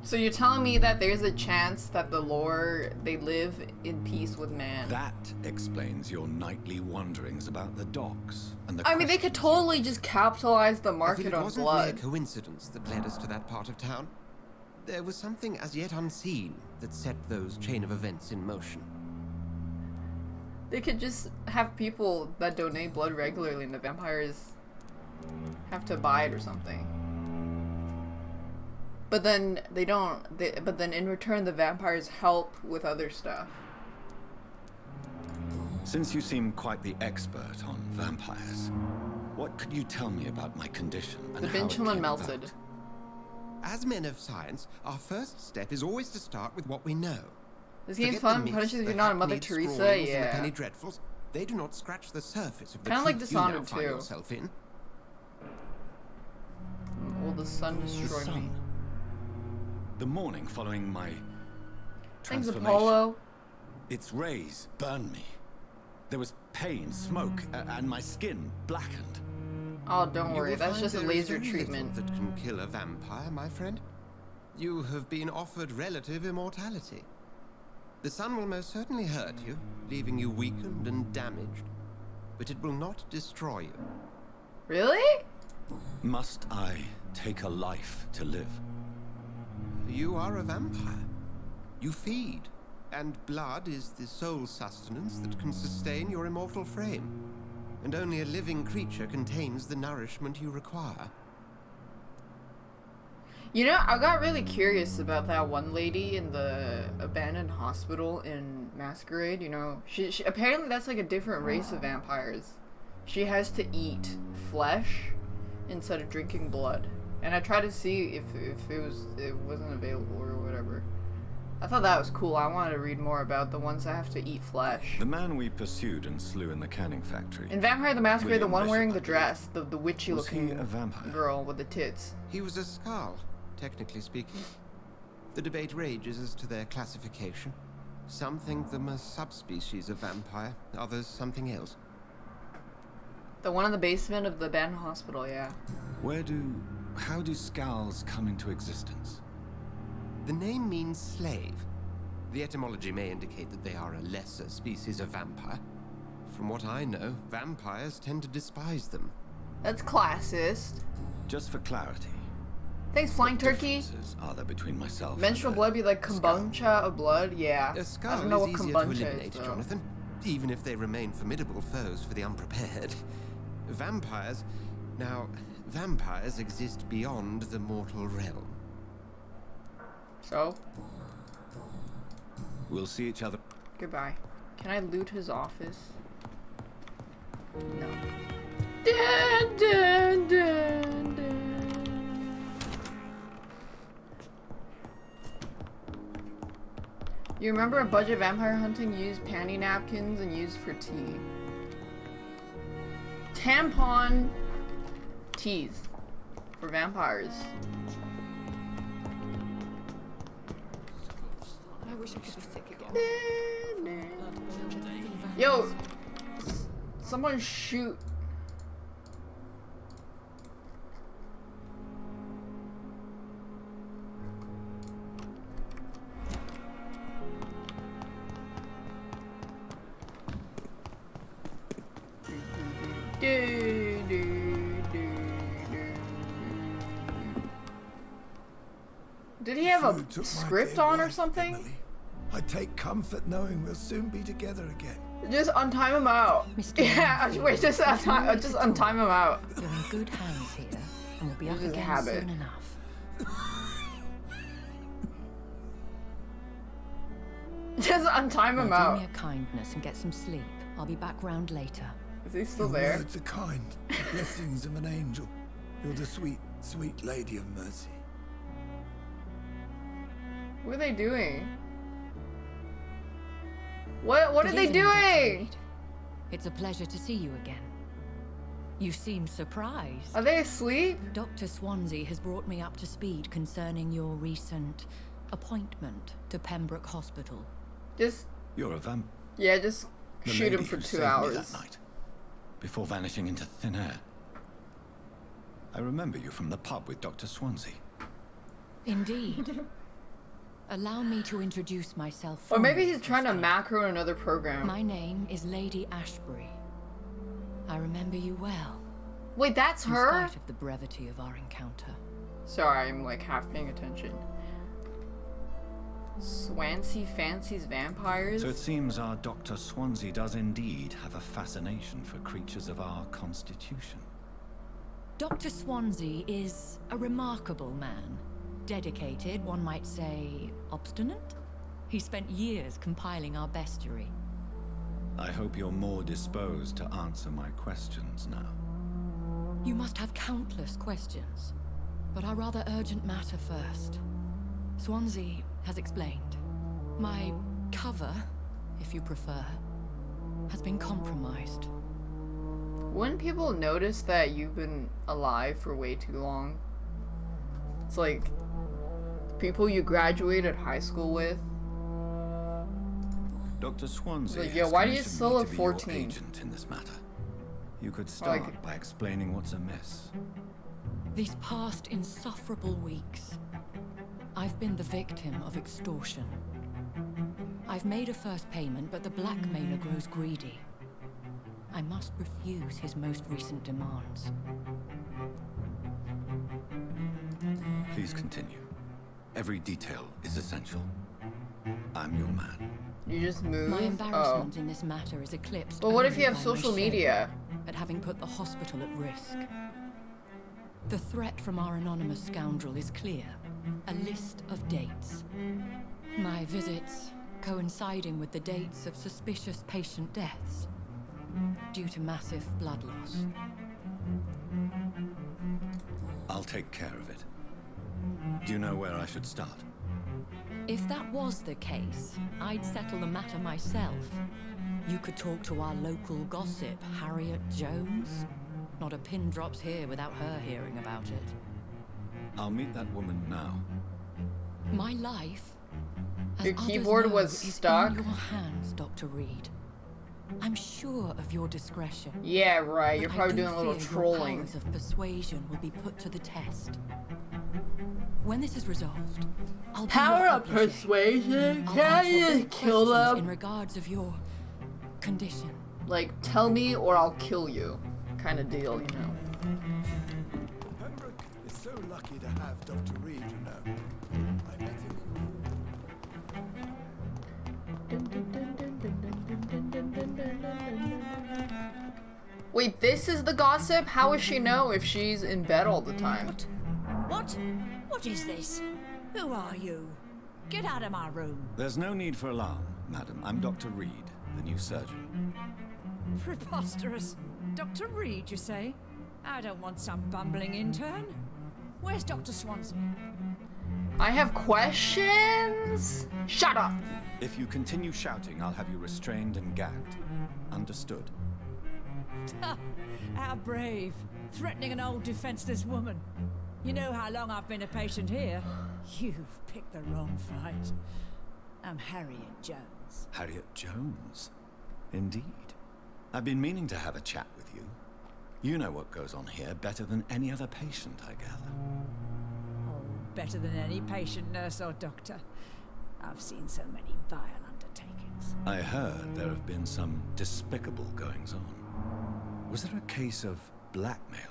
So you're telling me that there's a chance that the lore, they live in peace with man? That explains your nightly wanderings about the docks and the... I mean, they could totally just capitalize the market on wasn't blood. mere coincidence that led us to that part of town. There was something as yet unseen that set those chain of events in motion. They could just have people that donate blood regularly and the vampires have to buy it or something. But then they don't. But then in return, the vampires help with other stuff. Since you seem quite the expert on vampires, what could you tell me about my condition and The how it Benjamin came melted. about? As men of science, our first step is always to start with what we know. This game's Forget the fun. myths, Punishes the you're not a Mother hackneyed Teresa. scrawlings and the Yeah. penny dreadfuls. They do not scratch the surface of the Kinda like truth you now Dishonored find too. yourself in. Will the sun destroy me? sun. The morning following my Thanks, transformation. Apollo. Its rays burned me. There was pain, smoke, and my skin blackened. Oh, don't You worry. will That's find just a there is laser very treatment. little that can kill a vampire, my friend. You have been offered relative immortality. The sun will most certainly hurt you, leaving you weakened and damaged, but it will not destroy you. Really? Must I take a life to live? You are a vampire. You feed, and blood is the sole sustenance that can sustain your immortal frame. And only a living creature contains the nourishment you require. You know, I got really curious about that one lady in the abandoned hospital in Masquerade. You know, she apparently that's like a different race of vampires. She has to eat flesh instead of drinking blood. And I tried to see if it wasn't available or whatever. I thought that was cool. I wanted to read more about the ones that have to eat flesh. The man we pursued and slew in the canning factory. In Vampire the Masquerade, the William one Bishop, wearing I the believe. dress, the witchy Was he looking a vampire? girl with the tits. He was a Skald, technically speaking. The debate rages as to their classification. Some think them a subspecies of vampire, others something else. The one in the basement of the abandoned hospital, yeah. How do Skulls come into existence? The name means slave. The etymology may indicate that they are a lesser species of vampire. From what I know, vampires tend to despise them. That's classist. Just for clarity, Thanks, Flying Turkey. differences are there between myself Menstrual and blood be like kombucha of blood? Yeah. A I skull don't know what is easier to kombucha eliminate, is, though. Jonathan, even if they remain formidable foes for the unprepared. Vampires... Now, vampires exist beyond the mortal realm. So? We'll see each other. Goodbye. Can I loot his office? No. Dun, dun, dun, dun. You remember a budget vampire hunting used panty napkins and used for tea? Tampon teas for vampires. wish I could be sick again. Yo, someone shoot. Did he have a script on or something? Emily. I take comfort knowing we'll soon be together again. Just untime him out. Yeah, wait, just untime him out. You're in good hands here, and we'll be up again soon enough. Just untime him out. Do me a kindness and get some sleep. I'll be back round later. Is he still Your there? words are kind, the blessings of an angel. You're the sweet, sweet lady of mercy. What are they doing? What are they doing? It's a pleasure to see you again. You seem surprised. Are they asleep? Dr. Swansea has brought me up to speed concerning your recent appointment to Pembroke Hospital. Just... You're a vamp. Yeah, just The shoot him lady for who 2 saved me hours. that night, before vanishing into thin air. I remember you from the pub with Dr. Swansea. Indeed. Allow me to introduce myself. Or maybe he's trying to macro another program. My name is Lady Ashbury. I remember you well. Wait, that's her? In spite of the brevity of our encounter. Sorry, I'm like half paying attention. Swansea fancies vampires? So it seems our Dr. Swansea does indeed have a fascination for creatures of our constitution. Dr. Swansea is a remarkable man. Dedicated, one might say, obstinate. He spent years compiling our bestiary. I hope you're more disposed to answer my questions now. You must have countless questions, but our rather urgent matter first. Swansea has explained. My cover, if you prefer, has been compromised. Wouldn't people notice that you've been alive for way too long? It's like people you graduated high school with. Dr. Swansea Like, yo, has why do you commissioned still me have to be your 14? agent in this matter. You could start by explaining what's amiss. These past insufferable weeks, I've been the victim of extortion. I've made a first payment, but the blackmailer grows greedy. I must refuse his most recent demands. Please continue. Every detail is essential. I'm your man. You just move? My embarrassment in this matter is eclipsed. But what if only you have by social my shame media? at having put the hospital at risk. The threat from our anonymous scoundrel is clear. A list of dates. My visits coinciding with the dates of suspicious patient deaths due to massive blood loss. I'll take care of it. Do you know where I should start? If that was the case, I'd settle the matter myself. You could talk to our local gossip, Harriet Jones. Not a pin drops here without her hearing about it. I'll meet that woman now. My life, as Your others keyboard know, was is stuck? in your hands, Dr. Reed. I'm sure of your discretion. Yeah, right. but You're I probably do doing a little fear trolling. Your powers of persuasion will be put to the test. When this is resolved, I'll be Power your of obligé. persuasion? I'll Can I answer all just kill questions them? in regards of your condition. Like, tell me or I'll kill you. Kind of deal, you know. Pembroke is so lucky to have Dr. Reed, you know. I met him. Wait, this is the gossip? How would she know if she's in bed all the time? What? What is this? Who are you? Get out of my room. There's no need for alarm, madam. I'm Dr. Reed, the new surgeon. Preposterous. Dr. Reed, you say? I don't want some bumbling intern. Where's Dr. Swansea? I have questions? Shut up! If you continue shouting, I'll have you restrained and gagged. Understood? How brave. Threatening an old defenseless woman. You know how long I've been a patient here. You've picked the wrong fight. I'm Harriet Jones. Harriet Jones? Indeed. I've been meaning to have a chat with you. You know what goes on here better than any other patient, I gather. Oh, better than any patient, nurse, or doctor. I've seen so many vile undertakings. I heard there have been some despicable goings-on. Was there a case of blackmail?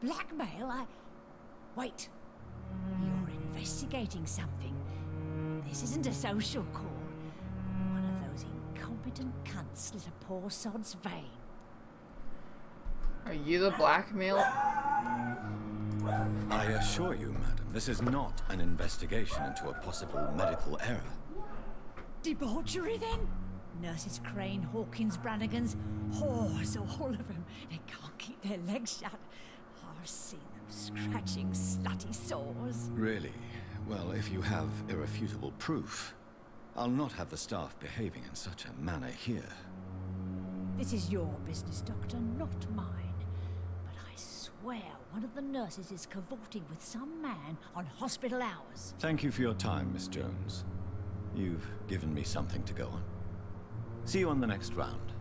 Blackmail? Wait. You're investigating something. This isn't a social call. One of those incompetent cunts slit a poor sod's vein. Are you the blackmailer? I assure you, madam, this is not an investigation into a possible medical error. Debauchery, then? Nurses Crane, Hawkins, Brannigans, whores, all of them. They can't keep their legs shut. I've seen them scratching slutty sores. Really? Well, if you have irrefutable proof, I'll not have the staff behaving in such a manner here. This is your business, Doctor, not mine. But I swear one of the nurses is cavorting with some man on hospital hours. Thank you for your time, Miss Jones. You've given me something to go on. See you on the next round.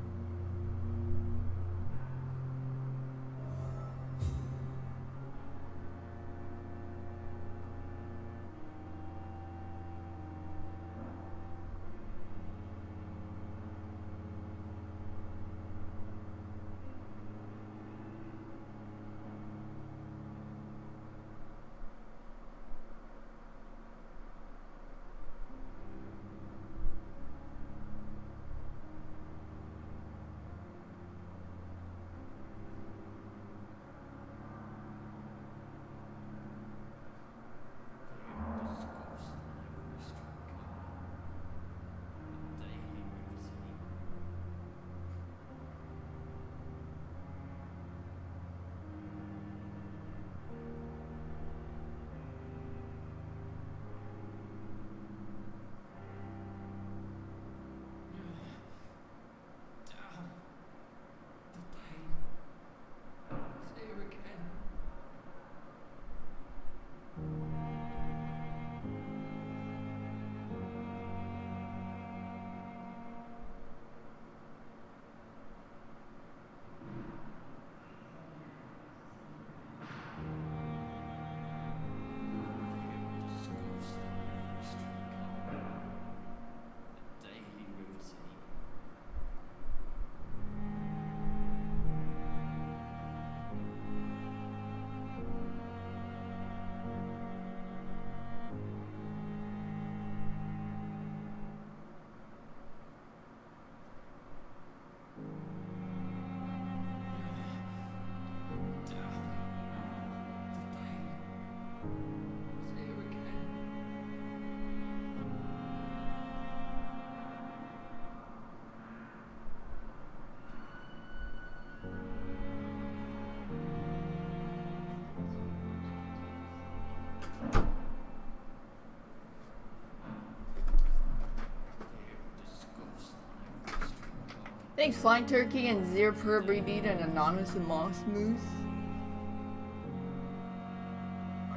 Thanks, Flying Turkey and Zero per breed and Anonymous and Moss Moose.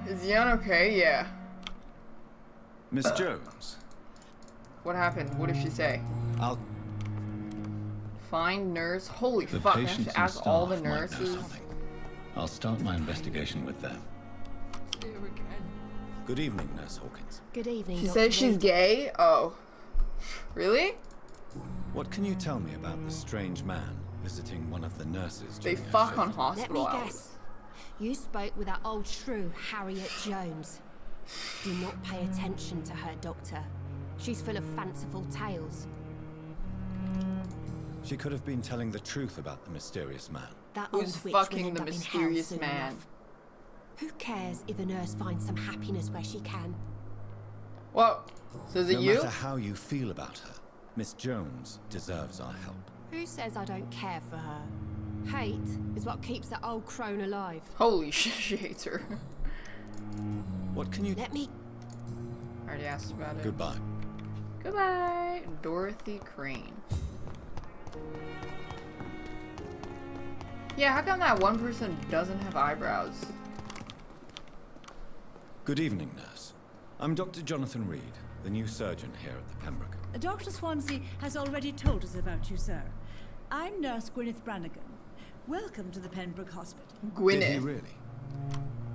Is Jan okay? Yeah. Miss Jones. What happened? What did she say? I'll find nurse. Holy the fuck! I have to ask all the might know nurses. something. I'll start my investigation with them. Good evening, Nurse Hawkins. Good evening. She Dr. says she's Reed. gay? Oh. Really? What can you tell me about the strange man visiting one of the nurses? They during her fuck shift? on Let hospital me hours. guess. You spoke with that old shrew, Harriet Jones. Do not pay attention to her, Doctor. She's full of fanciful tales. She could have been telling the truth about the mysterious man. That Who's old witch will fucking end the up in hell mysterious soon man? enough. Who cares if a nurse finds some happiness where she can? Well, so is it no you? matter how you feel about her, Miss Jones deserves our help. Who says I don't care for her? Hate is what keeps that old crone alive. Holy shit, she hates her. What can you... Let me... I already asked about it. Goodbye. Goodbye, Dorothy Crane. Yeah, how come that one person doesn't have eyebrows? Good evening, nurse. I'm Dr. Jonathan Reed, the new surgeon here at the Pembroke. Dr. Swansea has already told us about you, sir. I'm Nurse Gwyneth Brannigan. Welcome to the Pembroke Hospital. Gwyneth. Did he really?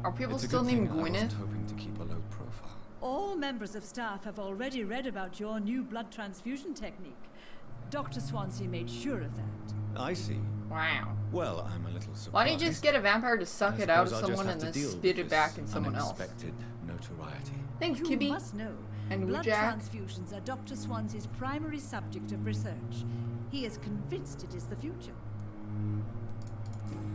Are people It's a still good named thing I Gwyneth? wasn't hoping to keep a low profile. All members of staff have already read about your new blood transfusion technique. Dr. Swansea made sure of that. I see. Wow. Well, I'm a little surprised. Why don't you just get a vampire to suck I it out of suppose I'll just someone have and to then deal spit with it back this in someone else? unexpected notoriety. Thanks, You Kibby. must know, And blood Jack. transfusions are Dr. Swansea's primary subject of research. He is convinced it is the future.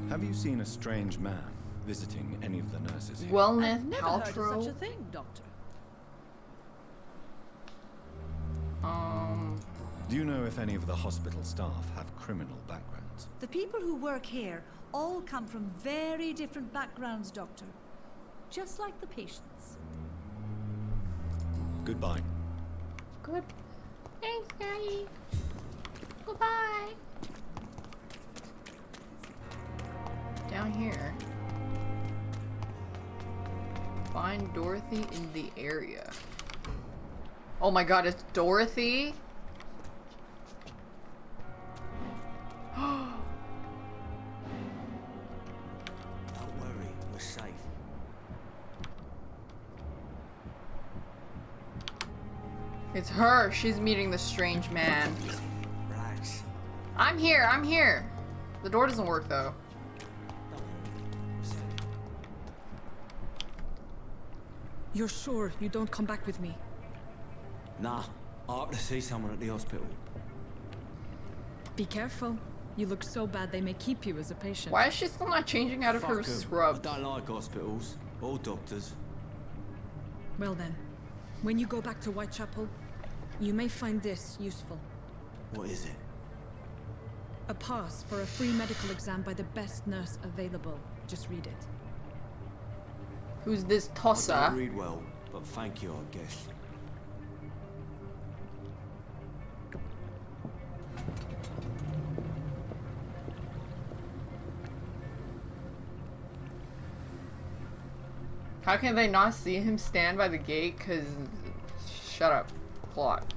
Have you seen a strange man visiting any of the nurses here? Wellness I've never heard of Paltrow. such a thing, Doctor. Do you know if any of the hospital staff have criminal backgrounds? The people who work here all come from very different backgrounds, Doctor. Just like the patients. Goodbye. Good. Thanks, Daddy. Goodbye. Down here. Find Dorothy in the area. Oh my god, it's Dorothy? Don't worry, we're safe. It's her. She's meeting the strange man. Relax. I'm here. I'm here. The door doesn't work though. You're sure you don't come back with me? Nah, I have to see someone at the hospital. Be careful. You look so bad they may keep you as a patient. Why is she still not changing out of her Fuck 'em. scrub? I don't like hospitals or doctors. Well then, when you go back to Whitechapel, you may find this useful. What is it? A pass for a free medical exam by the best nurse available. Just read it. Who's this I Tossa? don't read well, but thank you, I guess. How can they not see him stand by the gate? Cause shut up. Plot.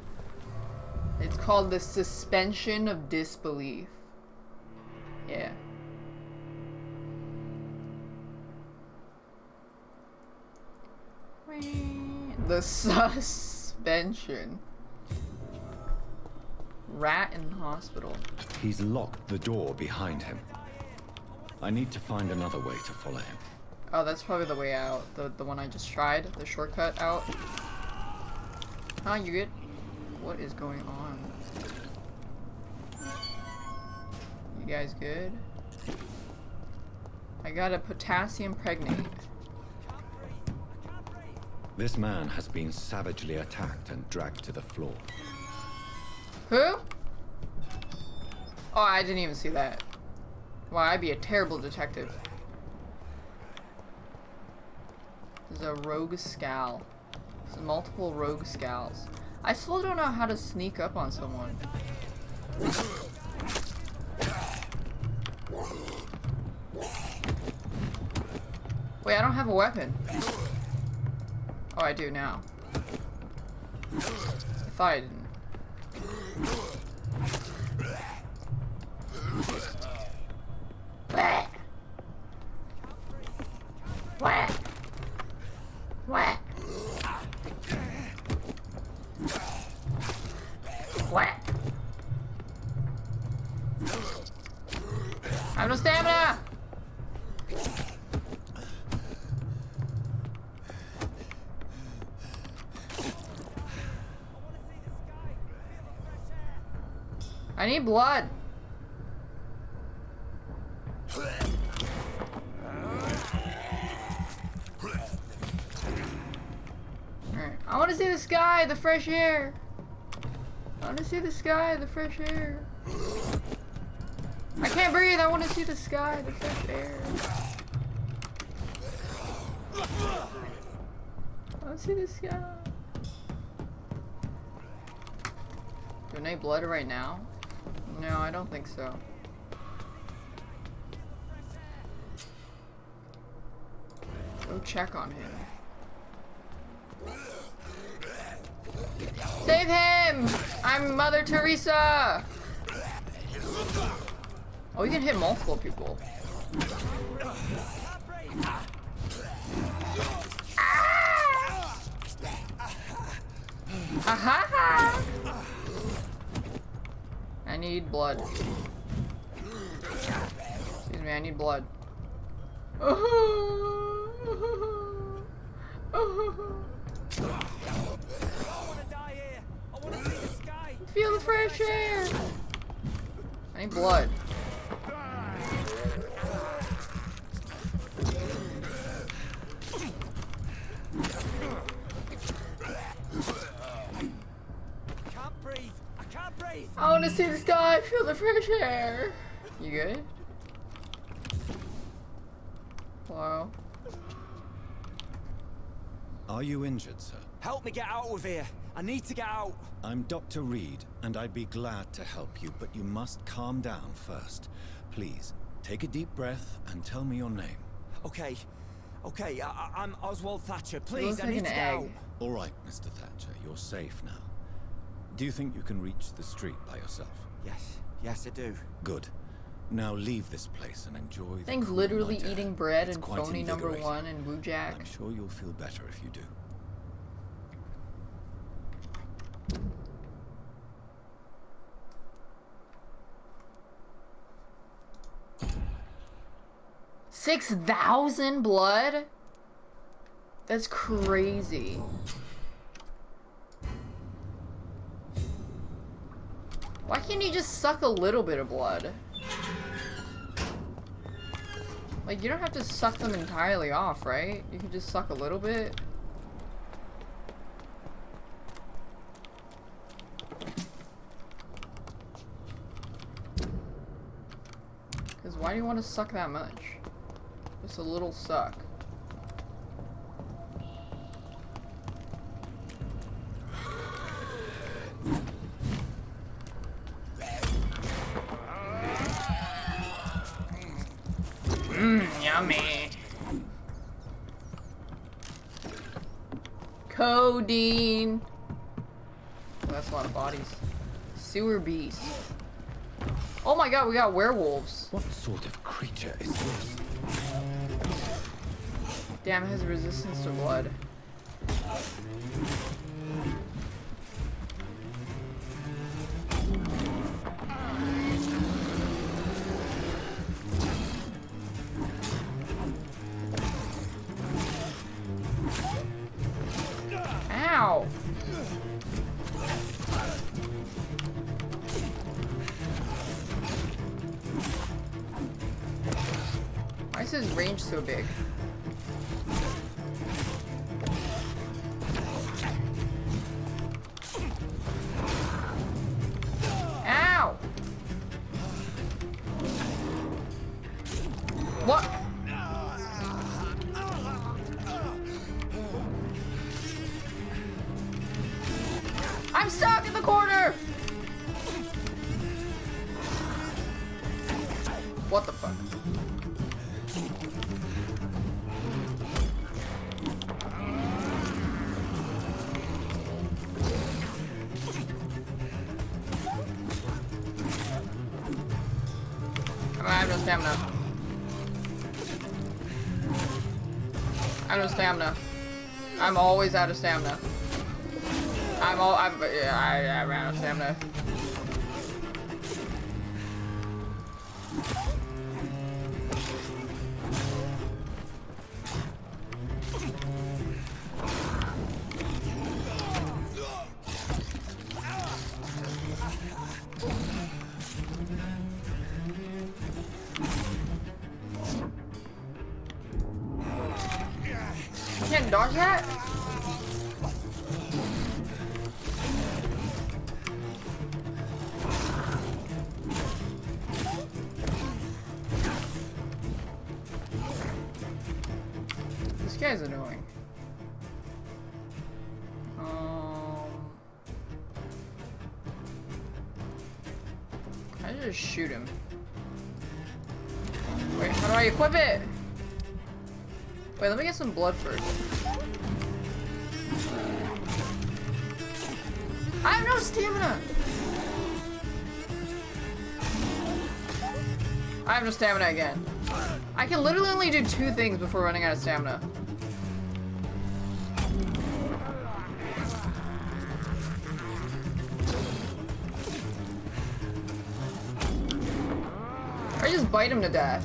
It's called the suspension of disbelief. Yeah. The suspension. Rat in the hospital. He's locked the door behind him. I need to find another way to follow him. Oh, that's probably the way out. The one I just tried. The shortcut out. Huh, you good? What is going on? You guys good? I got a potassium pregnate. This man has been savagely attacked and dragged to the floor. Who? Oh, I didn't even see that. Wow, I'd be a terrible detective. There's a rogue scowl. There's multiple rogue scowls. I still don't know how to sneak up on someone. Wait, I don't have a weapon. Oh, I do now. I thought I didn't. What? What? What? I have no stamina! I need blood. Alright. I want to see the sky, the fresh air. I want to see the sky, the fresh air. I can't breathe. I want to see the sky, the fresh air. I want to see the sky. Do I need blood right now? No, I don't think so. Go check on him. Save him! I'm Mother Teresa! Oh, you can hit multiple people. Aha! I need blood. Excuse me, I need blood. Feel the fresh air! I need blood. I want to see the sky, feel the fresh air. You good? Hello? Are you injured, sir? Help me get out of here. I need to get out. I'm Dr. Reed, and I'd be glad to help you, but you must calm down first. Please, take a deep breath and tell me your name. Okay. Okay, I'm Oswald Thatcher. Please, I like need an to get egg. out. All right, Mr. Thatcher, you're safe now. Do you think you can reach the street by yourself? Yes, I do. Good. Now leave this place and enjoy the Things cool literally night air. eating bread It's and quite phony number invigorating. 1 and Blue Jack. I'm sure you'll feel better if you do. $6,000 blood? That's crazy. Why can't you just suck a little bit of blood? Like, you don't have to suck them entirely off, right? You can just suck a little bit. Because why do you want to suck that much? Just a little suck. Yummy. Codeine. Oh, that's a lot of bodies. Sewer beast. Oh my god, we got werewolves. What sort of creature is this? Damn, it has resistance to blood. Ow! Why is his range so big? Ow! What? I'm stuck in the corner! What the fuck? I have no stamina. I have no stamina. I'm always out of stamina. I'm out of stamina. You can't dodge that? This guy's annoying. I just shoot him. Wait, how do I equip it? Wait, let me get some blood first. stamina! I have no stamina again. I can literally only do 2 things before running out of stamina. I just bite him to death.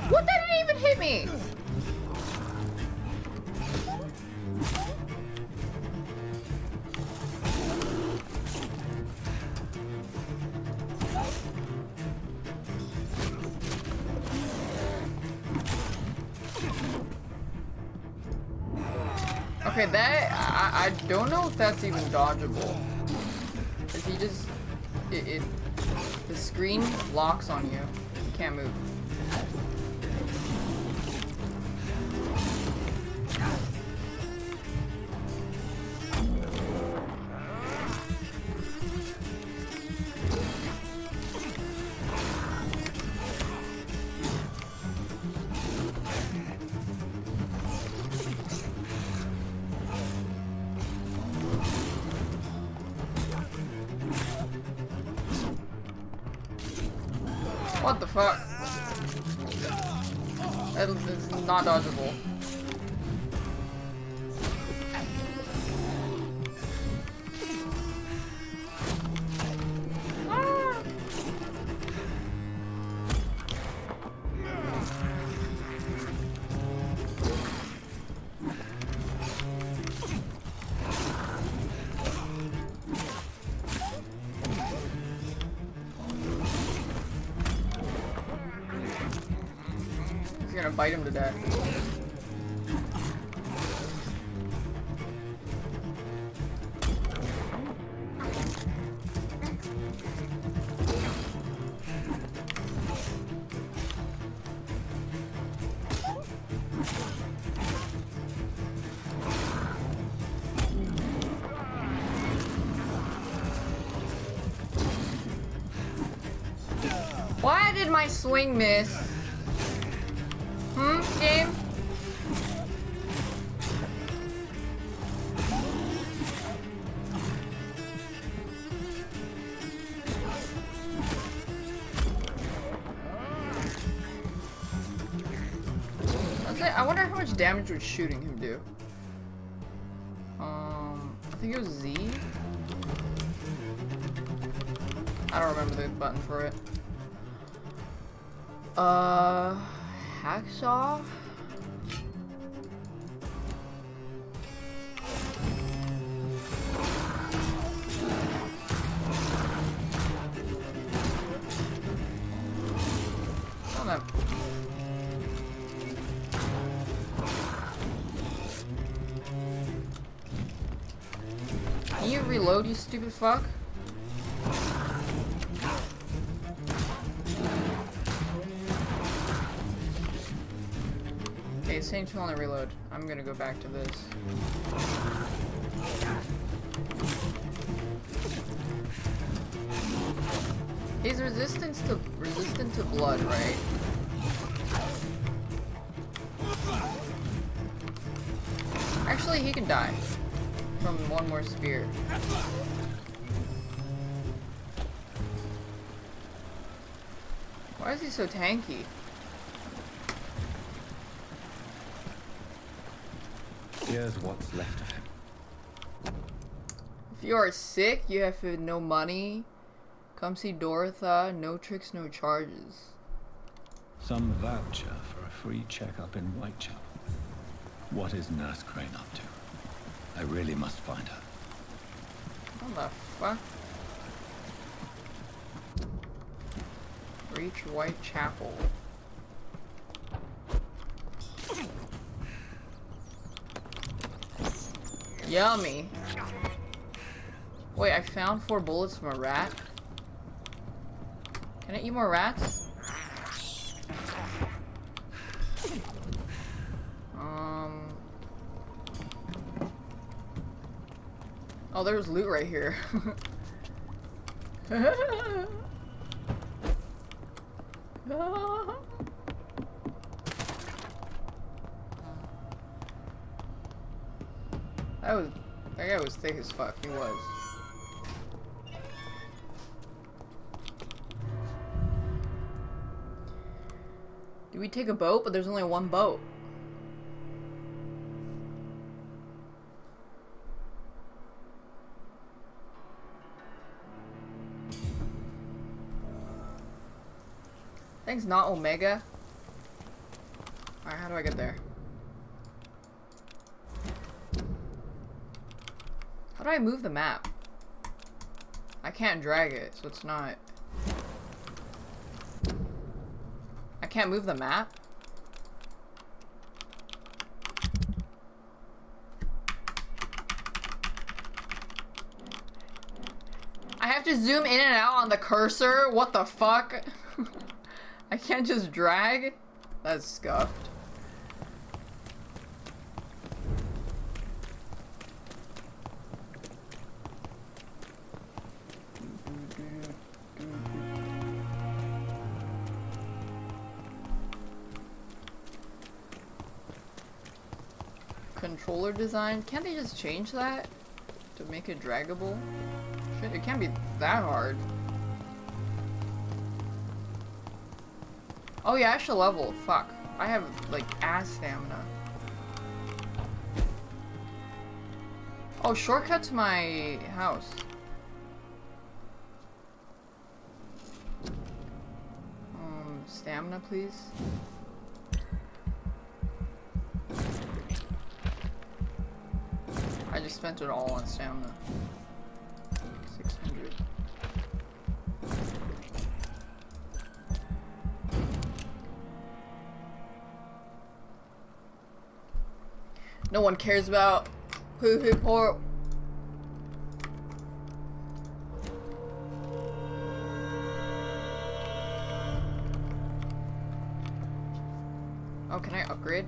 What? That didn't even hit me! Okay, that I don't know if that's even dodgeable. If he just the screen locks on you. You can't move. What the fuck? It's not dodgeable. Gonna bite him to death. Why did my swing miss? Game? I wonder how much damage would shooting him do. I think it was Z? I don't remember the button for it. Hacksaw? Can you reload, you stupid fuck? Okay, same tool on the reload. I'm gonna go back to this. He's resistant to blood, right? Actually, he can die from one more spear. Why is he so tanky? Here's what's left of him. If you are sick, you have no money. Come see Dorotha. No tricks, no charges. Some voucher for a free checkup in Whitechapel. What is Nurse Crane up to? I really must find her. What the fuck? Reach Whitechapel. Yummy. Wait, I found 4 bullets from a rat. Can I eat more rats? Oh, there's loot right here. That guy was thick as fuck. He was. Do we take a boat? But there's only one boat. Thanks, not Omega. Alright, how do I get there? How do I move the map? I can't drag it, so it's not... I can't move the map? I have to zoom in and out on the cursor? What the fuck? I can't just drag? That's scuffed. Controller design? Can't they just change that to make it draggable? Shit, it can't be that hard. Oh yeah, I should level. Fuck. I have like ass stamina. Oh, shortcut to my house. Stamina, please. I just spent it all on stamina. 600. No one cares about hoo-hoo pork. Oh, can I upgrade?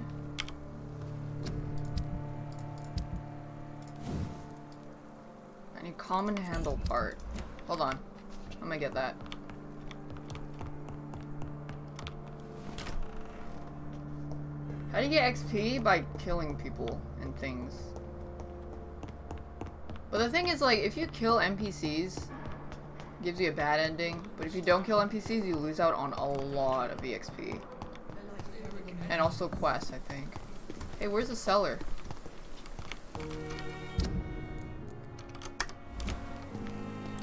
I need common handle part. Hold on. I'm gonna get that. How do you get XP? By killing people and things. But the thing is, like, if you kill NPCs, it gives you a bad ending. But if you don't kill NPCs, you lose out on a lot of EXP. And also quests, I think. Hey, where's the cellar?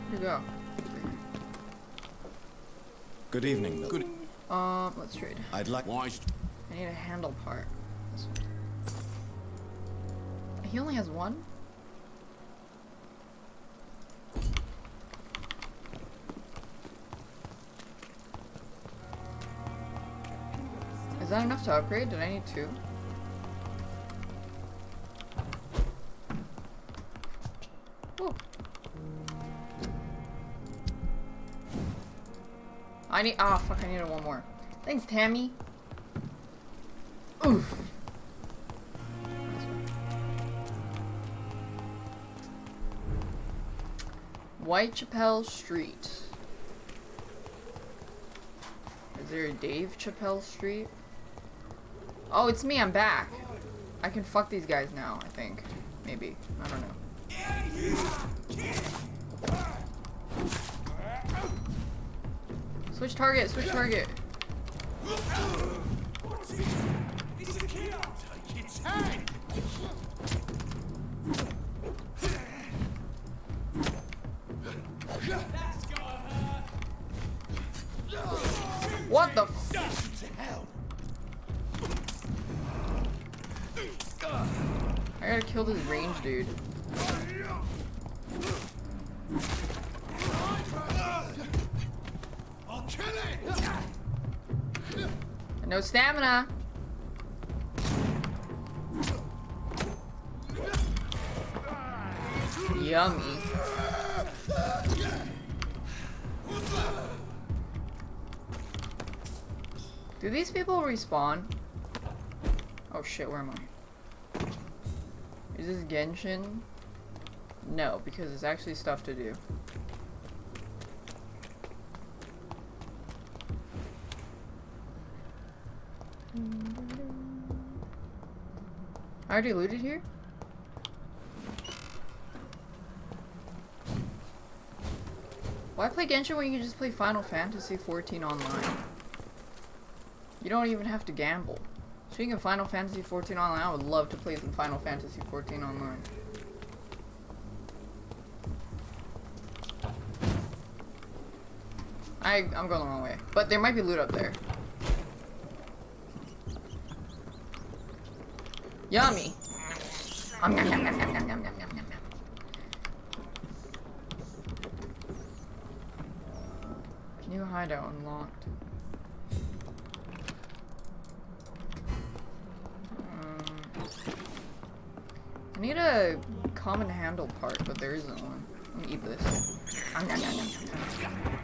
Where'd you go? Good evening, Milton. Good. Let's trade. I'd like... I need a handle part. This one. He only has one? Is that enough to upgrade? Did I need 2? Whoa. I need- ah, fuck, I needed one more. Thanks, Tammy. Oof. Whitechapel Street. Is there a Dave Chappelle Street? Oh, it's me, I'm back. I can fuck these guys now, I think. Maybe. I don't know. Switch target, switch target. What the f- I gotta kill this range dude. No stamina. Yummy. Do these people respawn? Oh shit, where am I? Is this Genshin? No, because it's actually stuff to do. I already looted here? Why play Genshin when you can just play Final Fantasy 14 online? You don't even have to gamble. Speaking of Final Fantasy 14 online, I would love to play some Final Fantasy 14 online. I'm going the wrong way. But there might be loot up there. Yummy! Nom, nom, nom, nom, nom, nom, nom, nom, nom. New hideout unlocked. I need a common handle part, but there isn't one. Let me eat this. Nom, nom, nom, nom, nom, nom.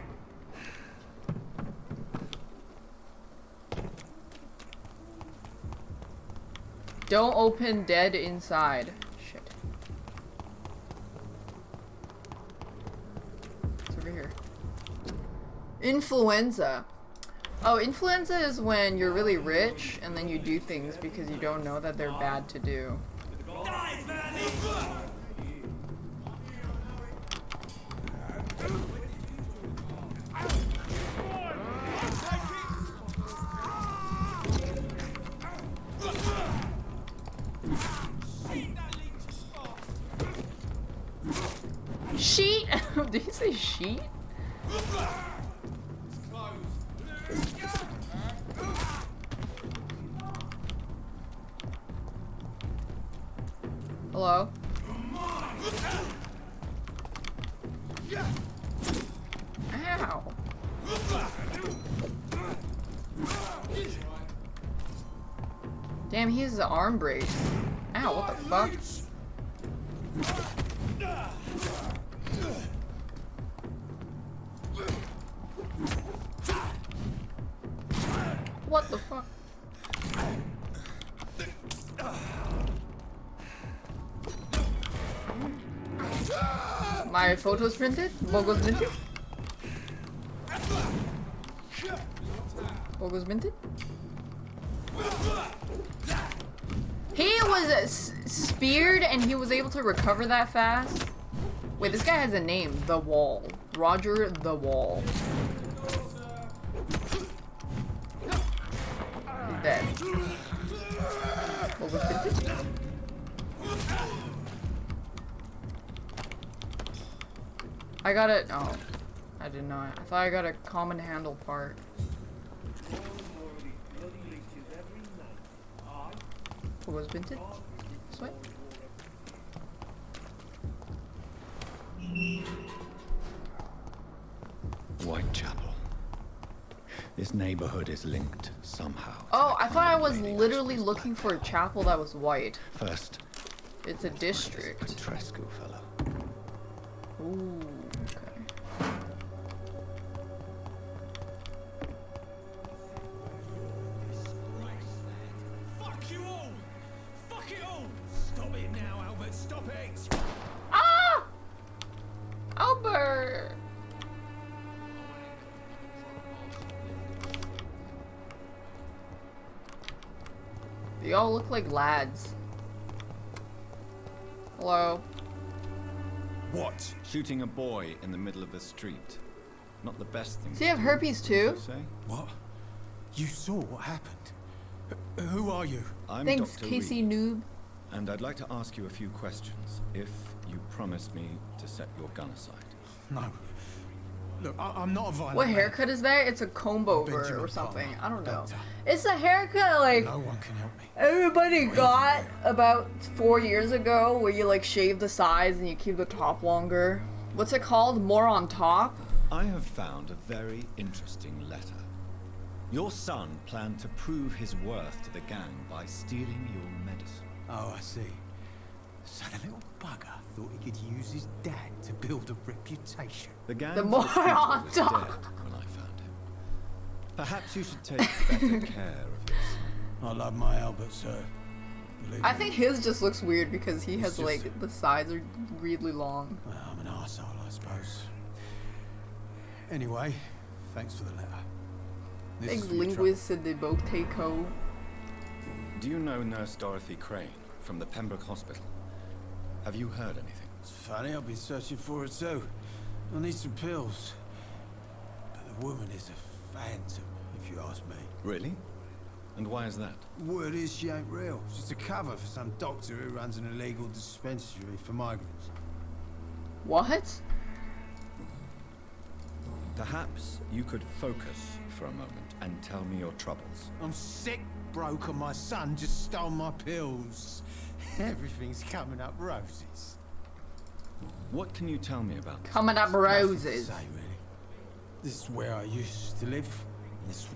Don't open dead inside. Shit. It's over here. Influenza. Oh, influenza is when you're really rich and then you do things because you don't know that they're bad to do. Sheet? Did you say sheet? Hello? Ow. Damn, he has an arm brace. Ow, what the fuck? What the fuck? My photos printed? Logos minted? Logos minted? He was speared and he was able to recover that fast? Wait, this guy has a name. The Wall. Roger the Wall. He's dead. Logos minted? I got it. Oh, I didn't know it. I thought I got a common handle part. What was minted? This way? Whitechapel. This neighborhood is linked somehow. Oh, I thought I was literally looking for a chapel that was white. First, it's a district. Petrescu fellow. Ooh, okay. Fuck you all! Fuck it all! Stop it now, Albert! Stop it! Ah! Albert! They all look like lads. Hello? What? Shooting a boy in the middle of the street. Not the best thing. Does he have herpes too? What? You saw what happened? Who are you? I'm Thanks, Dr. Casey Reed, Noob. and I'd like to ask you a few questions, if you promise me to set your gun aside. No. Look, I'm not a violent What man. haircut is that? It's a comb over Benjamin or something. Palmer, I don't know. doctor. It's a haircut like No one can help me. everybody got about 4 years ago where you like shave the sides and you keep the top longer. What's it called? More on top? I have found a very interesting letter. Your son planned to prove his worth to the gang by stealing your medicine. Oh, I see. So the little bugger thought he could use his dad to build a reputation. The gang The more on was top. dead when I found him. Perhaps you should take better care of your son. I love my Albert, sir. Believe I me. think his just looks weird because he has It's just- like the sides are really long. Well, I'm an arsehole, I suppose. Anyway, thanks for the letter. This Thanks, is for your linguists and they both take co. Do you know Nurse Dorothy Crane from the Pembroke Hospital? Have you heard anything? It's funny, I've been searching for her too. I need some pills. But the woman is a phantom, if you ask me. Really? And why is that? Word is she ain't real. She's a cover for some doctor who runs an illegal dispensary for migrants. What? Perhaps you could focus for a moment and tell me your troubles. I'm sick, broke, and my son just stole my pills. Everything's coming up roses. What can you tell me about this? Coming up Nothing to roses. say, really. This is where I used to live. This.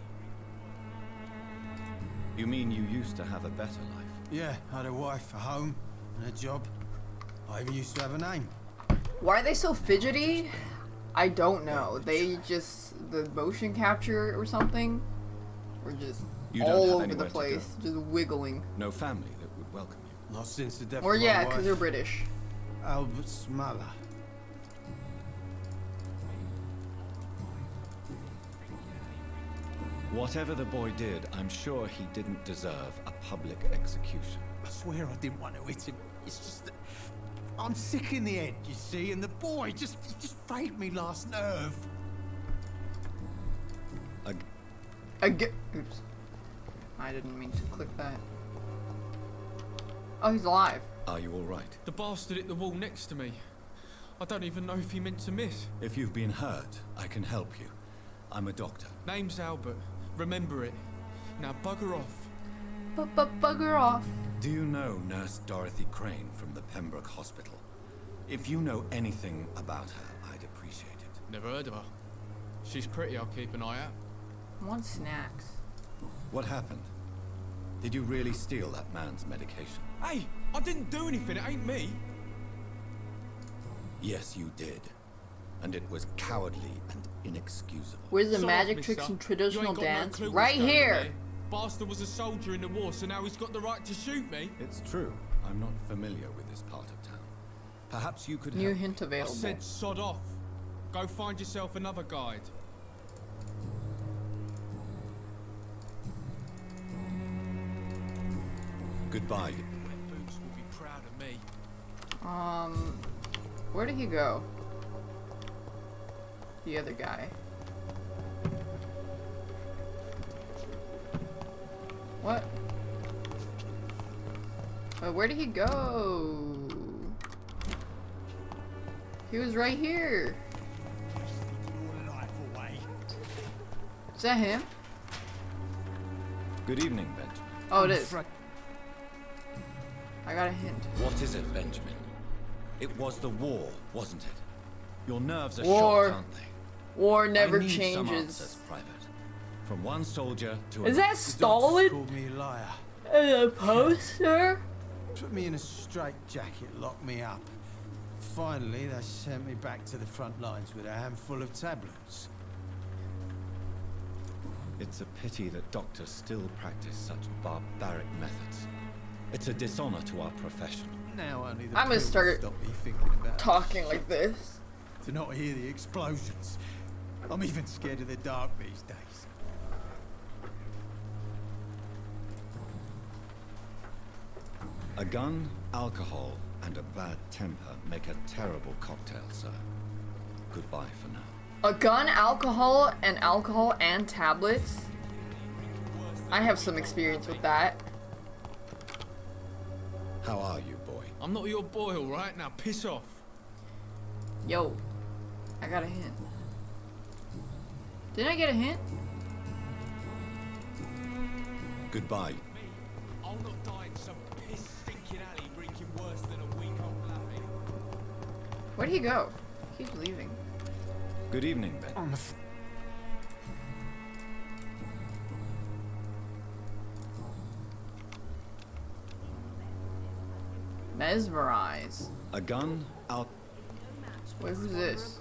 You mean you used to have a better life? Yeah, I had a wife, a home, and a job. I even used to have a name. Why are they so fidgety? I don't know. They just the motion capture or something, or just You don't all have over the anywhere to place, just wiggling. No family that would welcome you? Not since the death Or of yeah, my because wife, they're British. Albert's mother. Whatever the boy did, I'm sure he didn't deserve a public execution. I swear I didn't want to hit him. It's just that I'm sick in the head, you see, and the boy he just failed me last nerve. Oops. I didn't mean to click that. Oh, he's alive. Are you all right? The bastard hit the wall next to me. I don't even know if he meant to miss. If you've been hurt, I can help you. I'm a doctor. Name's Albert. Remember it. Now bugger off. Bugger off. Do you know Nurse Dorothy Crane from the Pembroke Hospital? If you know anything about her, I'd appreciate it. Never heard of her. She's pretty, I'll keep an eye out. I want snacks. What happened? Did you really steal that man's medication? Hey, I didn't do anything, it ain't me. Yes, you did. And it was cowardly and inexcusable. Where's the Sorry, magic mister. tricks and You traditional ain't got dance? no clue what's Right going on here. there. Bastard was a soldier in the war, so now he's got the right to shoot me. It's true. I'm not familiar with this part of town. Perhaps you could New help. hint I available. said sod off. Go find yourself another guide. Goodbye. Boots will be proud of me. Where did he go? The other guy. What? Where did he go? He was right here. Is that him? Good evening, Benjamin. Oh, it is. I got a hint. What is it, Benjamin? It was the war, wasn't it? Your nerves are War. shot, aren't they? War never I need some changes. answers, Private. From one soldier to Is another. that Stalin? Called me a liar. A poster? Put me in a straitjacket, locked me up. Finally, they sent me back to the front lines with a handful of tablets. It's a pity that doctors still practice such barbaric methods. It's a dishonor to our profession. Now only the I'm gonna pills start stop me thinking about talking like this. to not hear the explosions. I'm even scared of the dark these days. A gun, alcohol, and a bad temper make a terrible cocktail, sir. Goodbye for now. A gun, alcohol and tablets? I have some experience with that. How are you, boy? I'm not your boy, alright? Now piss off. Yo, I got a hint. Didn't I get a hint? Goodbye. I'll not die in some piss stinking alley reeking worse than a week old lappy. Where'd he go? He keeps leaving. Good evening, Ben. Mesmerize. A gun out. Wait, who's this?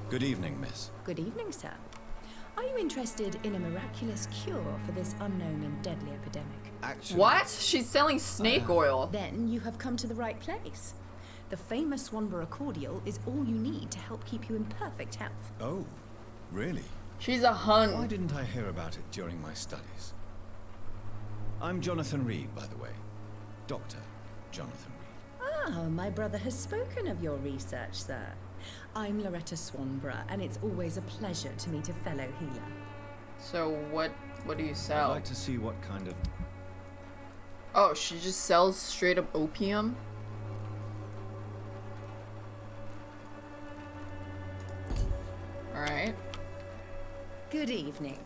Good evening, miss. Good evening, sir. Are you interested in a miraculous cure for this unknown and deadly epidemic? Actually, what? She's selling snake oil. Then you have come to the right place. The famous Swanborough cordial is all you need to help keep you in perfect health. Oh, really? She's a Hun. Why didn't I hear about it during my studies? I'm Jonathan Reed, by the way. Dr. Jonathan Reed. Ah, my brother has spoken of your research, sir. I'm Loretta Swanborough, and it's always a pleasure to meet a fellow healer. So what do you sell? I'd like to see what kind of... Oh, she just sells straight up opium? Alright. Good evening.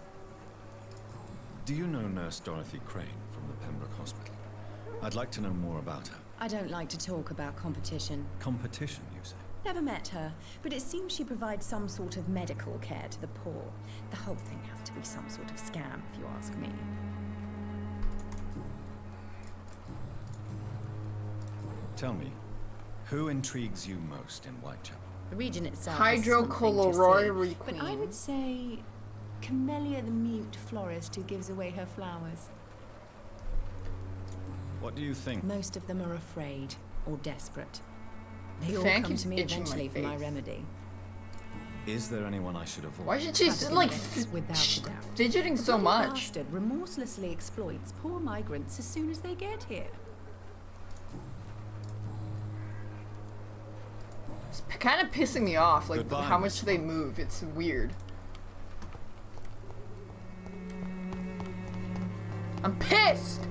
Do you know Nurse Dorothy Crane from the Pembroke Hospital? I'd like to know more about her. I don't like to talk about competition. Competition, you say? Never met her, but it seems she provides some sort of medical care to the poor. The whole thing has to be some sort of scam, if you ask me. Tell me, who intrigues you most in Whitechapel? The region itself Hydrocolloid but I would say Camellia the mute florist who gives away her flowers. What do you think? Most of them are afraid or desperate. They all Fan come keeps to me itching my eventually for my face. remedy. Is there anyone I should avoid? Why should she like fidgeting so The much? bastard remorselessly exploits poor migrants as soon as they get here. It's kind of pissing me off, like Goodbye, how much they move. It's weird. I'm pissed!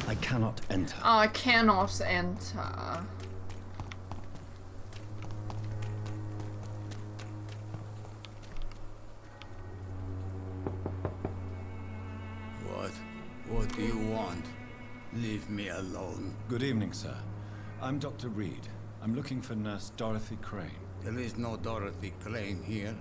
I cannot enter. I cannot enter. What do you want? Leave me alone. Good evening, sir. I'm Dr. Reed. I'm looking for Nurse Dorothy Crane. There is no Dorothy Crane here.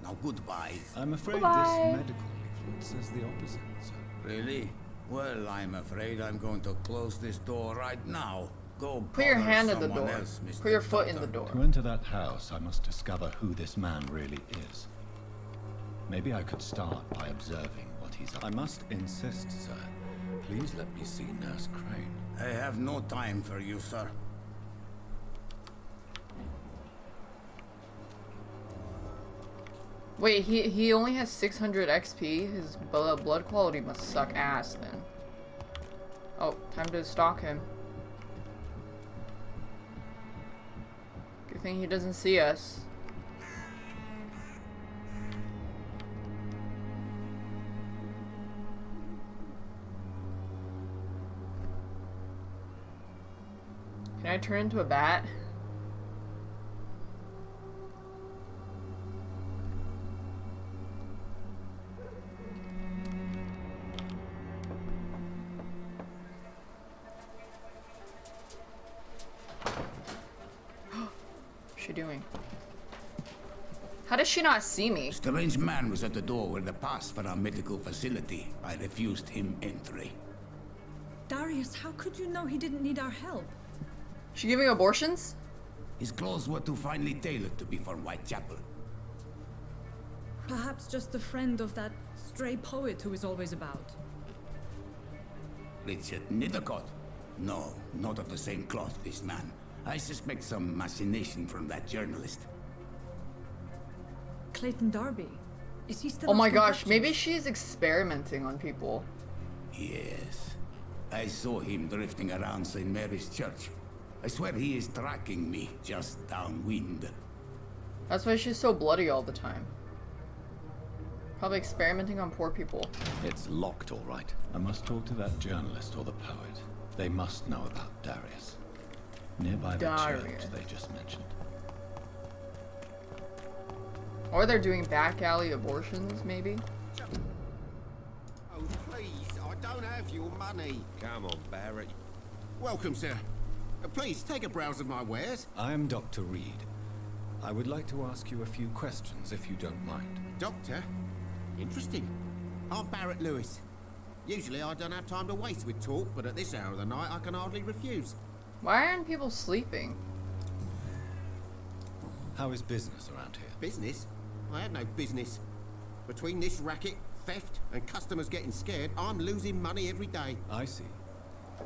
Now goodbye. I'm afraid Goodbye. this medical leaflet says the opposite, sir. Really? Well, I'm afraid I'm going to close this door right now. Go Put your bother hand in the someone door. else, Mr. Put your foot in Doctor. the door. To enter that house, I must discover who this man really is. Maybe I could start by observing what he's up to. I must insist, sir. Please let me see Nurse Crane. I have no time for you, sir. Wait, he only has 600 XP? His blood quality must suck ass then. Oh, time to stalk him. Good thing he doesn't see us. Can I turn into a bat? What's she doing? How does she not see me? Strange man was at the door with a pass for our medical facility. I refused him entry. Darius, how could you know he didn't need our help? She giving abortions? His clothes were too finely tailored to be for Whitechapel. Perhaps just a friend of that stray poet who is always about. Richard Nithercott? No, not of the same cloth, this man. I suspect some machination from that journalist. Clayton Darby. Is he still? Oh my gosh, maybe she's experimenting on people. Yes. I saw him drifting around St. Mary's Church. I swear he is tracking me just downwind. That's why she's so bloody all the time. Probably experimenting on poor people. It's locked, all right. I must talk to that journalist or the poet. They must know about Darius. Nearby the Darius. church they just mentioned. Or they're doing back alley abortions, maybe? Oh, please, I don't have your money. Come on, Barrett. Welcome, sir. Please, take a browse of my wares. I am Dr. Reed. I would like to ask you a few questions, if you don't mind. Doctor? Interesting. I'm Barrett Lewis. Usually I don't have time to waste with talk, but at this hour of the night I can hardly refuse. Why aren't people sleeping? How is business around here? Business? I had no business. Between this racket, theft, and customers getting scared, I'm losing money every day. I see.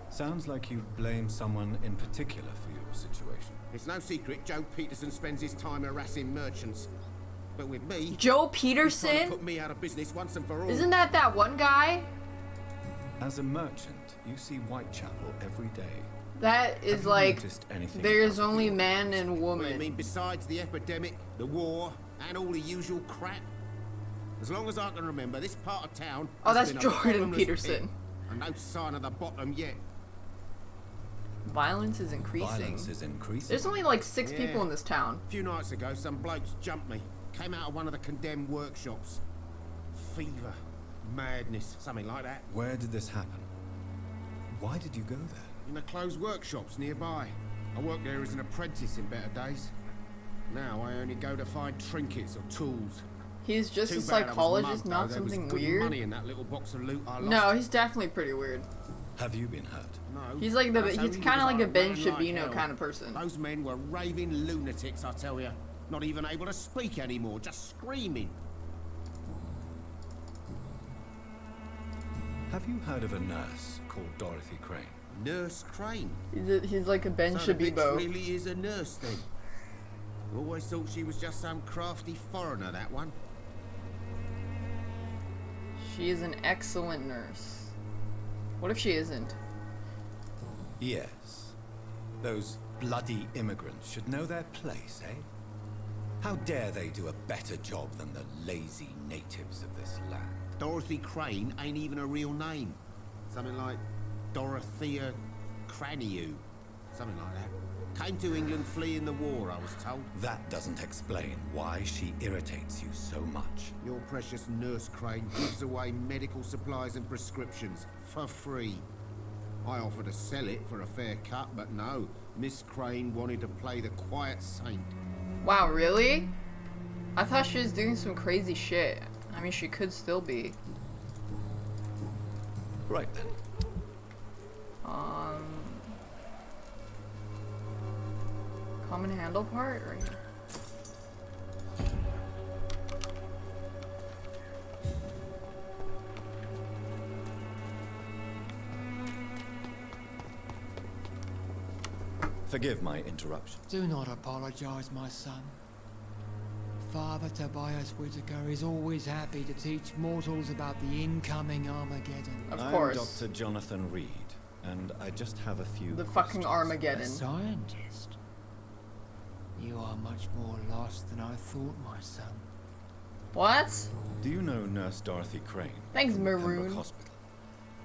Sounds like you blame someone in particular for your situation. It's no secret Joe Peterson spends his time harassing merchants. But with me... Joe he's Peterson? trying to put me out of business once and for all. Isn't that one guy? As a merchant, you see Whitechapel every day. That is like, there's only man and woman. I mean, besides the epidemic, the war, and all the usual crap. As long as I can remember, this part of town Oh, has that's been a Jordan bottomless Peterson. pit, and no sign of the bottom yet. Violence is increasing. Violence is increasing. There's only like 6 people in this town. A few nights ago, some blokes jumped me. Came out of one of the condemned workshops. Fever, madness, something like that. Where did this happen? Why did you go there? In the closed workshops nearby. I worked there as an apprentice in better days. Now I only go to find trinkets or tools. He's just Too a bad I was psychologist, mugged, not though. There was something good weird. money in that little box of loot I lost. No, he's definitely pretty weird. Have you been hurt? No. He's like That's he's only kind of because like a I Ben ran like Shabino hell. kind of person. Those men were raving lunatics, I tell you. Not even able to speak anymore, just screaming. Have you heard of a nurse called Dorothy Crane? Nurse Crane? He's like a Ben So the bitch Shabibo. really is a nurse then. Always thought she was just some crafty foreigner, that one. She is an excellent nurse. What if she isn't? Yes. Those bloody immigrants should know their place, eh? How dare they do a better job than the lazy natives of this land? Dorothy Crane ain't even a real name. Something like Dorothea Craniu. Something like that. Came to England fleeing the war, I was told. That doesn't explain why she irritates you so much. Your precious Nurse Crane gives away medical supplies and prescriptions for free. I offered to sell it for a fair cut, but no. Miss Crane wanted to play the quiet saint. Wow, really? I thought she was doing some crazy shit. I mean, she could still be. Right then. Common handle part right here. Forgive my interruption. Do not apologize, my son. Father Tobias Whitaker is always happy to teach mortals about the incoming Armageddon. Of I'm course. Dr. Jonathan Reed, and I just have a few The questions. fucking Armageddon. A scientist? You are much more lost than I thought, my son. What? Do you know Nurse Dorothy Crane? Thanks, from Maroon. Pembroke Hospital.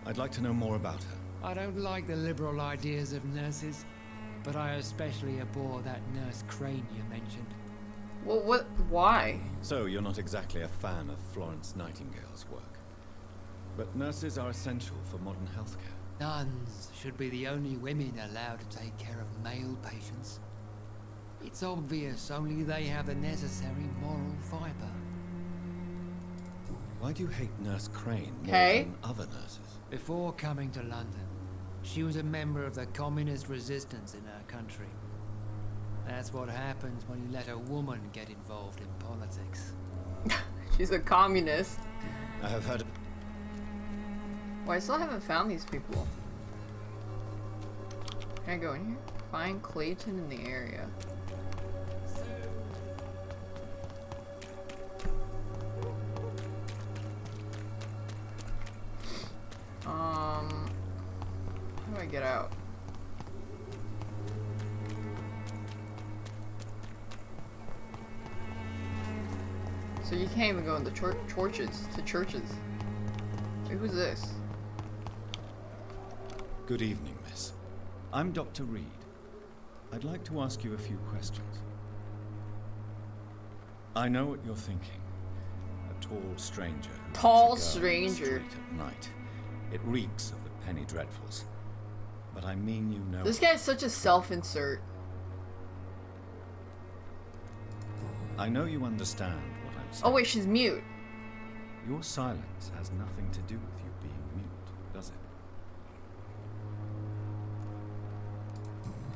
I'd like to know more about her. I don't like the liberal ideas of nurses, but I especially abhor that Nurse Crane you mentioned. Well, what? Why? So, you're not exactly a fan of Florence Nightingale's work. But nurses are essential for modern healthcare. Nuns should be the only women allowed to take care of male patients. It's obvious only they have the necessary moral fiber. Why do you hate Nurse Crane more Okay. than other nurses? Before coming to London, she was a member of the communist resistance in her country. That's what happens when you let a woman get involved in politics. She's a communist. I have heard... Well, I still haven't found these people. Can I go in here? Find Clayton in the area. How do I get out? So you can't even go in the churches. Wait, who's this? Good evening, miss. I'm Dr. Reed. I'd like to ask you a few questions. I know what you're thinking. A tall stranger. who Tall meets a girl on the stranger. street at night. It reeks of the penny dreadfuls. But I mean you know. This guy's such a self-insert. I know you understand what I'm saying. Oh wait, she's mute. Your silence has nothing to do with you being mute, does it?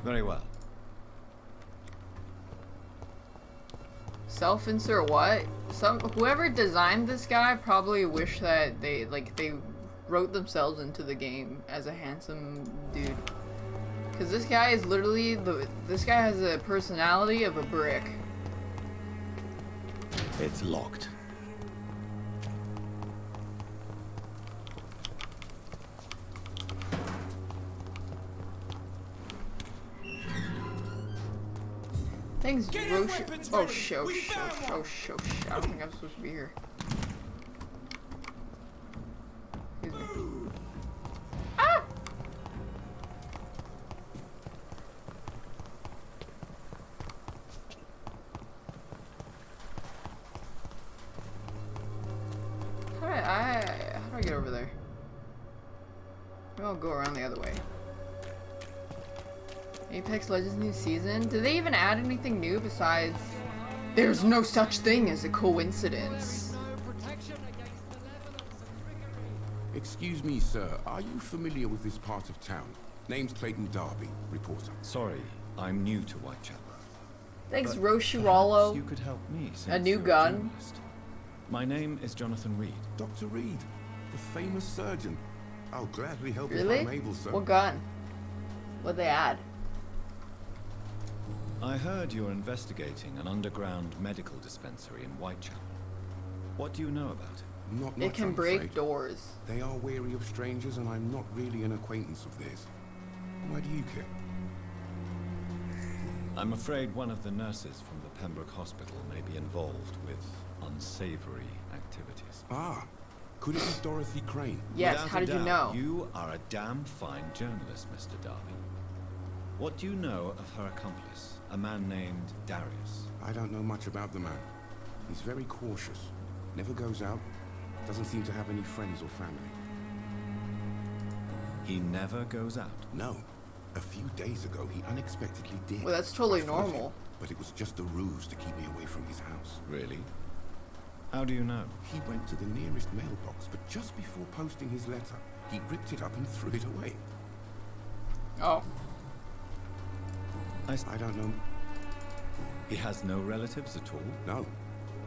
Very well. Self-insert what? Whoever designed this guy probably wish that they wrote themselves into the game as a handsome dude. Cause this guy is literally this guy has a personality of a brick. It's locked. Thanks, Roche. Oh, show. I don't think I'm supposed to be here. Excuse me. Ah! How do I get over there? Maybe I'll go around the other way. Apex Legends new season? Did they even add anything new besides there's no such thing as a coincidence? Excuse me, sir. Are you familiar with this part of town? Name's Clayton Darby, reporter. Sorry, I'm new to Whitechapel. Thanks, But Roshiralo. you could help me. A new gun. My name is Jonathan Reed. Dr. Reed, the famous surgeon. I'll gladly help Really? if I'm able, sir. What gun? What'd they add? I heard you're investigating an underground medical dispensary in Whitechapel. What do you know about it? Not It much, can I'm break afraid. doors. They are wary of strangers, and I'm not really an acquaintance of theirs. Why do you care? I'm afraid one of the nurses from the Pembroke Hospital may be involved with unsavory activities. Ah, could it be Dorothy Crane? Yes, Without how a did you doubt, know? You are a damn fine journalist, Mr. Darby. What do you know of her accomplice, a man named Darius? I don't know much about the man. He's very cautious. Never goes out. Doesn't seem to have any friends or family. He never goes out? No. A few days ago, he unexpectedly did. Well, that's totally I followed normal. him, but it was just a ruse to keep me away from his house. Really? How do you know? He went to the nearest mailbox, but just before posting his letter, he ripped it up and threw it away. Oh. I don't know. He has no relatives at all? No.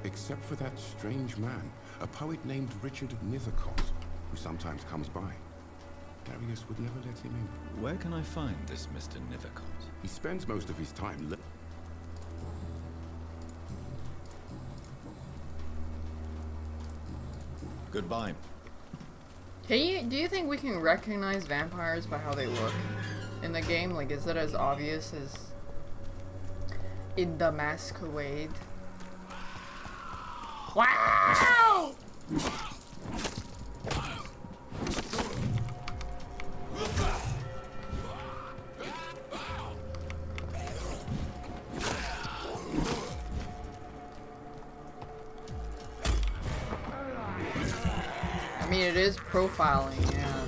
Except for that strange man, a poet named Richard Nithercott, who sometimes comes by. Darius would never let him in. Where can I find this Mr. Nithercott? He spends most of his time Goodbye. Do you think we can recognize vampires by how they look in the game? Like, is it as obvious as in the Masquerade? Wow! I mean, it is profiling, yeah.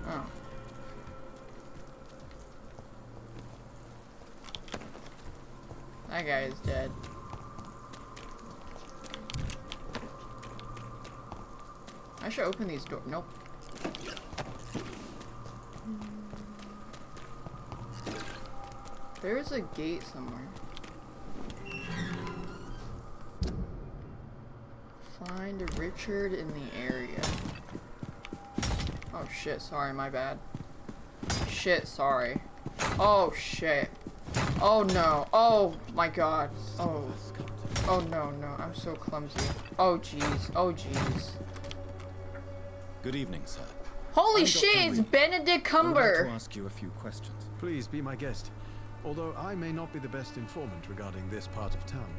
Oh. That guy is dead. I should open these doors. Nope. There's a gate somewhere. Find a Richard in the area. Oh shit, sorry, my bad. Shit, sorry. Oh shit. Oh no. Oh my god. Oh. Oh no, no. I'm so clumsy. Oh jeez. Oh jeez. Good evening, sir. Holy I'm shit, Dr. it's Reed. Benedict I would like Cumber. to ask you a few questions. Please be my guest. Although I may not be the best informant regarding this part of town,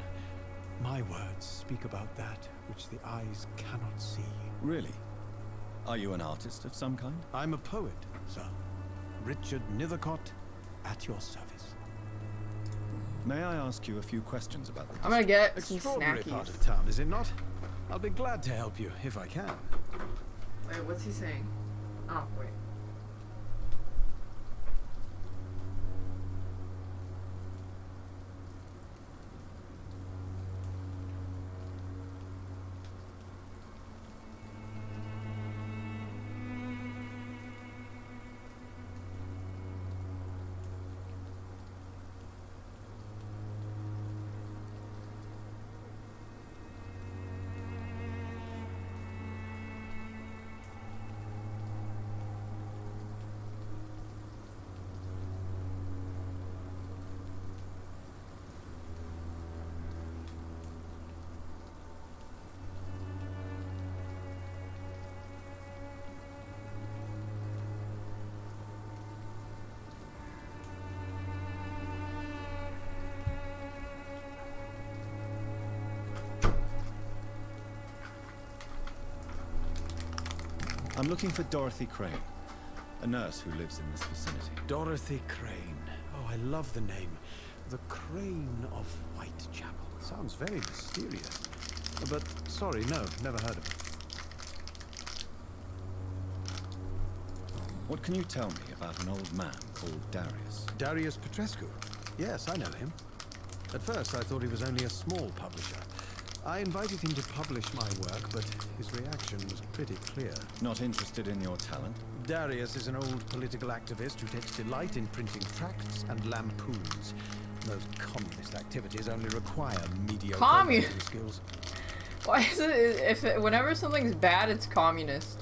my words speak about that which the eyes cannot see. Really? Are you an artist of some kind? I'm a poet, sir. Richard Nithercott, at your service. May I ask you a few questions about the I'm gonna get some Extraordinary snackies. part of town, is it not? I'll be glad to help you if I can. Wait, what's he saying? Oh, wait. I'm looking for Dorothy Crane, a nurse who lives in this vicinity. Dorothy Crane. Oh, I love the name. The Crane of Whitechapel. Sounds very mysterious. But, sorry, no, never heard of it. What can you tell me about an old man called Darius? Darius Petrescu. Yes, I know him. At first, I thought he was only a small publisher. I invited him to publish my work, but his reaction was pretty clear. Not interested in your talent? Darius is an old political activist who takes delight in printing tracts and lampoons. Those communist activities only require mediocre writing skills. Why is it, whenever something's bad, it's communist?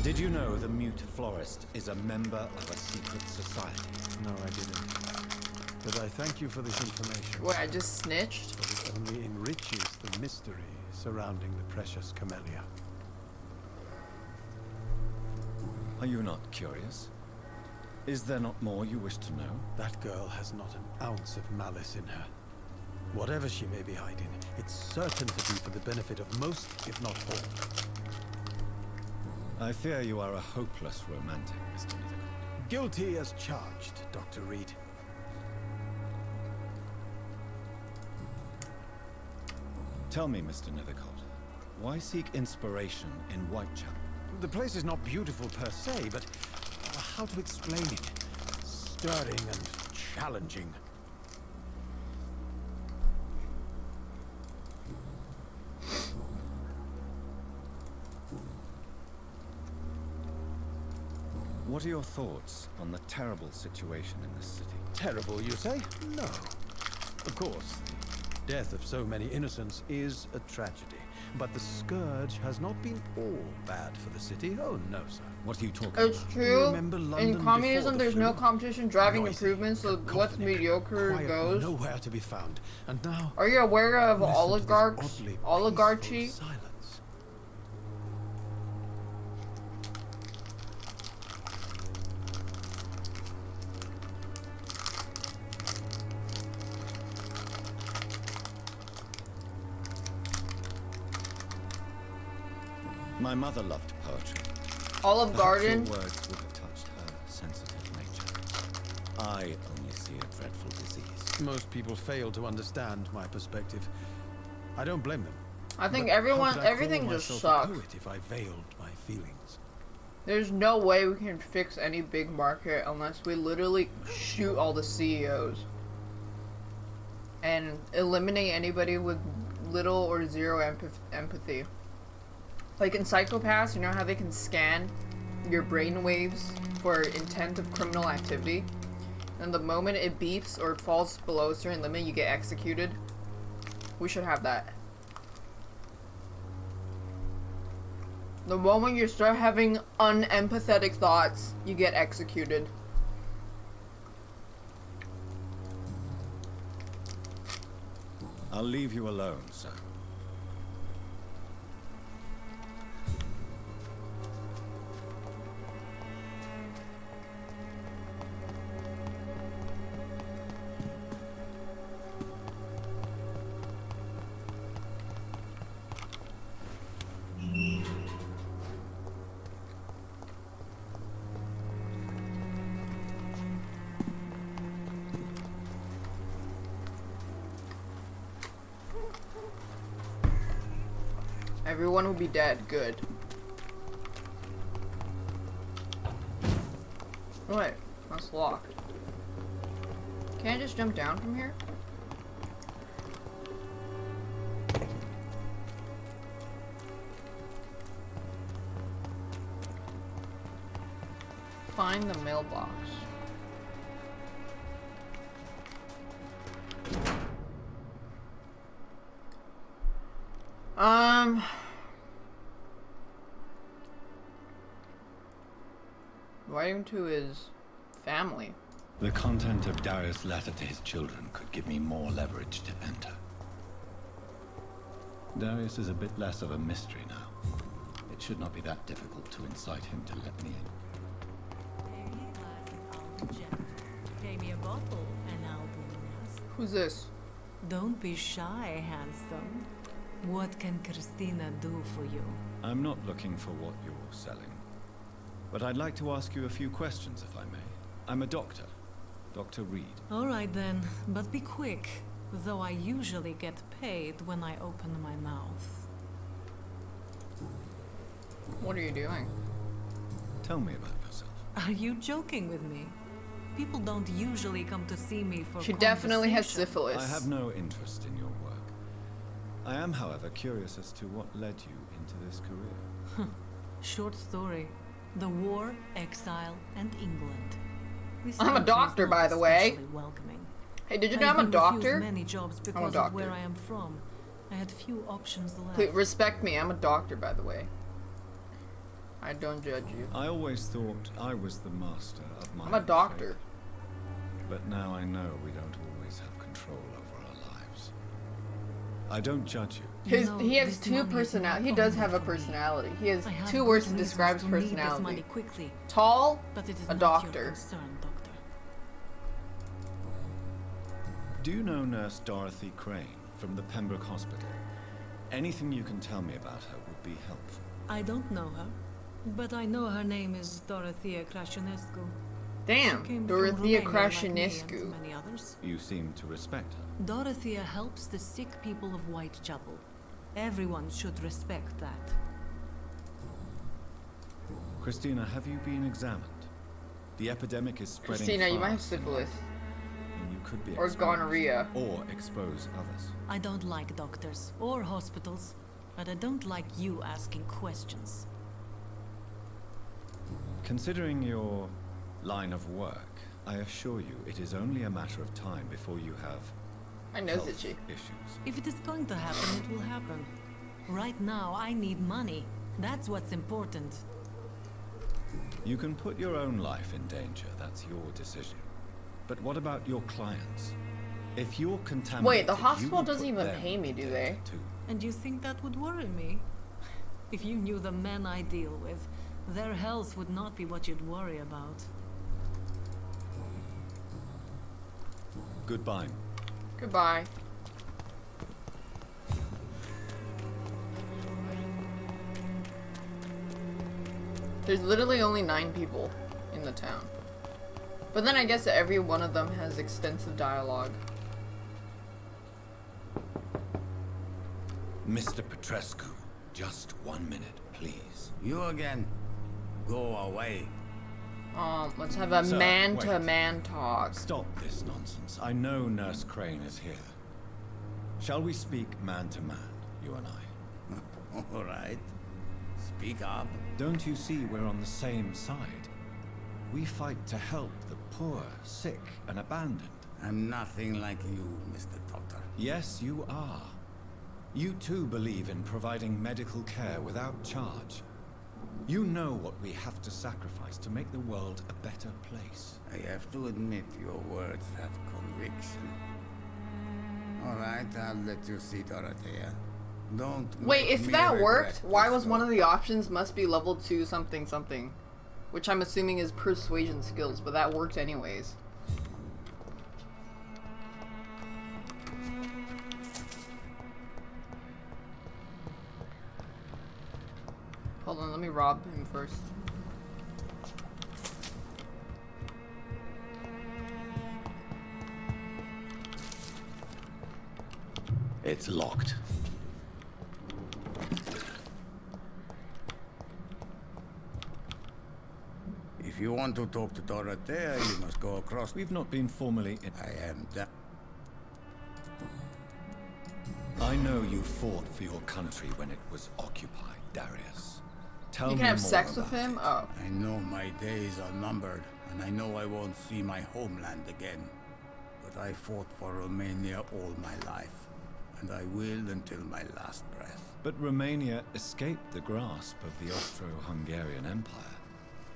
Did you know the Mute Florist is a member of a secret society? No, I didn't. But I thank you for this information. Wait, I just snitched? But it only enriches the mystery surrounding the precious camellia. Are you not curious? Is there not more you wish to know? That girl has not an ounce of malice in her. Whatever she may be hiding, it's certain to be for the benefit of most, if not all. I fear you are a hopeless romantic, Mr. Nethercott. Guilty as charged, Dr. Reed. Tell me, Mr. Nethercott, why seek inspiration in Whitechapel? The place is not beautiful per se, but how to explain it? Stirring and challenging. What are your thoughts on the terrible situation in this city? Terrible, you say? No. Of course, the death of so many innocents is a tragedy. But the scourge has not been all bad for the city. Oh, no, sir. What are you talking about? It's true. In communism, there's no competition driving improvements, so what's mediocre goes. Nowhere to be found. And now, are you aware of oligarchy? My mother loved poetry. Olive Garden. Your words would have touched her sensitive nature. I only see a dreadful disease. Most people fail to understand my perspective. I don't blame them. I think But everything just sucks. If I veiled my feelings. There's no way we can fix any big market unless we literally shoot all the CEOs and eliminate anybody with little or zero empathy. Like in Psychopaths, you know how they can scan your brain waves for intent of criminal activity? And the moment it beeps or it falls below a certain limit, you get executed. We should have that. The moment you start having unempathetic thoughts, you get executed. I'll leave you alone, sir. Everyone will be dead. Good. What? That's locked. Can I just jump down from here? Find the mailbox. Writing to his family. The content of Darius' letter to his children could give me more leverage to enter. Darius is a bit less of a mystery now. It should not be that difficult to incite him to let me in. Pay me a bottle and I'll be nasty. Who's this? Don't be shy, handsome. What can Christina do for you? I'm not looking for what you're selling. But I'd like to ask you a few questions, if I may. I'm a doctor. Dr. Reed. All right then, but be quick. Though I usually get paid when I open my mouth. What are you doing? Tell me about yourself. Are you joking with me? People don't usually come to see me for She definitely has conversation. syphilis. I have no interest in your work. I am, however, curious as to what led you into this career. Short story. The war, exile, and England. This I'm a country is doctor, not by the way. especially welcoming. Hey, did you know I've I'm a been refused doctor? many jobs I'm a because of doctor. where I am from. I had few options left. Please respect me. I'm a doctor, by the way. I don't judge you. I always thought I was the master of my I'm a own doctor. fate. But now I know we don't always have control over our lives. I don't judge you. He has two personalities. He does have a personality. He has two words to describe his personality. Tall, but it is a not doctor. Your concern, doctor. Do you know Nurse Dorothy Crane from the Pembroke Hospital? Anything you can tell me about her would be helpful. I don't know her, but I know her name is Dorothea Crasionescu. Damn, She came from Dorothea Romania like me Crasionescu. and many others. You seem to respect her. Dorothea helps the sick people of Whitechapel. Everyone should respect that. Christina, have you been examined? The epidemic is spreading Christina, you might have fast in syphilis. and you could be Or exposed gonorrhea. or expose others. I don't like doctors or hospitals, but I don't like you asking questions. Considering your line of work, I assure you it is only a matter of time before you have My nose health itchy. issues. If it is going to happen, it will happen. Right now, I need money. That's what's important. You can put your own life in danger, that's your decision. But what about your clients? If you're contaminated, Wait, the you hospital will doesn't put even them pay me, in do danger they? too. And you think that would worry me? If you knew the men I deal with, their health would not be what you'd worry about. Goodbye. Goodbye. There's literally only 9 people in the town. But then I guess that every one of them has extensive dialogue. Mr. Petrescu, just 1 minute, please. You again. Go away. Let's have a Sir, man-to-man talk. Stop this nonsense. I know Nurse Crane is here. Shall we speak man to man, you and I? All right. Speak up. Don't you see we're on the same side? We fight to help the poor, sick, and abandoned. I'm nothing like you, Mr. Doctor. Yes, you are. You too believe in providing medical care without charge. You know what we have to sacrifice to make the world a better place. I have to admit your words have conviction. All right, I'll let you see, Dorothea. Don't Wait, make if me that regret worked, why this was one of the options must be level 2 something something? Which I'm assuming is persuasion skills, but that worked anyways. Hold on, let me rob him first. It's locked. you want to talk to Dorothea, you must go across. We've not been formally in. I am that. I know you fought for your country when it was occupied, Darius. Tell me you can have more sex with about him? it. Oh. I know my days are numbered, and I know I won't see my homeland again. But I fought for Romania all my life, and I will until my last breath. But Romania escaped the grasp of the Austro-Hungarian Empire.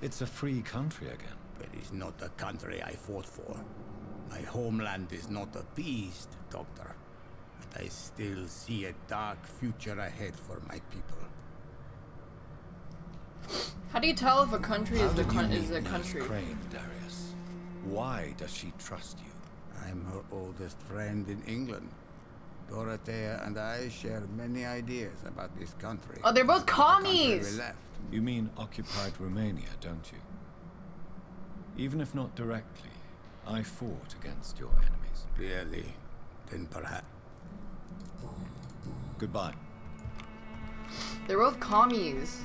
It's a free country again. But it's not the country I fought for. My homeland is not appeased, Doctor. But I still see a dark future ahead for my people. How do you tell if a country is a country? Crane, Darius. Why does she trust you? I'm her oldest friend in England. Dorothea and I share many ideas about this country. Oh, they're both commies! You mean occupied Romania, don't you? Even if not directly, I fought against your enemies. Really? Then perhaps. Goodbye. They're both commies.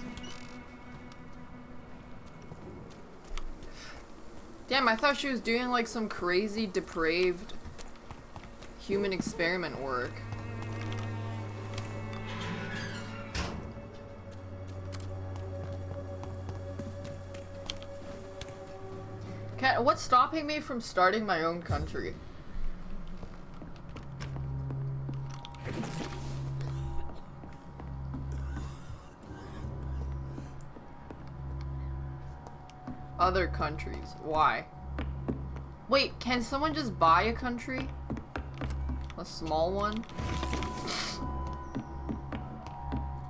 Damn, I thought she was doing like some crazy, depraved human experiment work. What's stopping me from starting my own country? Other countries. Why? Wait, can someone just buy a country? A small one?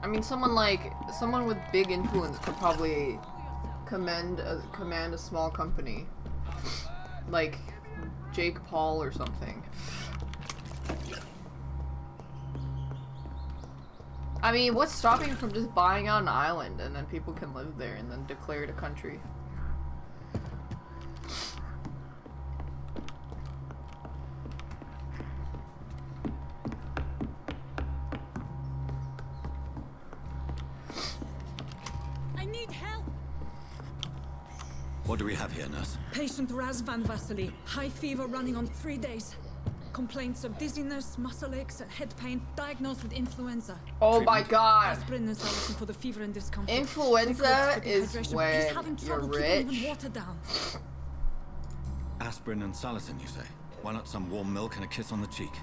I mean, someone with big influence could probably command a small company. Like Jake Paul or something. I mean, what's stopping you from just buying out an island and then people can live there and then declare it a country? What do we have here, nurse? Patient Raz Van Vasily. High fever running on 3 days. Complaints of dizziness, muscle aches, and head pain. Diagnosed with influenza. Oh my god. Aspirin and salicin for the fever and discomfort. Influenza is when He's having you're trouble keeping rich. even water down. Aspirin and salicin, you say? Why not some warm milk and a kiss on the cheek?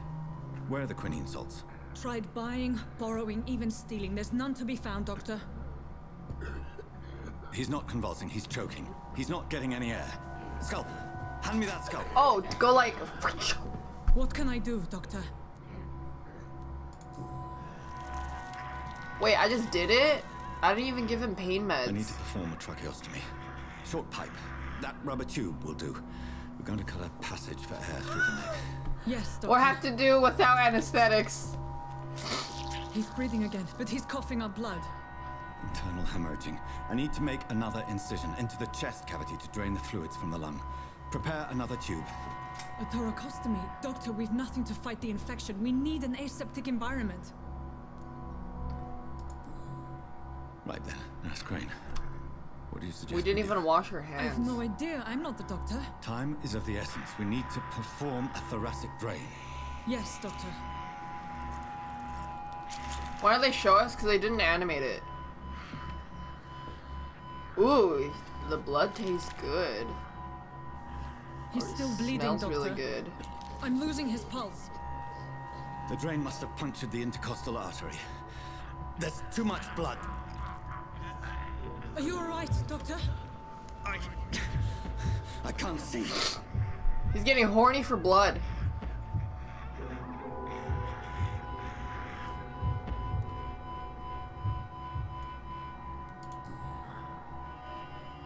Where are the quinine salts? Tried buying, borrowing, even stealing. There's none to be found, Doctor. He's not convulsing, he's choking. He's not getting any air. Scalp! Hand me that scalp! Oh, go like... What can I do, Doctor? Wait, I just did it? I didn't even give him pain meds. I need to perform a tracheostomy. Short pipe. That rubber tube will do. We're going to cut a passage for air through the neck. Yes, Doctor. Or have to do without anesthetics. He's breathing again, but he's coughing up blood. Internal hemorrhaging. I need to make another incision into the chest cavity to drain the fluids from the lung. Prepare another tube. A thoracostomy. Doctor, we've nothing to fight the infection. We need an aseptic environment. Right then, Nurse Crane. What do you suggest? We didn't even wash our hands. I have no idea. I'm not the doctor. Time is of the essence. We need to perform a thoracic drain. Yes, Doctor. Why don't they show us? Because they didn't animate it. Ooh, the blood tastes good. He's still bleeding, smells Doctor. really good. I'm losing his pulse. The drain must have punctured the intercostal artery. There's too much blood. Are you alright, Doctor? I can't see. He's getting horny for blood.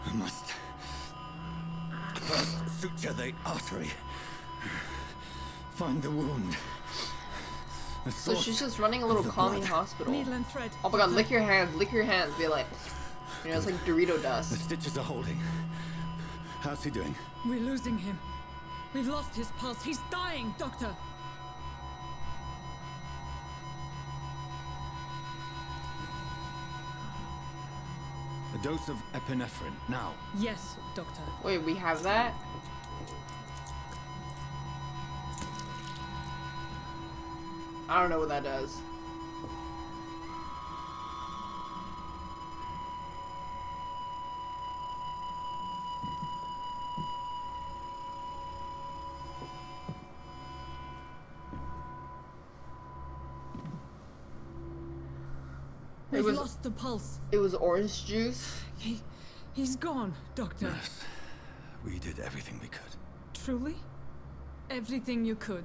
I must first suture the artery. Find the wound. So she's just running a little calming hospital. Needle and thread. Oh my god, lick your hands, be like, you know, it's like Dorito The dust. stitches are holding. How's he doing? We're losing him. We've lost his pulse. He's dying, Doctor. dose of epinephrine, now. Yes, Doctor. Wait, we have that? I don't know what that does. We've lost the pulse. It was orange juice. He's gone, Doctor. Yes. We did everything we could. Truly? Everything you could.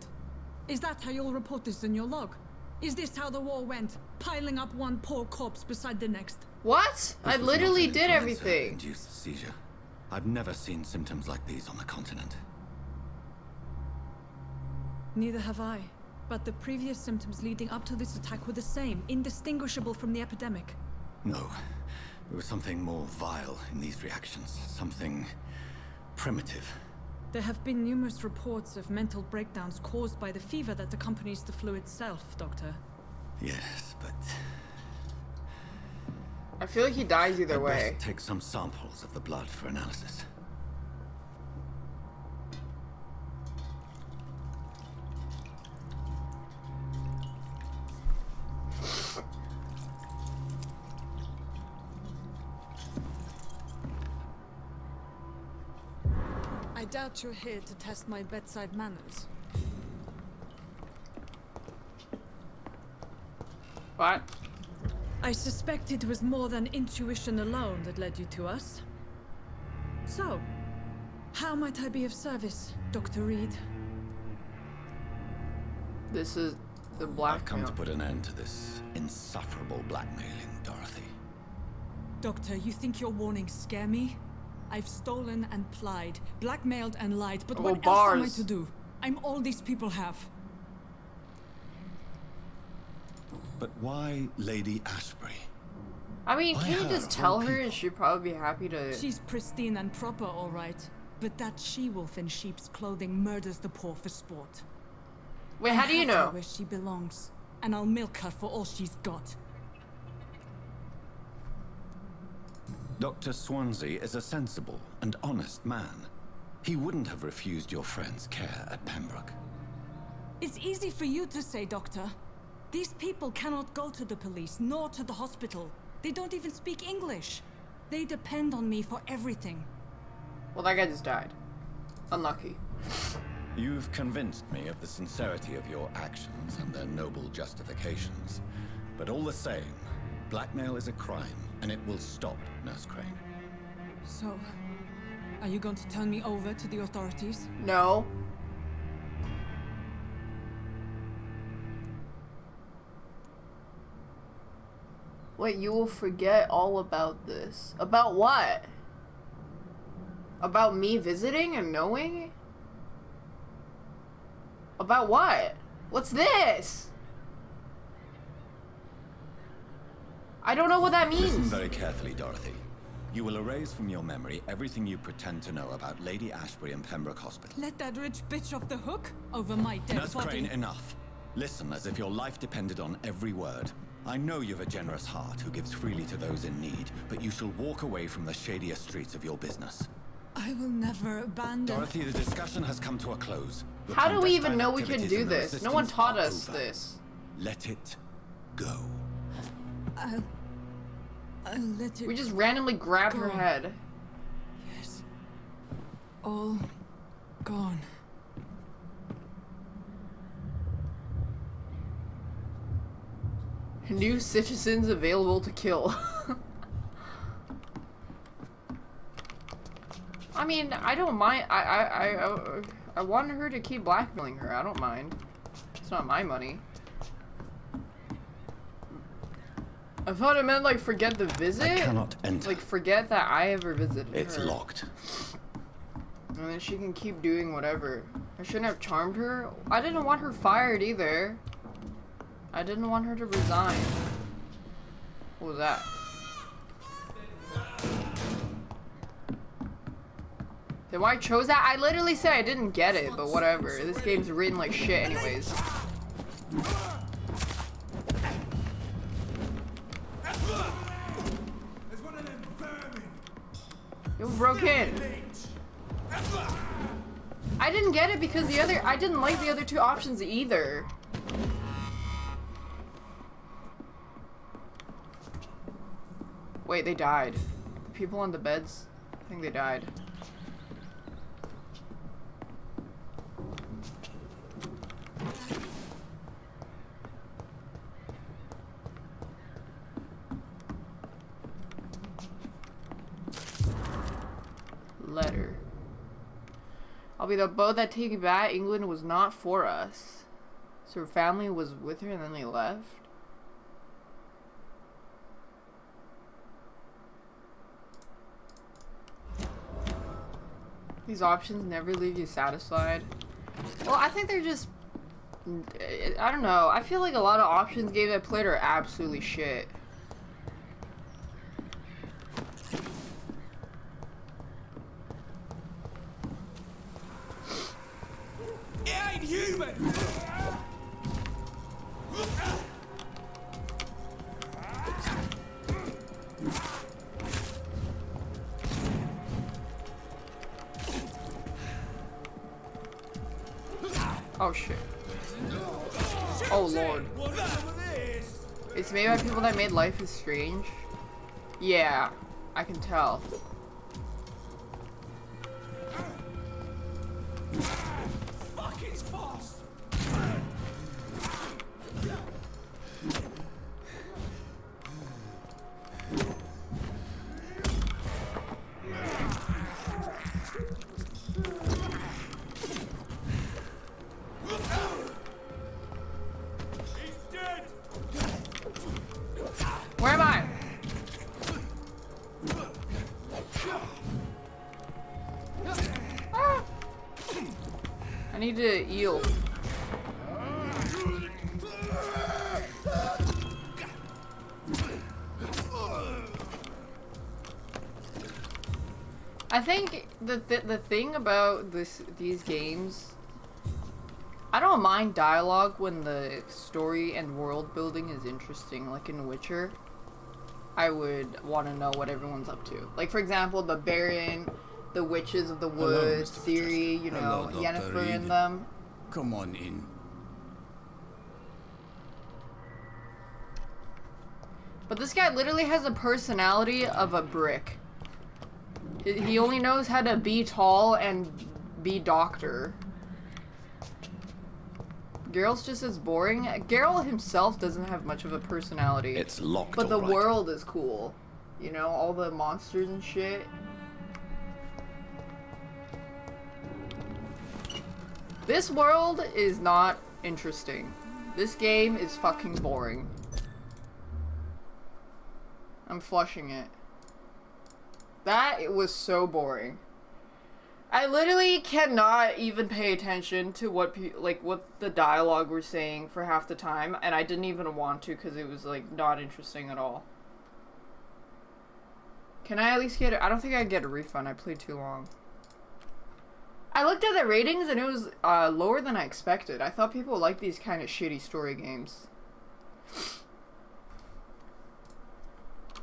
Is that how you'll report this in your log? Is this how the war went? Piling up one poor corpse beside the next? What? I literally did everything. Induced seizure. I've never seen symptoms like these on the continent. Neither have I. But the previous symptoms leading up to this attack were the same, indistinguishable from the epidemic. No. There was something more vile in these reactions. Something primitive. There have been numerous reports of mental breakdowns caused by the fever that accompanies the flu itself, Doctor. Yes, but... I feel like he dies either way. Best take some samples of the blood for analysis. I doubt you're here to test my bedside manners. What? I suspect it was more than intuition alone that led you to us. So, how might I be of service, Dr. Reed? This is the blackmail. I've come to put an end to this insufferable blackmailing, Dorothy. Doctor, you think your warnings scare me? I've stolen and plied, blackmailed and lied, but what else am I to do? I'm all these people have. But why Lady Ashbury? I mean, Why can you her, just tell her and she'd probably be happy to... She's pristine and proper, all right. But that she-wolf in sheep's clothing murders the poor for sport. Wait, how do you I have her know? where she belongs, and I'll milk her for all she's got. Dr. Swansea is a sensible and honest man. He wouldn't have refused your friend's care at Pembroke. It's easy for you to say, Doctor. These people cannot go to the police, nor to the hospital. They don't even speak English. They depend on me for everything. Well, that guy just died. Unlucky. You've convinced me of the sincerity of your actions and their noble justifications. But all the same, blackmail is a crime, and it will stop, Nurse Crane. So, are you going to turn me over to the authorities? No. Wait, you will forget all about this. About what? About me visiting and knowing? About what? What's this? I don't know what that means. Listen very carefully, Dorothy. You will erase from your memory everything you pretend to know about Lady Ashbury and Pembroke Hospital. Let that rich bitch off the hook over my dead Nurse body. Crane, enough. Listen as if your life depended on every word. I know you've a generous heart who gives freely to those in need, but you shall walk away from the shadier streets of your business. I will never abandon... Dorothy, the discussion has come to a close. Your How do we even clandestine know we can activities do and the this? No one resistance taught are us over. this. Let it go. I'll let it... We just randomly grabbed her go. head. Yes. All gone. New citizens available to kill. I mean, I don't mind. I want her to keep blackmailing her. I don't mind. It's not my money. I thought it meant like forget the visit. I cannot enter. Like forget that I ever visited her. It's locked. And then she can keep doing whatever. I shouldn't have charmed her. I didn't want her fired either. I didn't want her to resign. What was that? Then why I chose that? I literally said I didn't get it, but whatever. This game's written like shit anyways. It broke in. I didn't get it because I didn't like the other two options either. Wait, they died. The people on the beds, I think they died. Letter. I'll be the boat that take you back. England was not for us. So her family was with her and then they left. These options never leave you satisfied. Well, I think they're just... I don't know. I feel like a lot of options games I played are absolutely shit. It ain't human! Oh shit. Oh lord. It's made by people that made Life is Strange? Yeah, I can tell. Fuck, it's fast! Where am I? Ah. I need to eel. I think the thing about these games, I don't mind dialogue when the story and world building is interesting, like in Witcher. I would want to know what everyone's up to. Like, for example, the Baron, the Witches of the Woods, Ciri, you know, Yennefer and them. Come on in. But this guy literally has a personality of a brick. He only knows how to be tall and be doctor. Geralt's just as boring. Geralt himself doesn't have much of a personality. It's locked, but the all right. world is cool. You know, all the monsters and shit. This world is not interesting. This game is fucking boring. I'm flushing it. It was so boring. I literally cannot even pay attention to what the dialogue were saying for half the time, and I didn't even want to because it was like not interesting at all. Can I at least get I don't think I can get a refund. I played too long. I looked at the ratings and it was lower than I expected. I thought people liked these kind of shitty story games.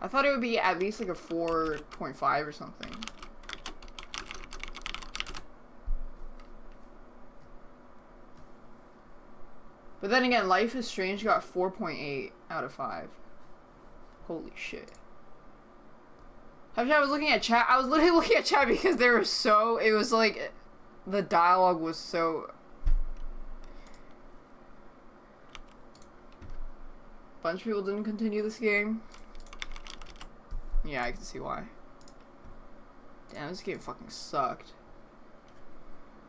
I thought it would be at least like a 4.5 or something. But then again, Life is Strange got 4.8 out of 5. Holy shit. Actually, I was looking at chat. I was literally looking at chat because they were so... It was like... The dialogue was so... Bunch of people didn't continue this game. Yeah, I can see why. Damn, this game fucking sucked.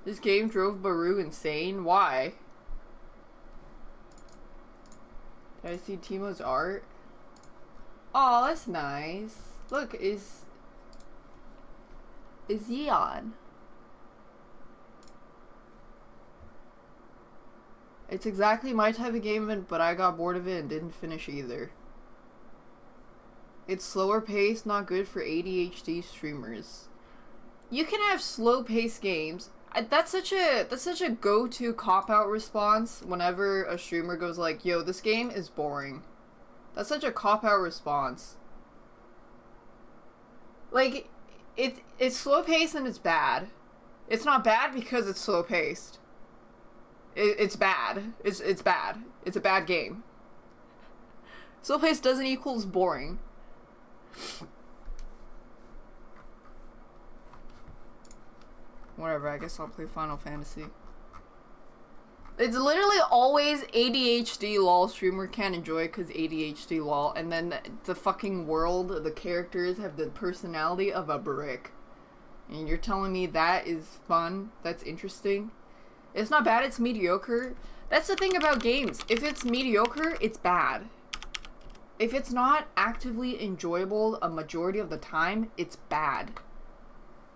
This game drove Baru insane. Why? Did I see Timo's art? Oh, that's nice. Look, is Yeon. It's exactly my type of game, but I got bored of it and didn't finish either. It's slower paced, not good for ADHD streamers. You can have slow paced games. That's such a go-to cop-out response whenever a streamer goes like, yo, this game is boring. That's such a cop-out response. Like, it's slow paced and it's bad. It's not bad because it's slow paced. It's bad. It's bad. It's a bad game. Slow paced doesn't equals boring. Whatever, I guess I'll play Final Fantasy. It's literally always ADHD lol, streamer can't enjoy because ADHD lol, and then the fucking world, the characters have the personality of a brick. And you're telling me that is fun? That's interesting? It's not bad, it's mediocre. That's the thing about games. If it's mediocre, it's bad. If it's not actively enjoyable a majority of the time, it's bad.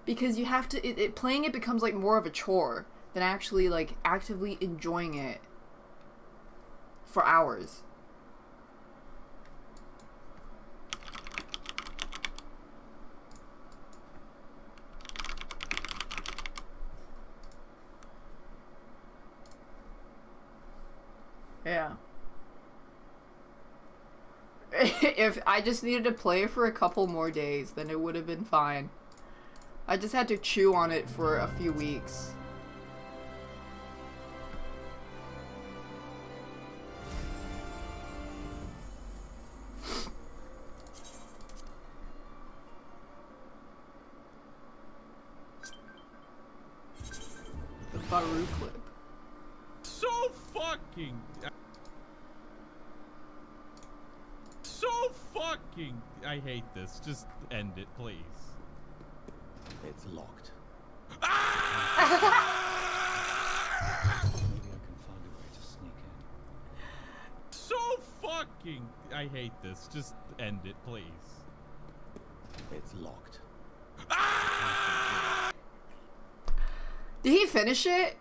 Because you have to, playing it becomes like more of a chore than actually like actively enjoying it for hours. Yeah. If I just needed to play it for a couple more days, then it would have been fine. I just had to chew on it for a few weeks. The Baru clip. So fucking... I hate this. Just end it, please. It's locked. Ah! Maybe I can find a way to sneak in. So fucking... I hate this. Just end it, please. It's locked. Did he finish it?